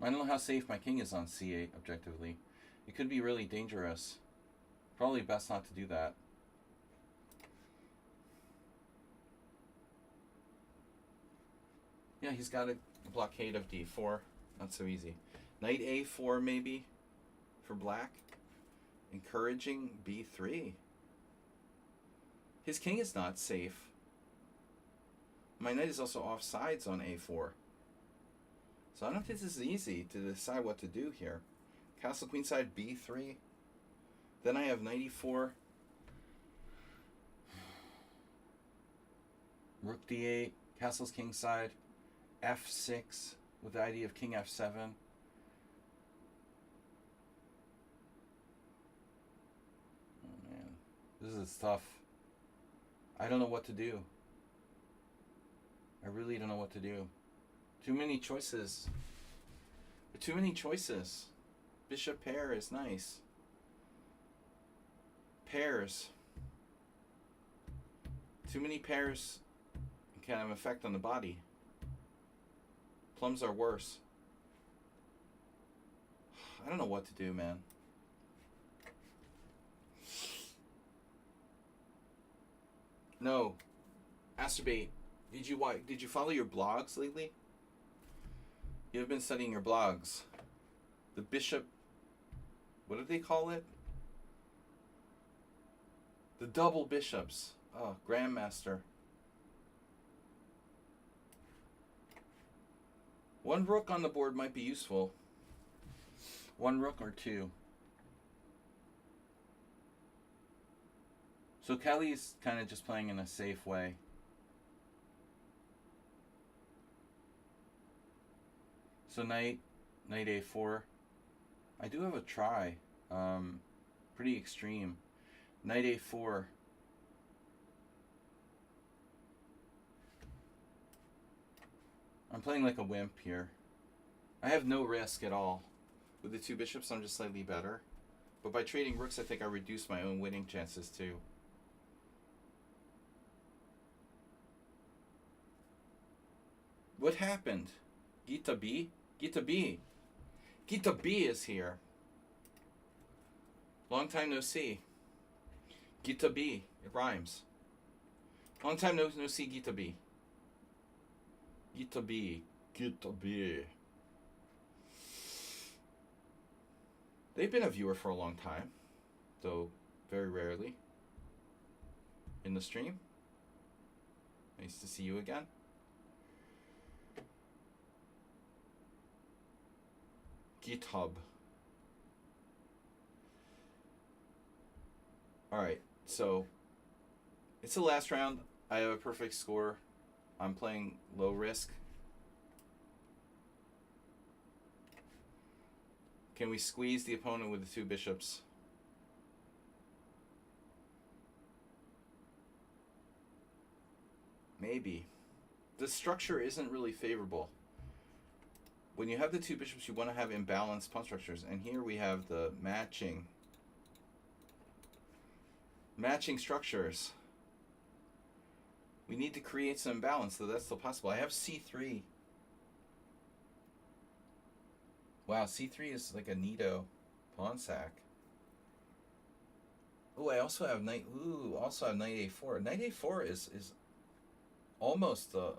I don't know how safe my king is on c8 objectively. It could be really dangerous. Probably best not to do that. Yeah, he's got a blockade of d4. Not so easy. Knight a4 maybe for black. Encouraging b3. His king is not safe. My knight is also off sides on a4. So I don't think this is easy to decide what to do here. Castle queenside b3. Then I have knight e4. Rook d8. Castle's kingside. f6 with the idea of king f7. Oh man, this is tough. I don't know what to do. I really don't know what to do. Too many choices. Too many choices. Bishop pair is nice. Pairs. Too many pairs can have an effect on the body. Plums are worse. I don't know what to do, man. No. Asterbate, did you follow your blogs lately? You've been studying your blogs. The bishop, what do they call it? The double bishops. Oh, Grandmaster. One rook on the board might be useful. One rook or two. So Kelly's kind of just playing in a safe way. So knight a4. I do have a try. Pretty extreme. Knight a4. I'm playing like a wimp here. I have no risk at all. With the two bishops, I'm just slightly better. But by trading rooks, I think I reduce my own winning chances too. What happened? Gita B? Gita B. Gita B is here. Long time no see. Gita B. It rhymes. Long time no see Gita B. Gita B. Gita B. They've been a viewer for a long time, though very rarely in the stream. Nice to see you again. GitHub. Alright, so it's the last round. I have a perfect score. I'm playing low risk. Can we squeeze the opponent with the two bishops? Maybe. The structure isn't really favorable. When you have the two bishops, you want to have imbalanced pawn structures. And here we have the matching structures. We need to create some balance, so that's still possible. I have c3. Wow, c3 is like a neato pawn sack. Oh, I also have knight. Ooh, also have knight a4. Knight a4 is almost a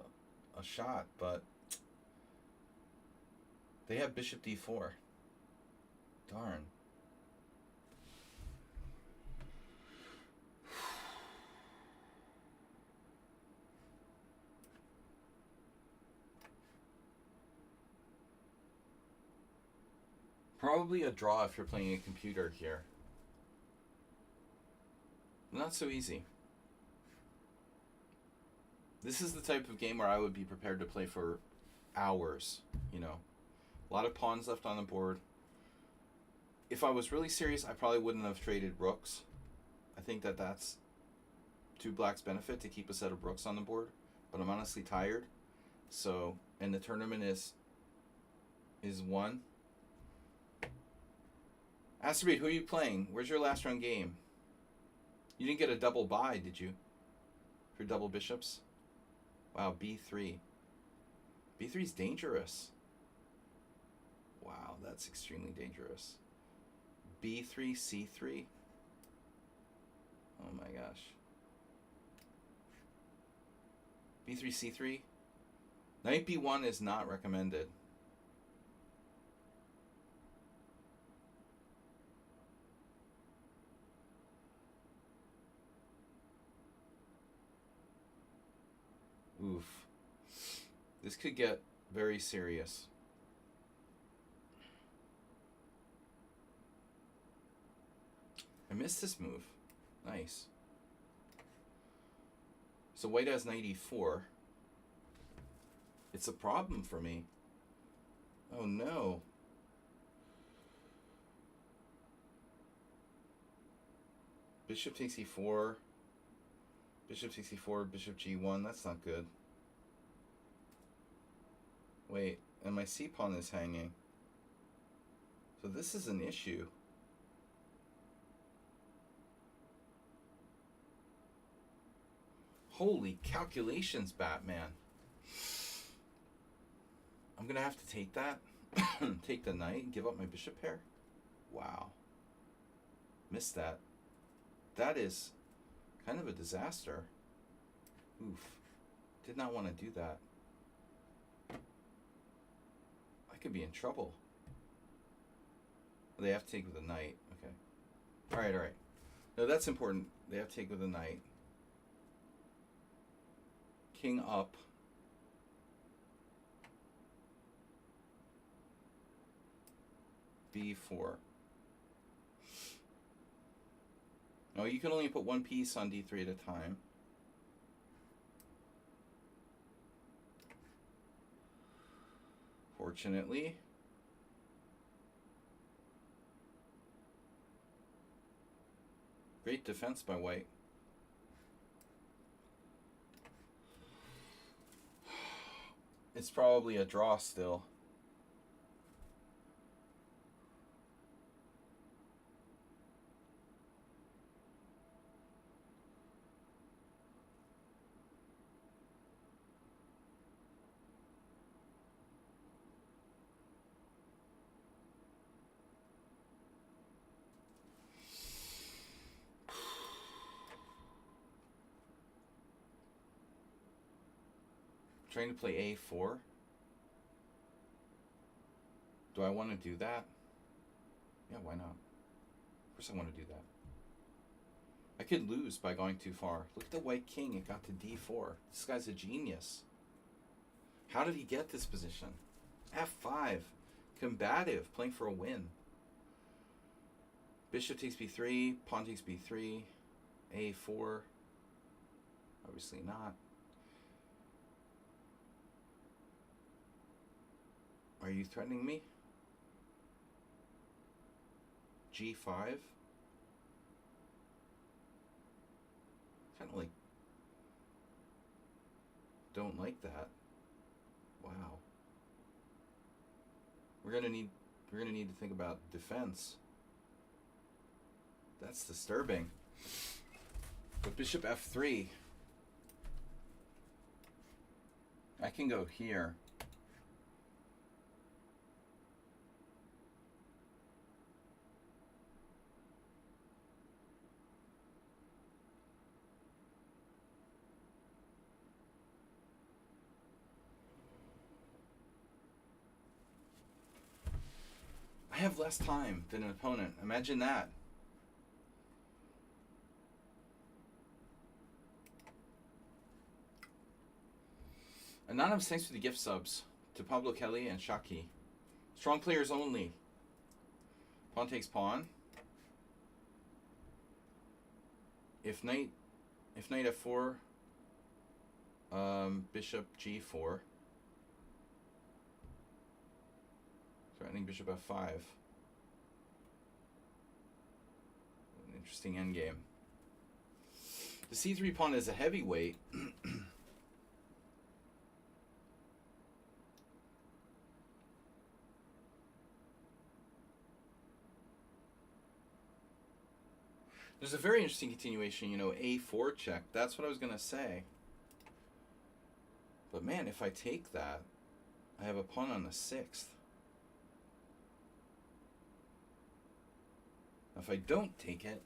shot, but they have bishop d4. Darn. Probably a draw if you're playing a computer here. Not so easy. This is the type of game where I would be prepared to play for hours, you know. A lot of pawns left on the board. If I was really serious, I probably wouldn't have traded rooks. I think that that's to black's benefit to keep a set of rooks on the board. But I'm honestly tired. So, and the tournament is won. Asteroid, who are you playing? Where's your last round game? You didn't get a double buy, did you? For double bishops? Wow, b3. b3 is dangerous. Wow, that's extremely dangerous. b3, c3. Oh my gosh. b3, c3. Knight b1 is not recommended. Oof. This could get very serious. I missed this move. Nice. So white has knight e4. It's a problem for me. Oh no. Bishop takes e4. Bishop takes e4, bishop g1. That's not good. Wait, and my c-pawn is hanging. So this is an issue. Holy calculations, Batman. I'm going to have to take that. Take the knight and give up my bishop pair. Wow. Missed that. That is kind of a disaster. Oof. Did not want to do that. I could be in trouble. They have to take with a knight. Okay. Alright, alright. No, that's important. They have to take with a knight. King up. B4. No, you can only put one piece on D3 at a time. Fortunately. Great defense by white. It's probably a draw still. Trying to play A4. Do I want to do that? Yeah, why not? Of course I want to do that. I could lose by going too far. Look at the white king. It got to D4. This guy's a genius. How did he get this position? F5. Combative. Playing for a win. Bishop takes B3. Pawn takes B3. A4. Obviously not. Are you threatening me? G5? Kind of like... Don't like that. Wow. We're gonna need to think about defense. That's disturbing. But bishop F3. I can go here. I have less time than an opponent. Imagine that. Anonymous, thanks for the gift subs to Pablo Kelly and Shaki. Strong players only. Pawn takes pawn. If knight F4, bishop G4. Threatening bishop F5. An interesting endgame. The C3 pawn is a heavyweight. There's a very interesting continuation, you know, A4 check. That's what I was going to say. But man, if I take that, I have a pawn on the 6th. If I don't take it,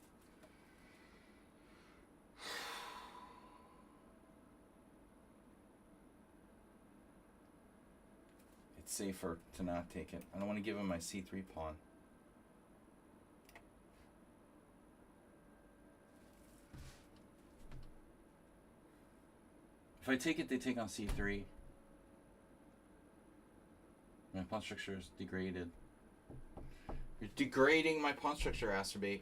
it's safer to not take it. I don't want to give him my C3 pawn. If I take it, they take on C3. My pawn structure is degraded. You're degrading my pawn structure, Asterbate.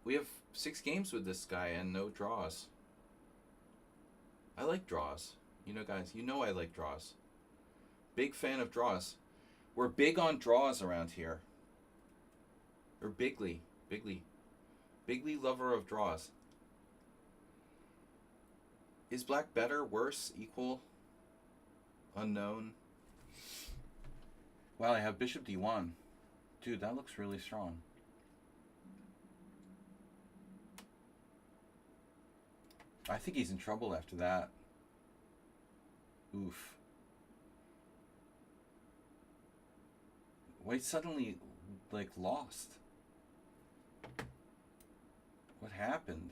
We have 6 games with this guy and no draws. I like draws. You know, guys, you know I like draws. Big fan of draws. We're big on draws around here. Or bigly lover of draws. Is black better, worse, equal? Unknown. Wow, I have bishop D1. Dude, that looks really strong. I think he's in trouble after that. Oof. White suddenly, like, lost. What happened?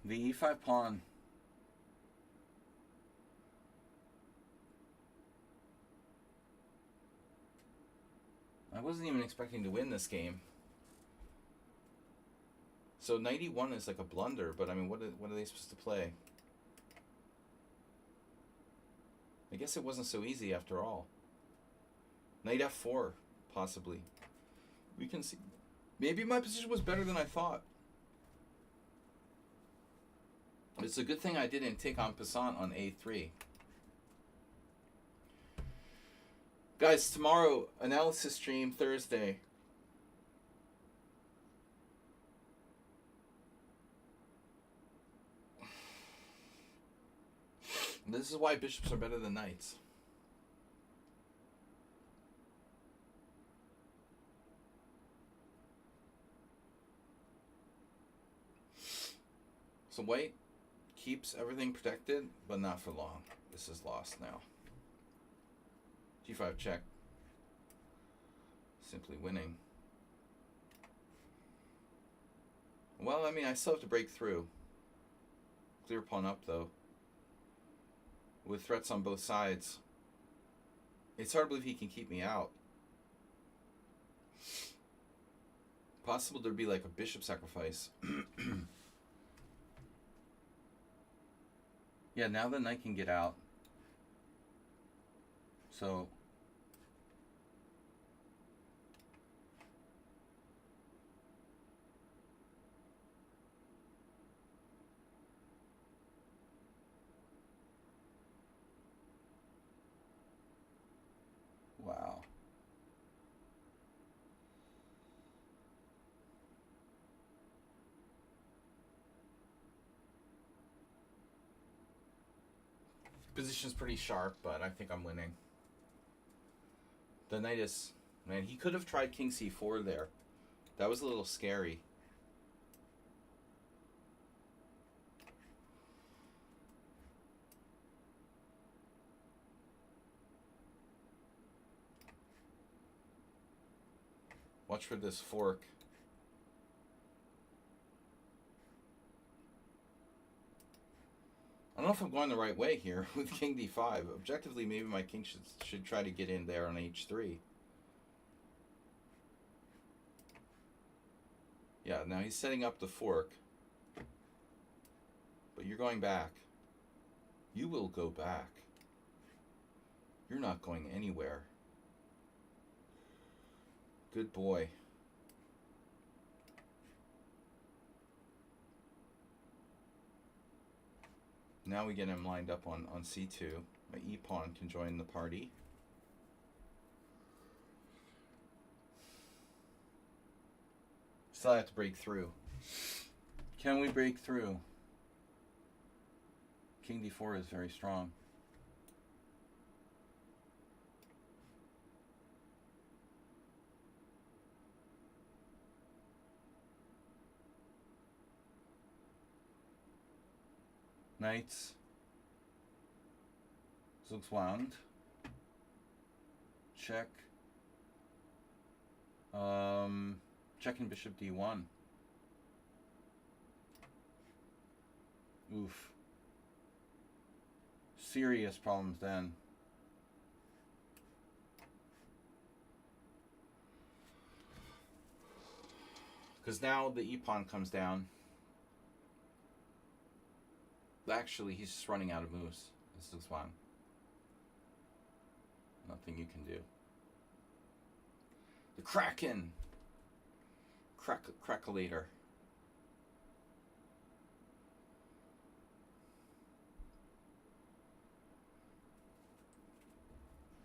The E5 pawn I wasn't even expecting to win this game. So 91 is like a blunder, but I mean, what are they supposed to play? I guess it wasn't so easy after all. Knight f4, possibly. We can see. Maybe my position was better than I thought. It's a good thing I didn't take on passant on a3. Guys, tomorrow, analysis stream, Thursday. This is why bishops are better than knights. So white keeps everything protected, but not for long. This is lost now. G5 check. Simply winning. Well, I mean, I still have to break through. Clear pawn up, though. With threats on both sides. It's hard to believe he can keep me out. Possible there'd be like a bishop sacrifice. Yeah, now the knight can get out. So... Wow. Position's pretty sharp, but I think I'm winning. The knight is... Man, he could have tried king c4 there. That was a little scary. Watch for this fork. I don't know if I'm going the right way here with king d5. Objectively, maybe my king should try to get in there on h3. Yeah, now he's setting up the fork. But you're going back. You will go back. You're not going anywhere. Good boy. Now we get him lined up on c2. My e-pawn can join the party. Still have to break through. Can we break through? King d4 is very strong. Knights. This looks wound. Check. Checking bishop d1. Oof. Serious problems then. Because now the e-pawn comes down. Actually, he's just running out of moves. This looks fine. Nothing you can do. The Kraken! Crackulator.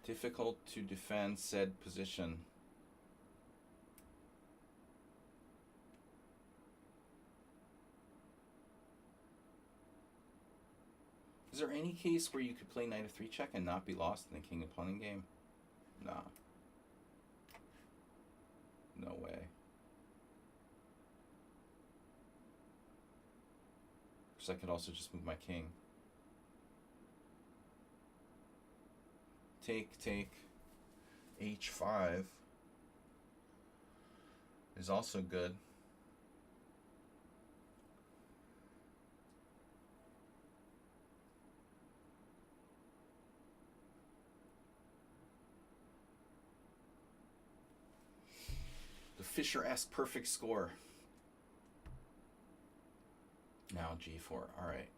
Difficult to defend said position. Is there any case where you could play knight f3 check and not be lost in the king and pawn game? Nah. No way. Because I could also just move my king. Take. h5 is also good. Fisher-esque perfect score. Now G4. All right.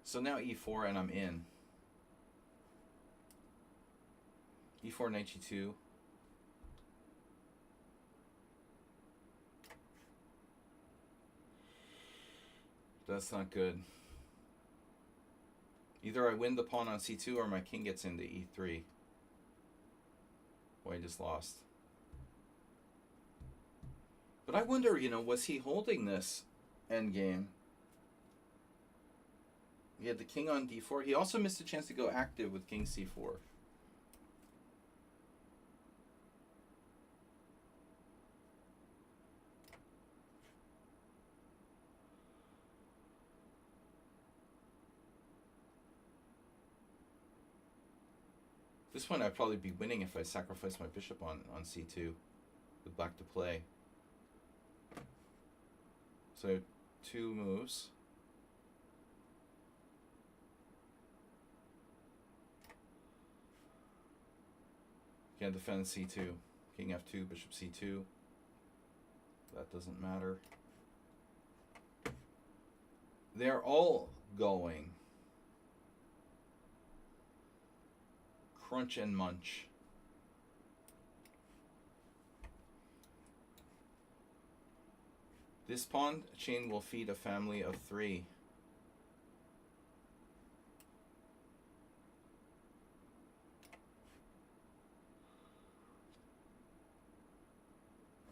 So now E4 and I'm in. E4, knight G2. That's not good. Either I win the pawn on C2 or my king gets into E3. Boy, I just lost. But I wonder, you know, was he holding this endgame? He had the king on D4. He also missed a chance to go active with king C4. This one I'd probably be winning if I sacrificed my bishop on C2 with black to play. So 2 moves. Can't defend C2. King F2, bishop C2. That doesn't matter. They're all going. Crunch and munch. This pawn chain will feed a family of 3.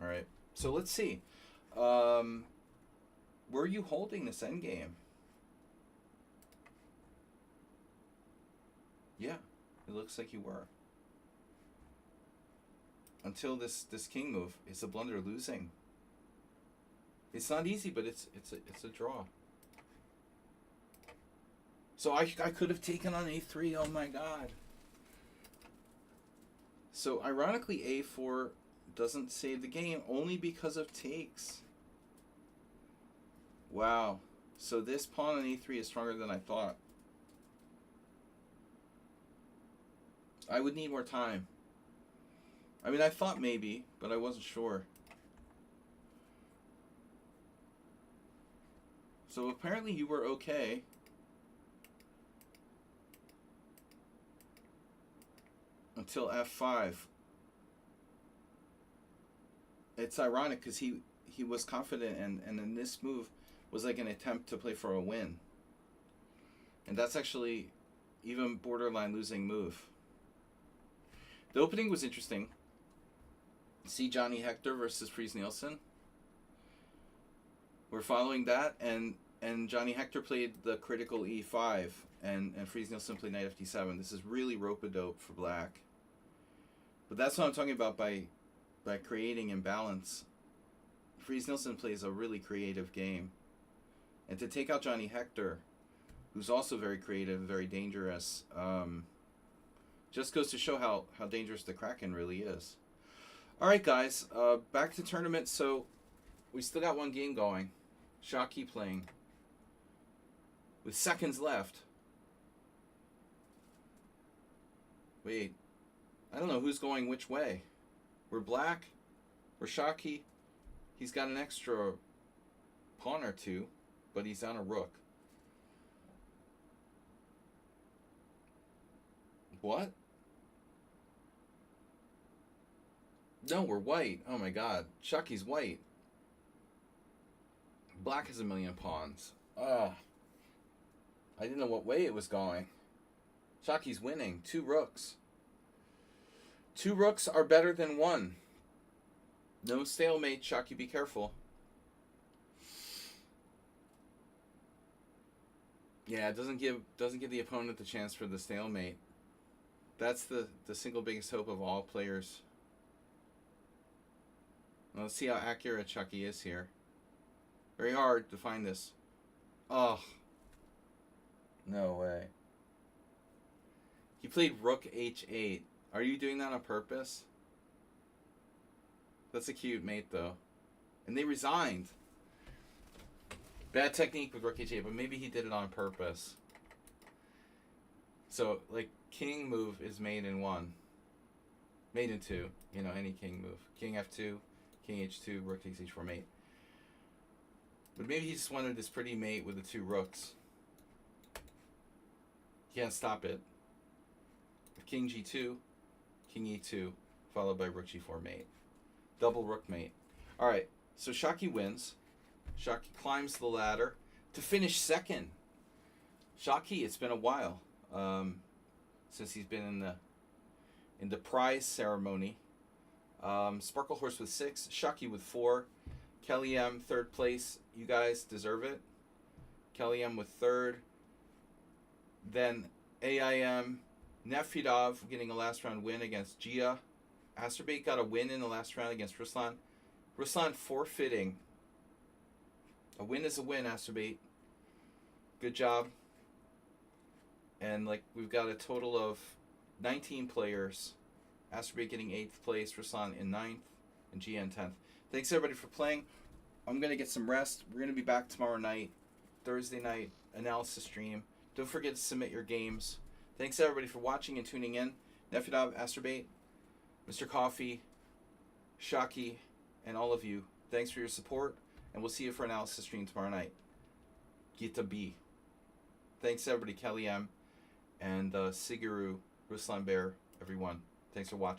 All right, so let's see. Were you holding this endgame? Yeah, it looks like you were. Until this king move. It's a blunder losing. It's not easy, but it's a draw. So I could have taken on A3. Oh my god. So ironically, A4 doesn't save the game only because of takes. Wow. So this pawn on A3 is stronger than I thought. I would need more time. I mean, I thought maybe, but I wasn't sure. So apparently you were okay. Until F5. It's ironic because he was confident and then this move was like an attempt to play for a win. And that's actually even borderline losing move. The opening was interesting. See Johnny Hector versus Fries Nielsen. We're following that, and Johnny Hector played the critical E5, and Fries Nielsen played knight FD7. This is really rope-a-dope for black. But that's what I'm talking about by creating imbalance. Fries Nielsen plays a really creative game. And to take out Johnny Hector, who's also very creative, very dangerous, just goes to show how dangerous the Kraken really is. All right, guys, back to tournament. So we still got one game going. Shockey playing with seconds left. Wait, I don't know who's going which way. We're black. We're Shockey. He's got an extra pawn or two, but he's on a rook. What? No, we're white. Oh my god. Shockey's white. Black has a million pawns. I didn't know what way it was going. Shockey's winning. 2 rooks. 2 rooks are better than 1. No stalemate, Shockey, be careful. Yeah, it doesn't give the opponent the chance for the stalemate. That's the single biggest hope of all players. Well, let's see how accurate Shockey is here. Very hard to find this. Oh. No way. He played rook h8. Are you doing that on purpose? That's a cute mate, though. And they resigned. Bad technique with rook h8, but maybe he did it on purpose. So, like, king move is made in 1. Mate in 2. You know, any king move. King F2, King H2, Rook takes H4 mate. But maybe he just wanted this pretty mate with the 2 rooks. Can't stop it. King G2, King E2, followed by Rook G4 mate. Double Rook mate. Alright, so Shockey wins. Shockey climbs the ladder to finish second. Shockey, it's been a while since he's been in the prize ceremony. Sparkle Horse with 6, Shockey with 4, Kelly M 3rd place. You guys deserve it. Kelly M with 3rd. Then AIM, Nefidov getting a last round win against Gia. Asterbait got a win in the last round against Ruslan. Ruslan forfeiting. A win is a win, Asterbait. Good job. And like we've got a total of 19 players. Asterbait getting 8th place, Ruslan in 9th, and Gia in 10th. Thanks everybody for playing. I'm going to get some rest. We're going to be back tomorrow night, Thursday night, analysis stream. Don't forget to submit your games. Thanks everybody for watching and tuning in. Nefidov, Asterbait, Mr. Coffee, Shockey, and all of you. Thanks for your support, and we'll see you for analysis stream tomorrow night. Gita B. Thanks everybody, Kelly M, and Siguru, Ruslan Bear, everyone. Thanks for watching.